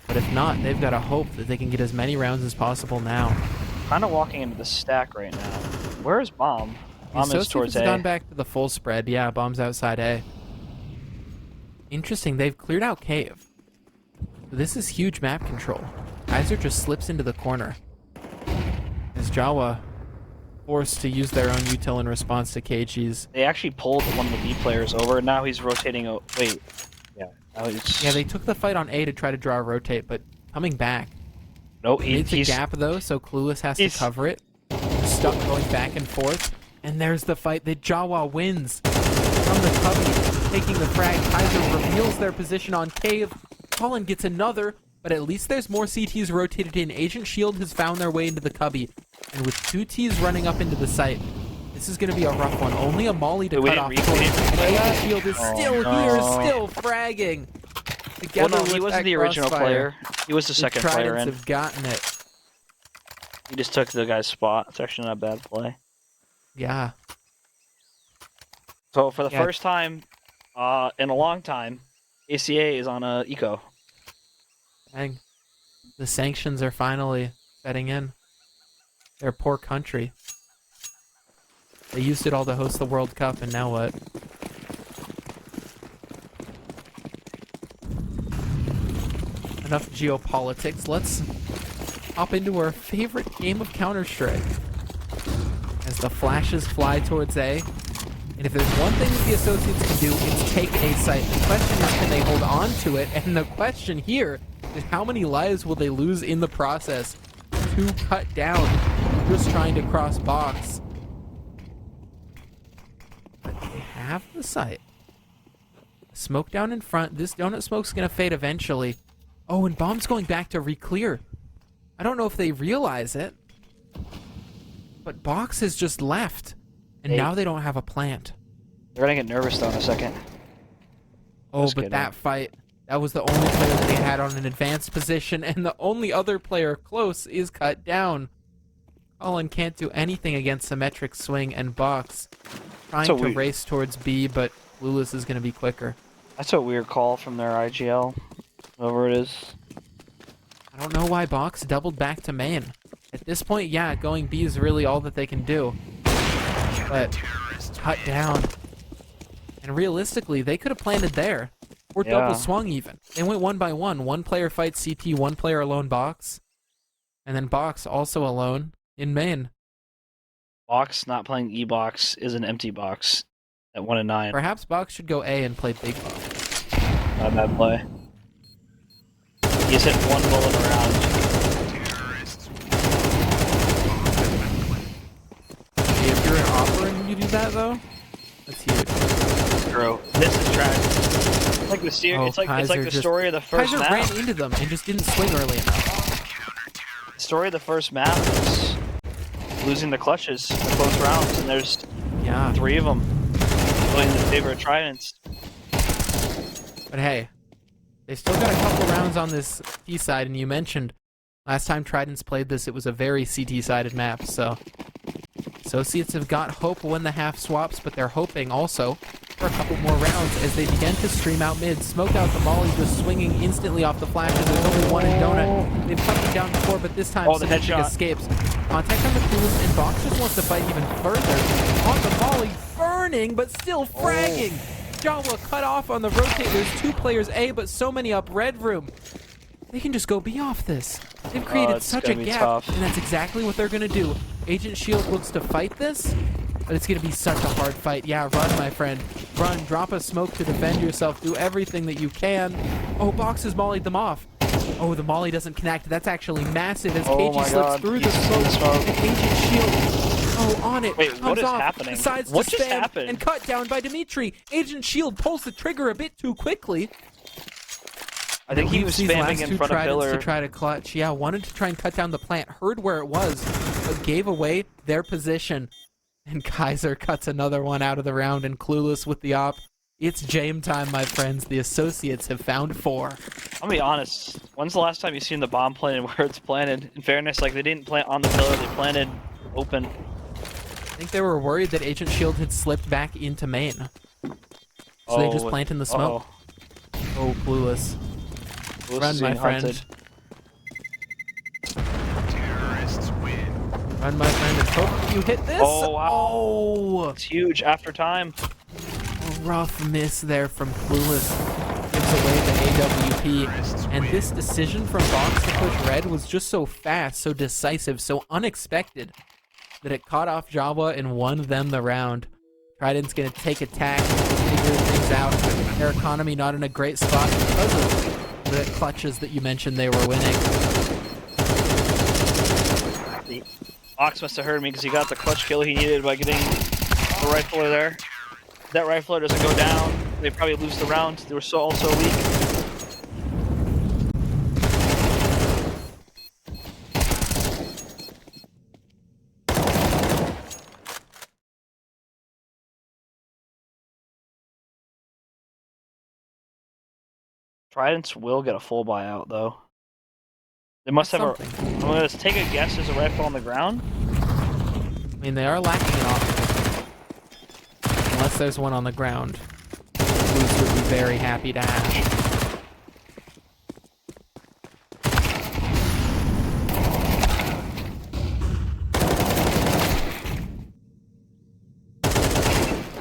Speaker 1: But if not, they've got to hope that they can get as many rounds as possible now.
Speaker 2: kind of walking into the stack right now. Where is Bomb? Bomb is towards
Speaker 1: has
Speaker 2: A.
Speaker 1: gone back to the full spread. Yeah, Bomb's outside A. Interesting, they've cleared out Cave. This is huge map control. Kaiser just slips into the corner. As Jawa forced to use their own util in response to KG's.
Speaker 2: They actually pulled one of the B players over, and now he's rotating. Wait, yeah. Now he's...
Speaker 1: Yeah, they took the fight on A to try to draw a rotate, but coming back.
Speaker 2: No,
Speaker 1: It's a
Speaker 2: he's
Speaker 1: gap though, so Clueless has to cover it. Stuck going back and forth. And there's the fight that Jawa wins. From the cubby, taking the frag, Kaiser reveals their position on Cave. Colin gets another, but at least there's more CTs rotated in. Agent Shield has found their way into the cubby. And with 2 Ts running up into the site, this is going to be a rough one. Only a molly to cut off. And Agent Shield is still here, still fragging. Together
Speaker 2: well, no, he
Speaker 1: with
Speaker 2: wasn't
Speaker 1: that
Speaker 2: the original
Speaker 1: crossfire.
Speaker 2: player. He was the second player
Speaker 1: Tridents
Speaker 2: in.
Speaker 1: have gotten it.
Speaker 2: He just took the guy's spot. It's actually not a bad play.
Speaker 1: Yeah.
Speaker 2: So for the
Speaker 1: Yeah.
Speaker 2: first time in a long time, ACA is on a eco.
Speaker 1: Dang. The sanctions are finally setting in. Their poor country. They used it all to host the World Cup, and now what? Enough geopolitics. Let's hop into our favorite game of Counter-Strike. As the flashes fly towards A. And if there's one thing that the Associates can do, it's take A site. The question is, can they hold on to it? And the question here is, how many lives will they lose in the process to cut down just trying to cross box? But they have the site. Smoke down in front. This donut smoke's going to fade eventually. Oh, and Bomb's going back to re-clear. I don't know if they realize it, but Box has just left. And now they don't have a plant.
Speaker 2: They're gonna get nervous though in a second.
Speaker 1: Oh,
Speaker 2: Just
Speaker 1: but
Speaker 2: kidding.
Speaker 1: that fight, that was the only player that they had on an advanced position, and the only other player close is cut down. Colin can't do anything against Symmetric Swing and Box. Trying to race towards B, but Clueless is going to be quicker.
Speaker 2: That's a weird call from their IGL. Whoever it is.
Speaker 1: I don't know why Box doubled back to main. At this point, yeah, going B is really all that they can do. But cut down. And realistically, they could have planted there. Or
Speaker 2: Yeah.
Speaker 1: double swung even. They went 1 by 1. One player fights CT, one player alone box. And then box also alone in main.
Speaker 2: Box not playing E-box is an empty box at 1 and 9.
Speaker 1: Perhaps box should go A and play big box.
Speaker 2: Not a bad play. He's hit 1 bullet around.
Speaker 3: Terrorists win.
Speaker 1: If you're an offer and you do that though, that's huge.
Speaker 2: True. This is tragic. It's like the it's like
Speaker 1: Kaiser
Speaker 2: the story of the first
Speaker 1: Kaiser
Speaker 2: map.
Speaker 1: ran into them and just didn't swing early enough.
Speaker 2: The story of the first map is losing the clutches in the close rounds, and there's
Speaker 1: Yeah.
Speaker 2: 3 of them going in the favor of Tridents.
Speaker 1: But hey, they still got a couple rounds on this T side, and you mentioned last time Tridents played this, it was a very CT-sided map, so Associates have got hope when the half swaps, but they're hoping also for a couple more rounds as they begin to stream out mid. Smoke out the molly, just swinging instantly off the flash, and there's only one in Donut. They've cut him down before, but this time
Speaker 2: the
Speaker 1: Symmetric
Speaker 2: headshot.
Speaker 1: escapes. Contact on the Coolest, and Box just wants to fight even further. On the molly, burning, but still fragging. Jawa cut off on the rotate. There's 2 players A, but so many up red room. They can just go B off this. They've created
Speaker 2: it's
Speaker 1: such a
Speaker 2: gonna be
Speaker 1: gap,
Speaker 2: tough.
Speaker 1: and that's exactly what they're going to do. Agent Shield looks to fight this, but it's going to be such a hard fight. Yeah, run, my friend. Run, drop a smoke to defend yourself. Do everything that you can. Oh, Box has mollied them off. Oh, the molly doesn't connect. That's actually massive as
Speaker 2: Oh
Speaker 1: KG
Speaker 2: my
Speaker 1: slips
Speaker 2: God.
Speaker 1: through the
Speaker 2: He's in the
Speaker 1: smoke.
Speaker 2: smoke.
Speaker 1: And Agent Shield, oh, on it.
Speaker 2: Wait,
Speaker 1: comes
Speaker 2: what is
Speaker 1: off,
Speaker 2: happening?
Speaker 1: Decides
Speaker 2: What
Speaker 1: to
Speaker 2: just
Speaker 1: spam
Speaker 2: happened?
Speaker 1: and cut down by Dimitri. Agent Shield pulls the trigger a bit too quickly.
Speaker 2: I think he was
Speaker 1: These
Speaker 2: spamming
Speaker 1: last
Speaker 2: in
Speaker 1: two
Speaker 2: front of
Speaker 1: Tridents
Speaker 2: pillar.
Speaker 1: to try to clutch. Yeah, wanted to try and cut down the plant. Heard where it was, but gave away their position. And Kaiser cuts another one out of the round, and Clueless with the op. It's Jame time, my friends. The Associates have found 4.
Speaker 2: I'll be honest. When's the last time you've seen the bomb planted where it's planted? In fairness, like they didn't plant on the pillar, they planted open.
Speaker 1: I think they were worried that Agent Shield had slipped back into main. So they just plant in the smoke. Oh, Clueless. Run, my friend.
Speaker 3: Terrorists win.
Speaker 1: Run, my friend, and hope you hit this.
Speaker 2: Oh, wow.
Speaker 1: Oh,
Speaker 2: It's huge after time.
Speaker 1: a rough miss there from Clueless. Gives away the AWP. And this decision from Box to push red was just so fast, so decisive, so unexpected that it caught off Jawa and won them the round. Trident's going to take attack, figure things out. Their economy not in a great spot because of the clutches that you mentioned they were winning.
Speaker 2: Ox must have heard me because he got the clutch kill he needed by getting the rifler there. If that rifler doesn't go down, they probably lose the round. They were so weak. Tridents will get a full buyout though. They must have a.
Speaker 1: Something.
Speaker 2: I'm gonna take a guess. There's a rifle on the ground.
Speaker 1: I mean, they are lacking an offense. Unless there's one on the ground. Blues would be very happy to have.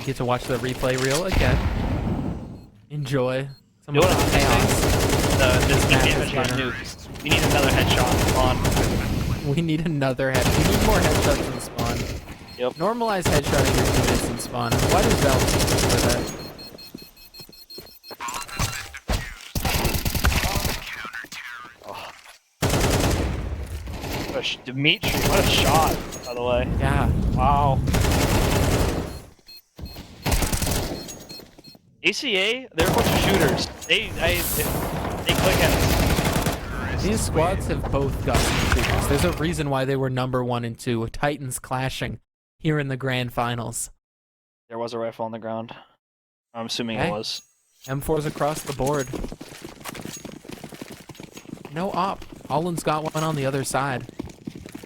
Speaker 1: You get to watch the replay reel again. Enjoy some
Speaker 2: You
Speaker 1: of
Speaker 2: know
Speaker 1: the
Speaker 2: what I'm
Speaker 1: chaos.
Speaker 2: The
Speaker 1: map
Speaker 2: damage
Speaker 1: is
Speaker 2: on
Speaker 1: better.
Speaker 2: nuke. We need another headshot on.
Speaker 1: We need another head. We need more headshots in spawn.
Speaker 2: Yep.
Speaker 1: Normalize headshotting your teammates in spawn. Why does Valve for that?
Speaker 2: Dimitri, what a shot, by the way.
Speaker 1: Yeah.
Speaker 2: Wow. ACA, they're a bunch of shooters. They click at us.
Speaker 1: These squads have both got some shooters. There's a reason why they were number 1 and 2. Titans clashing here in the grand finals.
Speaker 2: There was a rifle on the ground. I'm assuming
Speaker 1: Okay.
Speaker 2: it was.
Speaker 1: M4's across the board. No op. Holland's got one on the other side.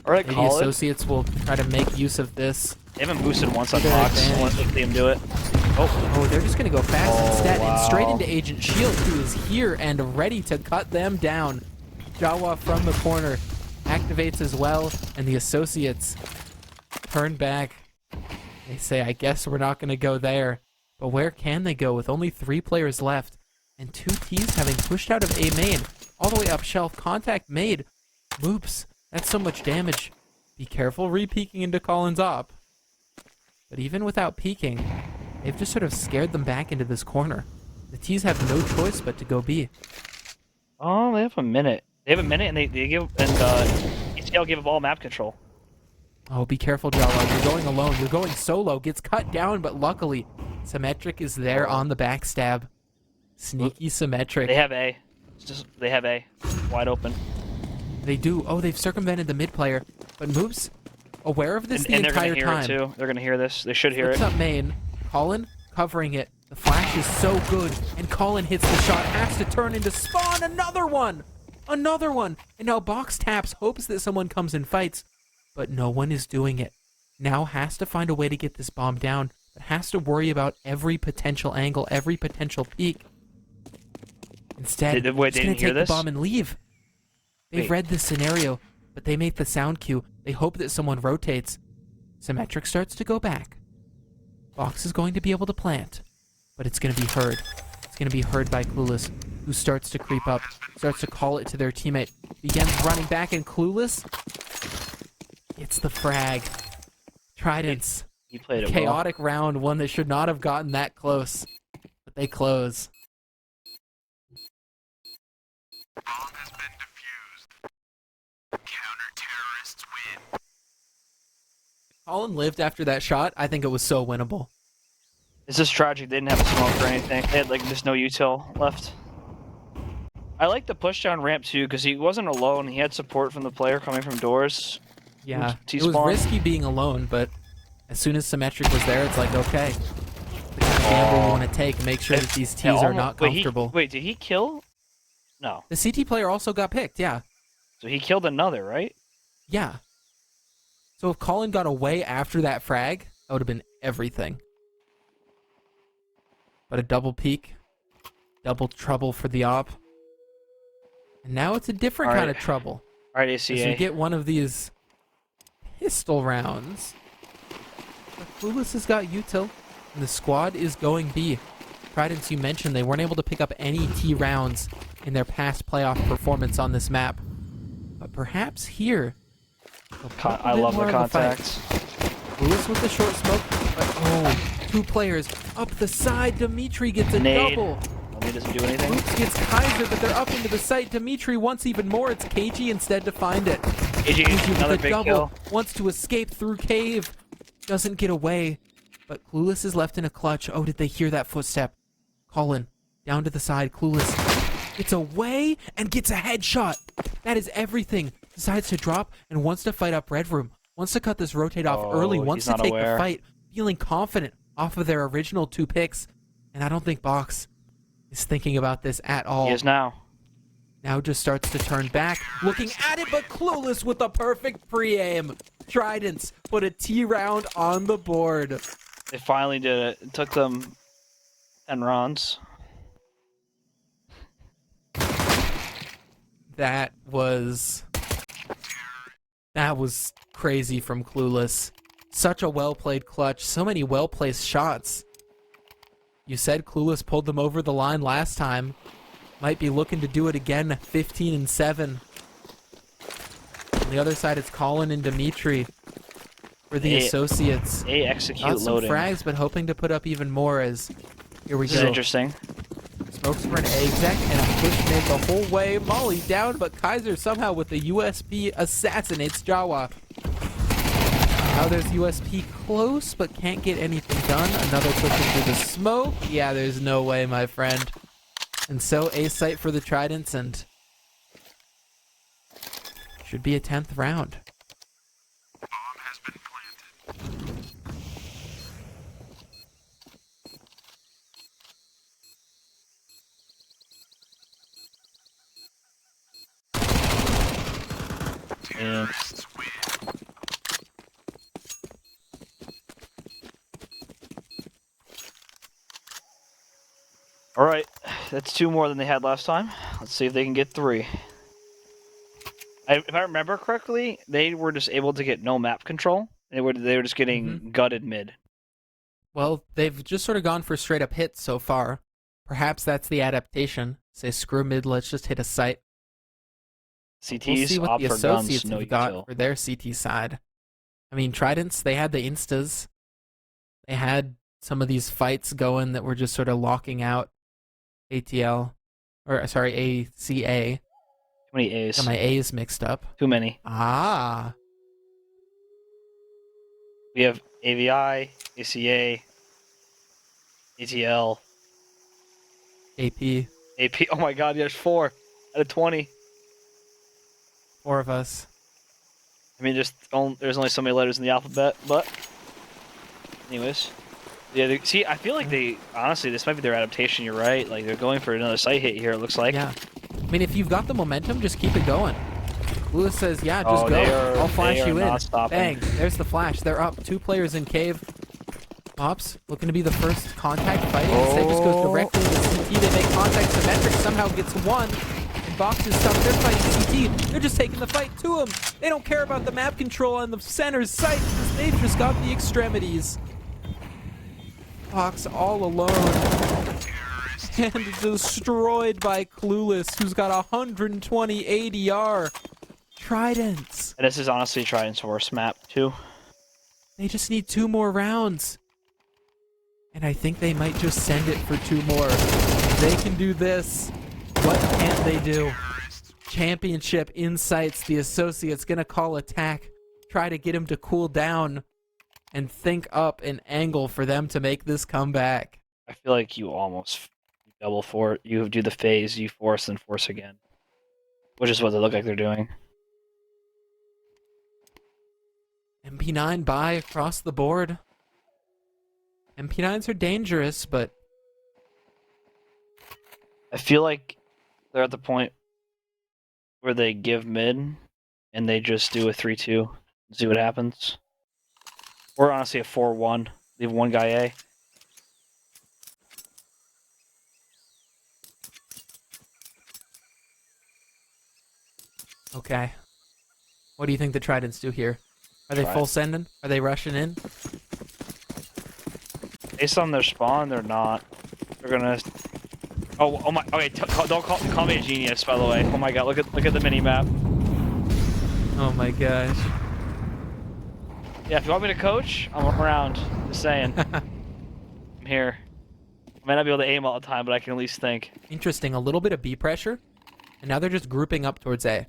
Speaker 2: Alright,
Speaker 1: Maybe
Speaker 2: call it.
Speaker 1: Associates will try to make use of this.
Speaker 2: They haven't boosted once on
Speaker 1: Good
Speaker 2: Fox. I
Speaker 1: advantage.
Speaker 2: want to see them do it.
Speaker 1: Oh, they're just going to go fast
Speaker 2: Oh,
Speaker 1: instead and straight
Speaker 2: wow.
Speaker 1: into Agent Shield, who is here and ready to cut them down. Jawa from the corner activates as well, and the Associates turn back. They say, I guess we're not going to go there. But where can they go with only 3 players left? And 2 Ts having pushed out of A main. All the way up shelf. Contact made. Oops. That's so much damage. Be careful re-peeking into Colin's op. But even without peeking, they've just sort of scared them back into this corner. The Ts have no choice but to go B.
Speaker 2: Oh, they have a minute. They have a minute, and they give ATL give up all map control.
Speaker 1: Oh, be careful, Jawa. You're going alone. You're going solo. Gets cut down, but luckily, Symmetric is there on the backstab. Sneaky Symmetric.
Speaker 2: They have A. They have A. Wide open.
Speaker 1: They do. Oh, they've circumvented the mid player. But Moves, aware of this the
Speaker 2: And they're
Speaker 1: entire
Speaker 2: gonna hear
Speaker 1: time.
Speaker 2: it too. They're gonna hear this. They should hear
Speaker 1: Flips
Speaker 2: it.
Speaker 1: up main. Colin covering it. The flash is so good. And Colin hits the shot. Has to turn into spawn. Another one. Another one. And now Box taps. Hopes that someone comes and fights. But no one is doing it. Now has to find a way to get this bomb down. But has to worry about every potential angle. Every potential peak. Instead,
Speaker 2: Wait,
Speaker 1: he's
Speaker 2: they
Speaker 1: going
Speaker 2: didn't
Speaker 1: to
Speaker 2: hear
Speaker 1: take the
Speaker 2: this?
Speaker 1: bomb and leave. They've
Speaker 2: Wait.
Speaker 1: read this scenario, but they make the sound cue. They hope that someone rotates. Symmetric starts to go back. Box is going to be able to plant, but it's going to be heard. It's going to be heard by Clueless, who starts to creep up, starts to call it to their teammate. Begins running back, and Clueless, it's the frag. Tridents.
Speaker 2: He played it well.
Speaker 1: Chaotic round, one that should not have gotten that close, but they close.
Speaker 3: Bomb has been defused. Counter-terrorists win.
Speaker 1: Colin lived after that shot. I think it was so winnable.
Speaker 2: It's just tragic. They didn't have a smoke or anything. They had like just no util left. I like the push down ramp too because he wasn't alone. He had support from the player coming from doors.
Speaker 1: Yeah,
Speaker 2: T-spawn.
Speaker 1: it was risky being alone, but as soon as Symmetric was there, it's like, okay, the kind of gamble you want to take, make sure that these Ts are not comfortable.
Speaker 2: Wait, did he kill? No.
Speaker 1: The CT player also got picked, yeah.
Speaker 2: So he killed another, right?
Speaker 1: Yeah. So if Colin got away after that frag, that would have been everything. But a double peek, double trouble for the op. And now it's a different kind of trouble.
Speaker 2: All right,
Speaker 1: As we
Speaker 2: ACA.
Speaker 1: get one of these pistol rounds. But Clueless has got util, and the squad is going B. Tridents, you mentioned they weren't able to pick up any T rounds in their past playoff performance on this map. But perhaps here, they'll put a
Speaker 2: I
Speaker 1: bit
Speaker 2: love
Speaker 1: more
Speaker 2: the
Speaker 1: of a fight.
Speaker 2: contacts.
Speaker 1: Clueless with the short smoke, but oh, 2 players up the side. Dimitri gets a
Speaker 2: Nade.
Speaker 1: double.
Speaker 2: He doesn't do anything.
Speaker 1: Oops gets Kaiser, but they're up into the site. Dimitri wants even more. It's KG instead to find it.
Speaker 2: AJ
Speaker 1: KG
Speaker 2: another
Speaker 1: with a
Speaker 2: big
Speaker 1: double.
Speaker 2: kill.
Speaker 1: Wants to escape through cave. Doesn't get away. But Clueless is left in a clutch. Oh, did they hear that footstep? Colin, down to the side. Clueless gets away and gets a headshot. That is everything. Decides to drop and wants to fight up Red Room. Wants to cut this rotate off early. Wants
Speaker 2: he's
Speaker 1: to
Speaker 2: not
Speaker 1: take
Speaker 2: aware.
Speaker 1: the fight. Feeling confident off of their original 2 picks. And I don't think Box is thinking about this at all.
Speaker 2: He is now.
Speaker 1: Now just starts to turn back, looking at it, but Clueless with the perfect pre-aim. Tridents put a T round on the board.
Speaker 2: They finally did it. It took them 10 rounds.
Speaker 1: That was crazy from Clueless. Such a well-played clutch. So many well-placed shots. You said Clueless pulled them over the line last time. Might be looking to do it again, 15-7. On the other side, it's Colin and Dimitri for the associates.
Speaker 2: They execute
Speaker 1: Got some
Speaker 2: loading.
Speaker 1: frags, but hoping to put up even more as here we
Speaker 2: This is
Speaker 1: go.
Speaker 2: interesting.
Speaker 1: Smokes for an exec and a push mid the whole way. Molly down, but Kaiser somehow with the USP assassinates Jawa. Now there's USP close, but can't get anything done. Another push into the smoke. Yeah, there's no way, my friend. And so a site for the Tridents, and should be a 10th round.
Speaker 3: Bomb has been planted. Terrorists win.
Speaker 2: All right, that's 2 more than they had last time. Let's see if they can get 3. If I remember correctly, they were just able to get no map control. They were just getting gutted mid.
Speaker 1: Well, they've just sort of gone for straight up hits so far. Perhaps that's the adaptation. Say, screw mid, let's just hit a site. We'll
Speaker 2: CTs
Speaker 1: see what
Speaker 2: opt
Speaker 1: the
Speaker 2: for
Speaker 1: associates
Speaker 2: guns, no
Speaker 1: have got
Speaker 2: util.
Speaker 1: for their CT side. I mean, Tridents, they had the instas. They had some of these fights going that were just sort of locking out ATL, or sorry, ACA.
Speaker 2: Too many A's.
Speaker 1: Got my A's mixed up.
Speaker 2: Too many.
Speaker 1: Ah,
Speaker 2: We have AVI, ACA, ATL,
Speaker 1: AP,
Speaker 2: AP. Oh my god, there's 4 out of 20.
Speaker 1: 4 of us.
Speaker 2: I mean, there's only so many letters in the alphabet, but anyways. Yeah, see, I feel like honestly, this might be their adaptation, you're right. Like, they're going for another site hit here, it looks like.
Speaker 1: Yeah. I mean, if you've got the momentum, just keep it going. Lewis says, yeah, just go. I'll flash you in. Bang. There's the flash. They're up. 2 players in cave. Pops, looking to be the first contact fighting. Instead just goes directly to CT. They make contact. Symmetric somehow gets 1. And Box is stuck. They're fighting CT. They're just taking the fight to him. They don't care about the map control on the center's site because they've just got the extremities. Box all alone. And destroyed by Clueless, who's got 120 ADR. Tridents.
Speaker 2: And this is honestly Trident's worst map, too.
Speaker 1: They just need 2 more rounds. And I think they might just send it for 2 more. If they can do this, what can't they do? Championship insights. The associate's going to call attack. Try to get him to cool down. And think up an angle for them to make this comeback.
Speaker 2: I feel like you almost double force. You do the phase, you force, and force again. Which is what they look like they're doing.
Speaker 1: MP9 buy across the board. MP9s are dangerous, but
Speaker 2: I feel like they're at the point where they give mid and they just do a 3-2 and see what happens. Or honestly a 4-1. Leave 1 guy A.
Speaker 1: okay. What do you think the Tridents do here? Are they
Speaker 2: Try
Speaker 1: full
Speaker 2: it.
Speaker 1: sending? Are they rushing in?
Speaker 2: Based on their spawn, they're not. They're gonna. Oh my. Okay, don't call me a genius, by the way. Oh my god, look at the mini map.
Speaker 1: Oh my gosh.
Speaker 2: Yeah, if you want me to coach, I'm around. Just saying. I'm here. I might not be able to aim all the time, but I can at least think.
Speaker 1: Interesting. A little bit of B pressure, and now they're just grouping up towards A.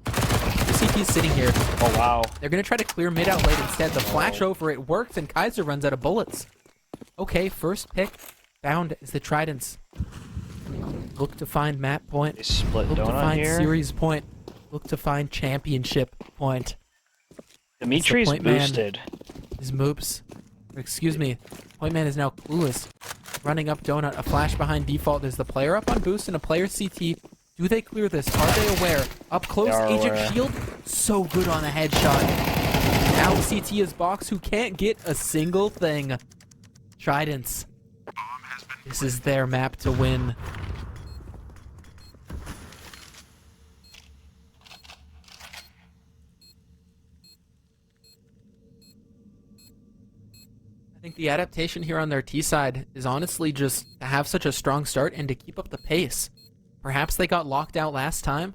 Speaker 1: The CT's sitting here.
Speaker 2: Oh wow.
Speaker 1: They're gonna try to clear mid out late instead. The flash over it works, and Kaiser runs out of bullets. Okay, first pick found is the Tridents. Look to find map point.
Speaker 2: They split
Speaker 1: Look to
Speaker 2: donut
Speaker 1: find
Speaker 2: here.
Speaker 1: series point. Look to find championship point.
Speaker 2: Dimitri's
Speaker 1: point man.
Speaker 2: boosted.
Speaker 1: His moops. Or excuse me. Point man is now Clueless. Running up donut. A flash behind default. There's the player up on boost and a player CT. Do they clear this? Are they aware? Up close,
Speaker 2: They are
Speaker 1: Agent
Speaker 2: aware.
Speaker 1: Shield. So good on a headshot. Now CT is Box, who can't get a single thing. Tridents. This is their map to win. I think the adaptation here on their T side is honestly just to have such a strong start and to keep up the pace. Perhaps they got locked out last time,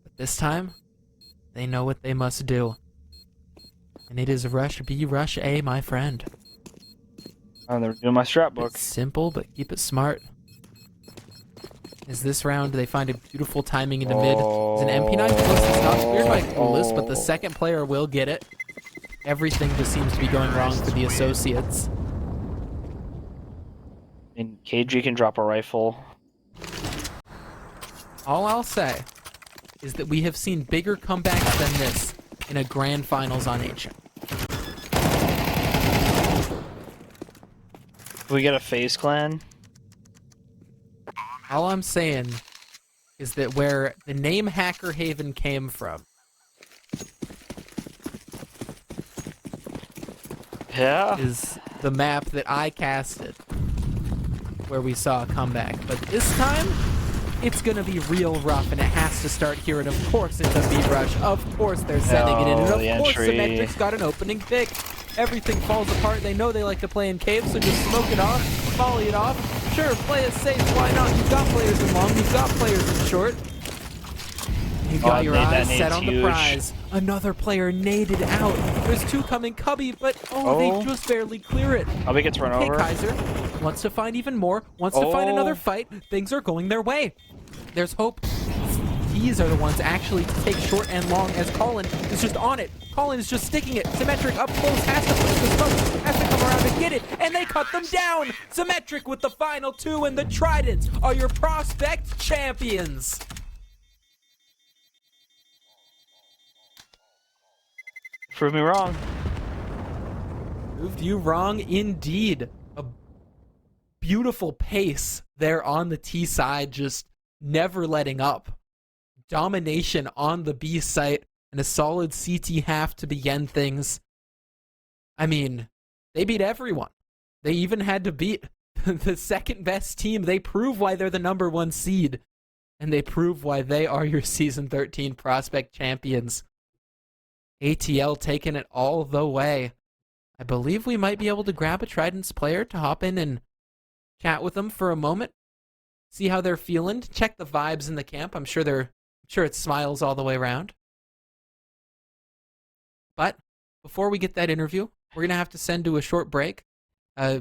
Speaker 1: but this time, they know what they must do. And it is rush B, rush A, my friend.
Speaker 2: Oh, they're doing my strat book.
Speaker 1: It's simple, but keep it smart. Is this round, they find a beautiful timing into mid. Is an MP9 close? It's not cleared by Clueless, but the second player will get it. Everything just seems to be going wrong for the associates.
Speaker 2: And KG can drop a rifle.
Speaker 1: All I'll say is that we have seen bigger comebacks than this in a grand finals on Ancient.
Speaker 2: Can we get a FaZe clan?
Speaker 1: All I'm saying is that where the name Hacker Haven came from,
Speaker 2: Yeah.
Speaker 1: is the map that I casted where we saw a comeback. But this time, it's going to be real rough, and it has to start here. And of course, it's a B rush. Of course, they're sending it in. And
Speaker 2: Oh, the
Speaker 1: of course,
Speaker 2: entry.
Speaker 1: Symmetric's got an opening pick. Everything falls apart. They know they like to play in caves, so just smoke it off, volley it off. Sure, play it safe. Why not? You've got players in long. You've got players in short. You got your eyes set on the prize. Another player naded out. There's two coming. Cubby, but they just barely clear it.
Speaker 2: Cubby gets run over.
Speaker 1: Kaiser wants to find even more. Wants to find another fight. Things are going their way. There's hope. These are the ones actually to take short and long as Colin is just on it. Colin is just sticking it. Symmetric up close, has to push the smoke, has to come around and get it, and they cut them down. Symmetric with the final two, and the Tridents are your prospect champions.
Speaker 2: Prove me wrong.
Speaker 1: Proved you wrong indeed. A beautiful pace there on the T side, just never letting up. Domination on the B site and a solid CT half to begin things. I mean, they beat everyone. They even had to beat the second best team. They prove why they're the number one seed, and they prove why they are your Season 13 prospect champions. ATL taking it all the way. I believe we might be able to grab a Tridents player to hop in and chat with them for a moment. See how they're feeling. Check the vibes in the camp. I'm sure it smiles all the way around. But before we get that interview, we're gonna have to send to a short break.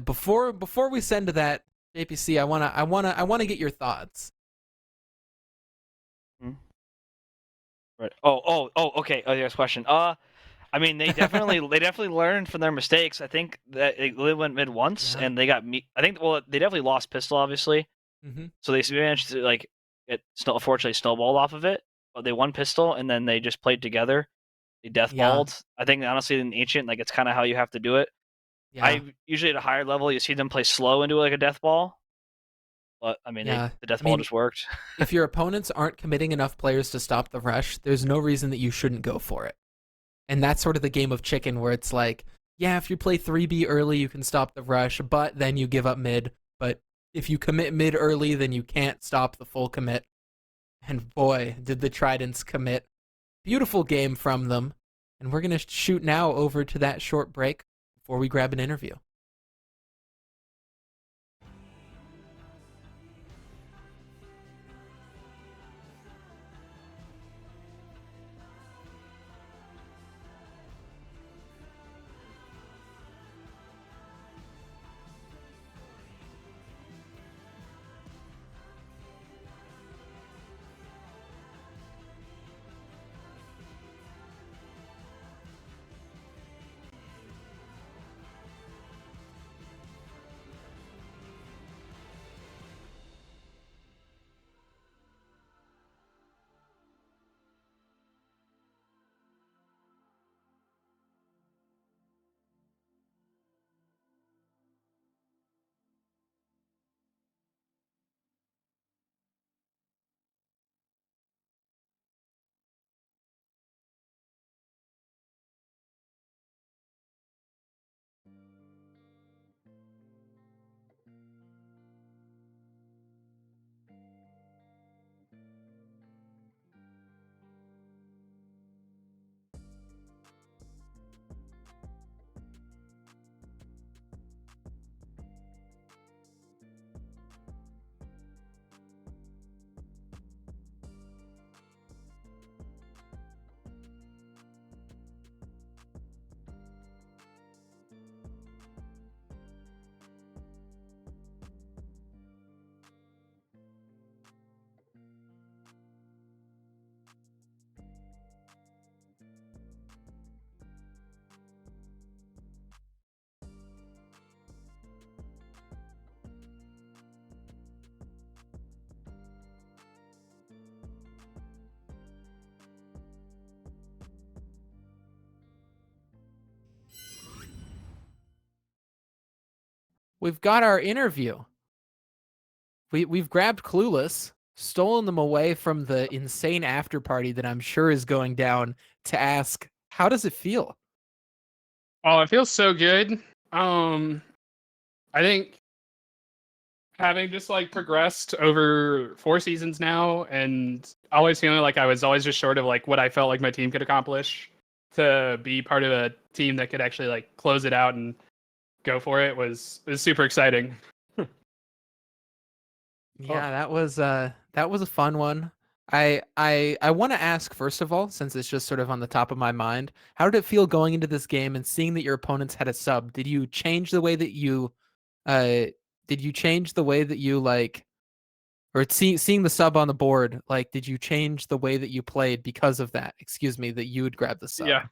Speaker 1: Before we send to that, JPC, I wanna get your thoughts.
Speaker 2: Right. Okay. Oh, yes. Question. I mean, they definitely learned from their mistakes. I think that they went mid once and they got me. I think they definitely lost pistol, obviously.
Speaker 1: Mm-hmm.
Speaker 2: So they managed to unfortunately snowballed off of it. But they won pistol and then they just played together. They deathballed. I think honestly in Ancient, it's kind of how you have to do it.
Speaker 1: Yeah.
Speaker 2: I usually at a higher level you see them play slow and do a death ball. But I mean, the death ball just worked.
Speaker 1: If your opponents aren't committing enough players to stop the rush, there's no reason that you shouldn't go for it. And that's sort of the game of chicken where it's like, yeah, if you play 3B early, you can stop the rush, but then you give up mid. But if you commit mid early, then you can't stop the full commit. And boy, did the Tridents commit. Beautiful game from them. And we're going to shoot now over to that short break before we grab an interview. We've got our interview. We've grabbed Clueless, stolen them away from the insane after party that I'm sure is going down to ask, how does it feel?
Speaker 4: Oh, it feels so good. I think having just progressed over 4 seasons now and always feeling like I was always just short of what I felt like my team could accomplish. to be part of a team that could actually like close it out and go for it was super exciting.
Speaker 1: Yeah, that was a fun one. I want to ask first of all, since it's just sort of on the top of my mind, how did it feel going into this game and seeing that your opponents had a sub? Did you change the way that you uh did you change the way that you like or seeing the sub on the board, like did you change the way that you played because of that? Excuse me, that you would grab the sub.
Speaker 4: Yeah.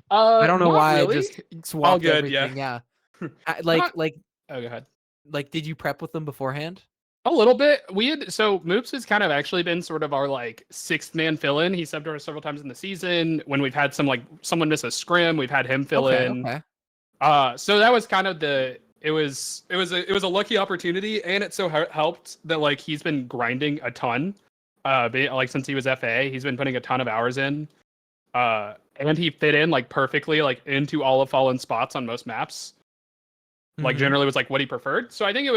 Speaker 1: I don't know
Speaker 4: Not
Speaker 1: why I
Speaker 4: really.
Speaker 1: just
Speaker 4: All
Speaker 1: swapped
Speaker 4: good. Yeah.
Speaker 1: everything. Yeah.
Speaker 4: Not. Oh, go ahead.
Speaker 1: Like did you prep with them beforehand?
Speaker 4: A little bit. We had so Moops has kind of actually been sort of our like sixth man fill in. He subbed to us several times in the season. When we've had some like someone miss a scrim, we've had him fill
Speaker 1: Okay,
Speaker 4: in.
Speaker 1: okay.
Speaker 4: So that was kind of it was a lucky opportunity, and it so helped that like he's been grinding a ton. Like since he was FA, he's been putting a ton of hours in. And he fit in like perfectly like into all of Fallen spots on most maps. Like
Speaker 1: Mhm.
Speaker 4: generally was like what he preferred. So I think it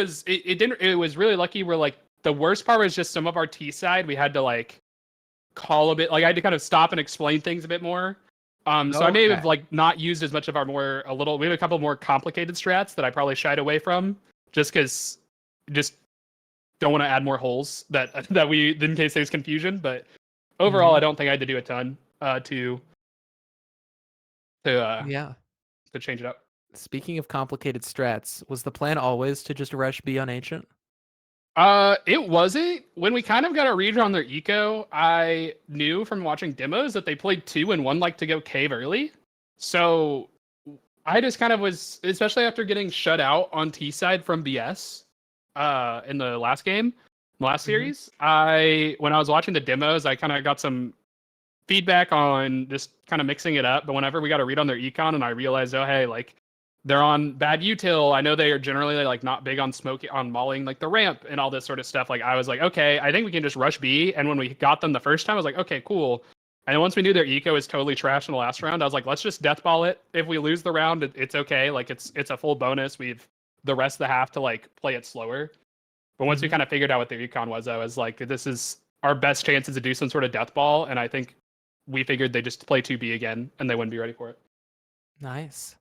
Speaker 4: was really lucky where like the worst part was just some of our T side we had to like call a bit, like I had to kind of stop and explain things a bit more. So I may
Speaker 1: Okay.
Speaker 4: have like not used as much of our we have a couple more complicated strats that I probably shied away from just because just don't want to add more holes that we in case there's confusion. But overall,
Speaker 1: Mhm.
Speaker 4: I don't think I had to do a ton to uh
Speaker 1: Yeah.
Speaker 4: to change it up.
Speaker 1: Speaking of complicated strats, was the plan always to just rush B on Ancient?
Speaker 4: It wasn't. When we kind of got a read on their eco, I knew from watching demos that they played 2 and 1 like to go cave early. So I just kind of was, especially after getting shut out on T side from BS, in the last
Speaker 1: Mhm.
Speaker 4: series. When I was watching the demos, I kind of got some feedback on just kind of mixing it up. But whenever we got a read on their econ, and I realized, oh hey, like they're on bad util. I know they are generally like not big on smoking on mauling like the ramp and all this sort of stuff. Like I was like, okay, I think we can just rush B. And when we got them the first time, I was like, okay, cool. And then once we knew their eco is totally trash in the last round, I was like, let's just deathball it. If we lose the round, it's okay. Like it's a full bonus. We've the rest of the half to like play it slower. But once we
Speaker 1: Mhm.
Speaker 4: kind of figured out what their econ was, I was like, this is our best chances to do some sort of deathball. And I think we figured they just play 2B again and they wouldn't be ready for it.
Speaker 1: Nice.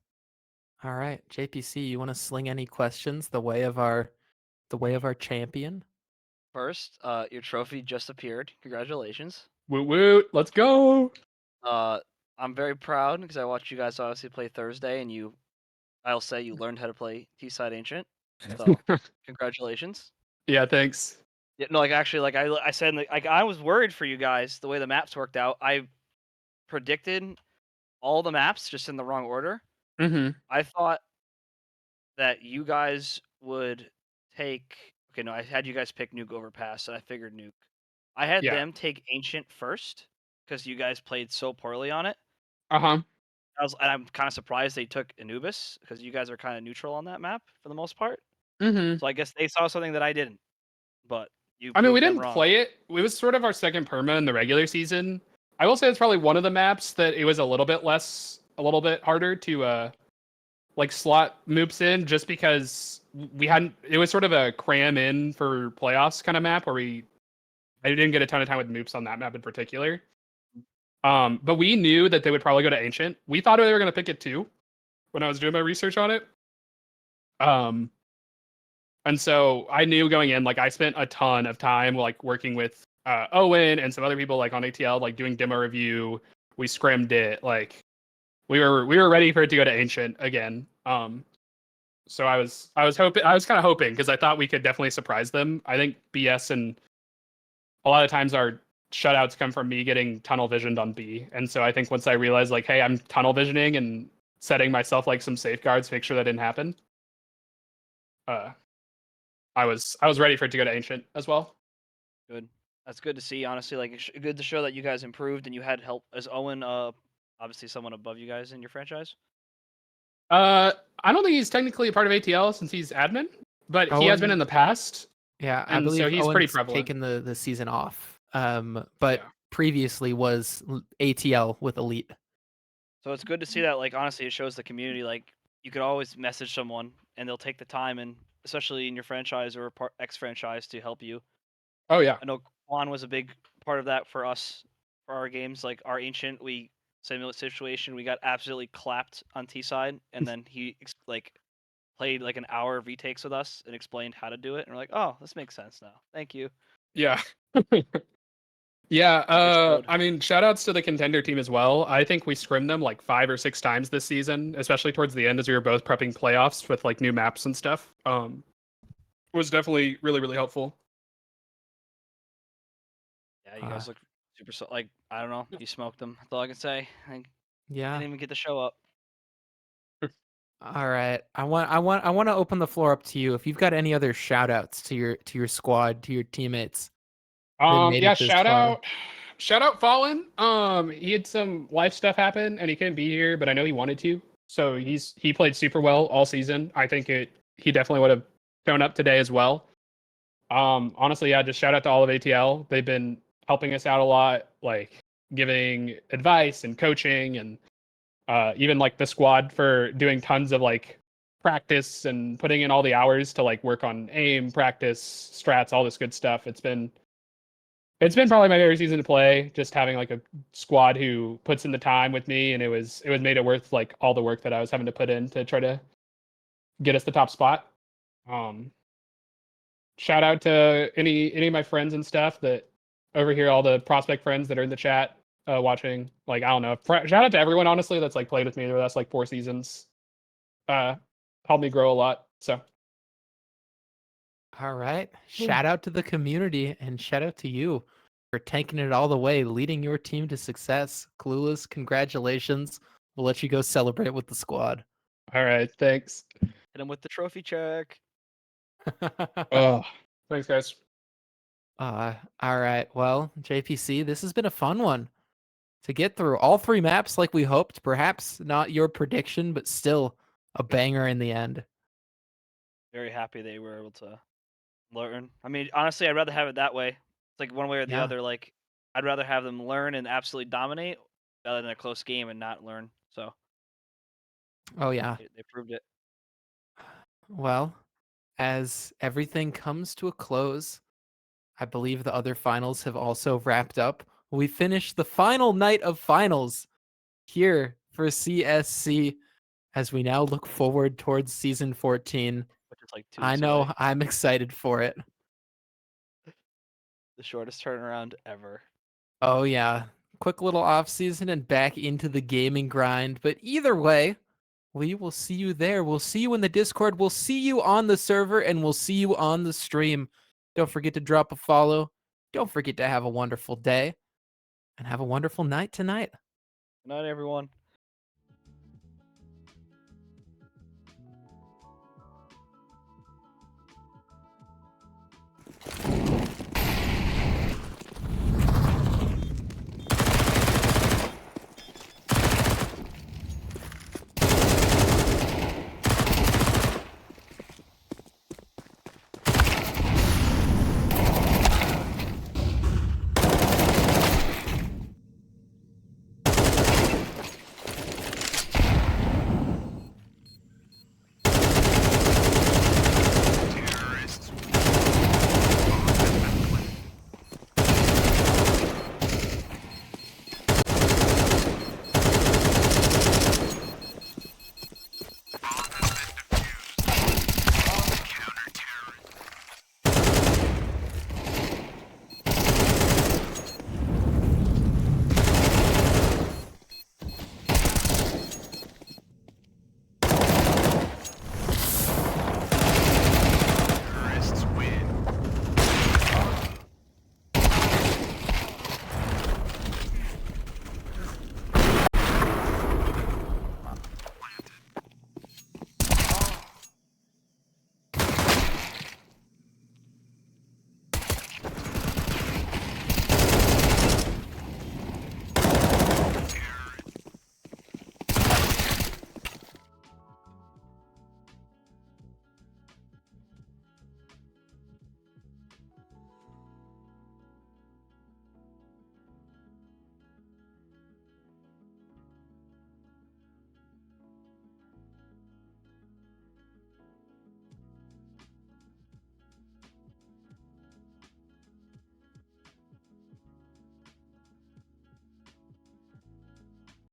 Speaker 1: All right, JPC, you want to sling any questions the way of our champion?
Speaker 2: First, your trophy just appeared. Congratulations.
Speaker 4: Woot woot, let's go.
Speaker 2: I'm very proud because I watched you guys obviously play Thursday, and I'll say you learned how to play T-side Ancient. So, congratulations.
Speaker 4: Yeah, thanks.
Speaker 2: Yeah, no, like actually, like I said, like I was worried for you guys the way the maps worked out. I predicted all the maps just in the wrong order.
Speaker 4: Mm-hmm.
Speaker 2: I thought that you guys would take. Okay, no, I had you guys pick Nuke over Pass, and I figured Nuke. I had
Speaker 4: Yeah.
Speaker 2: them take Ancient first because you guys played so poorly on it.
Speaker 4: Uh-huh.
Speaker 2: And I'm kind of surprised they took Anubis because you guys are kind of neutral on that map for the most part.
Speaker 4: Mm-hmm.
Speaker 2: So I guess they saw something that I didn't, but you
Speaker 4: I mean, we
Speaker 2: proved them
Speaker 4: didn't
Speaker 2: wrong.
Speaker 4: play it. It was sort of our second perma in the regular season. I will say it's probably one of the maps that it was a little bit harder to like slot moops in just because we hadn't it was sort of a cram in for playoffs kind of map where I didn't get a ton of time with moops on that map in particular. But we knew that they would probably go to Ancient. We thought they were gonna pick it too when I was doing my research on it. Um, and so I knew going in, like I spent a ton of time like working with Owen and some other people like on ATL, like doing demo review. We scrimmed it, like we were ready for it to go to Ancient again. So I was kind of hoping because I thought we could definitely surprise them. I think BS and a lot of times our shutouts come from me getting tunnel visioned on B, and so I think once I realized like, hey, I'm tunnel visioning and setting myself like some safeguards to make sure that didn't happen. Uh, I was ready for it to go to Ancient as well.
Speaker 2: Good. That's good to see. Honestly, like it's good to show that you guys improved and you had help. Is Owen obviously someone above you guys in your franchise?
Speaker 4: I don't think he's technically a part of ATL since he's admin, but he has been
Speaker 1: Owen,
Speaker 4: in the past,
Speaker 1: yeah, I
Speaker 4: and so
Speaker 1: believe
Speaker 4: he's pretty
Speaker 1: Owen's
Speaker 4: prevalent.
Speaker 1: taken the season off. But
Speaker 4: Yeah.
Speaker 1: previously was ATL with Elite.
Speaker 2: So it's good to see that. Like honestly, it shows the community. Like you could always message someone and they'll take the time, and especially in your franchise or X franchise, to help you.
Speaker 4: Oh yeah.
Speaker 2: I know Quan was a big part of that for us for our games. Like our Ancient, we similar situation. We got absolutely clapped on T side, and then he played like an hour of retakes with us and explained how to do it, and we're like, oh, this makes sense now. Thank you.
Speaker 4: Yeah. Yeah,
Speaker 2: Understood.
Speaker 4: I mean, shout outs to the contender team as well. I think we scrimmed them like 5 or 6 times this season, especially towards the end as we were both prepping playoffs with like new maps and stuff. It was definitely really, really helpful.
Speaker 2: Yeah, you guys look super. Like I don't know, you smoked them. That's all I can say. I
Speaker 1: Yeah.
Speaker 2: didn't even get to show up.
Speaker 1: All right. I want to open the floor up to you. If you've got any other shout outs to your squad, to your teammates. That made
Speaker 4: Yeah,
Speaker 1: it this far.
Speaker 4: shout out Fallen. He had some life stuff happen and he couldn't be here, but I know he wanted to. So he played super well all season. I think he definitely would have shown up today as well. Honestly, yeah, just shout out to all of ATL. They've been helping us out a lot, like giving advice and coaching, and even like the squad for doing tons of like practice and putting in all the hours to like work on aim, practice, strats, all this good stuff. It's been probably my favorite season to play. Just having like a squad who puts in the time with me, and it was made it worth like all the work that I was having to put in to try to get us the top spot. Shout out to any of my friends and stuff that over here, all the prospect friends that are in the chat watching. Like I don't know, shout out to everyone honestly that's like played with me the last like 4 seasons. Helped me grow a lot. So
Speaker 1: All right. Shout out to the community and shout out to you for taking it all the way, leading your team to success. Clueless, congratulations. We'll let you go celebrate with the squad.
Speaker 4: all right, thanks.
Speaker 2: Hit him with the trophy check.
Speaker 4: Oh, thanks guys.
Speaker 1: All right. Well, JPC, this has been a fun one to get through. All 3 maps like we hoped. Perhaps not your prediction, but still a banger in the end.
Speaker 2: Very happy they were able to learn. I mean, honestly, I'd rather have it that way. It's like one way or the
Speaker 1: Yeah.
Speaker 2: other. Like I'd rather have them learn and absolutely dominate rather than a close game and not learn. So
Speaker 1: Oh, yeah.
Speaker 2: they proved it.
Speaker 1: Well, as everything comes to a close, I believe the other finals have also wrapped up. We finished the final night of finals here for CSC as we now look forward towards season 14.
Speaker 2: Which is like 2
Speaker 1: I
Speaker 2: weeks
Speaker 1: know
Speaker 2: away.
Speaker 1: I'm excited for it.
Speaker 2: The shortest turnaround ever.
Speaker 1: Oh, yeah. Quick little off season and back into the gaming grind. But either way, we will see you there. We'll see you in the Discord. We'll see you on the server and we'll see you on the stream. Don't forget to drop a follow. Don't forget to have a wonderful day and have a wonderful night tonight.
Speaker 2: Good night, everyone.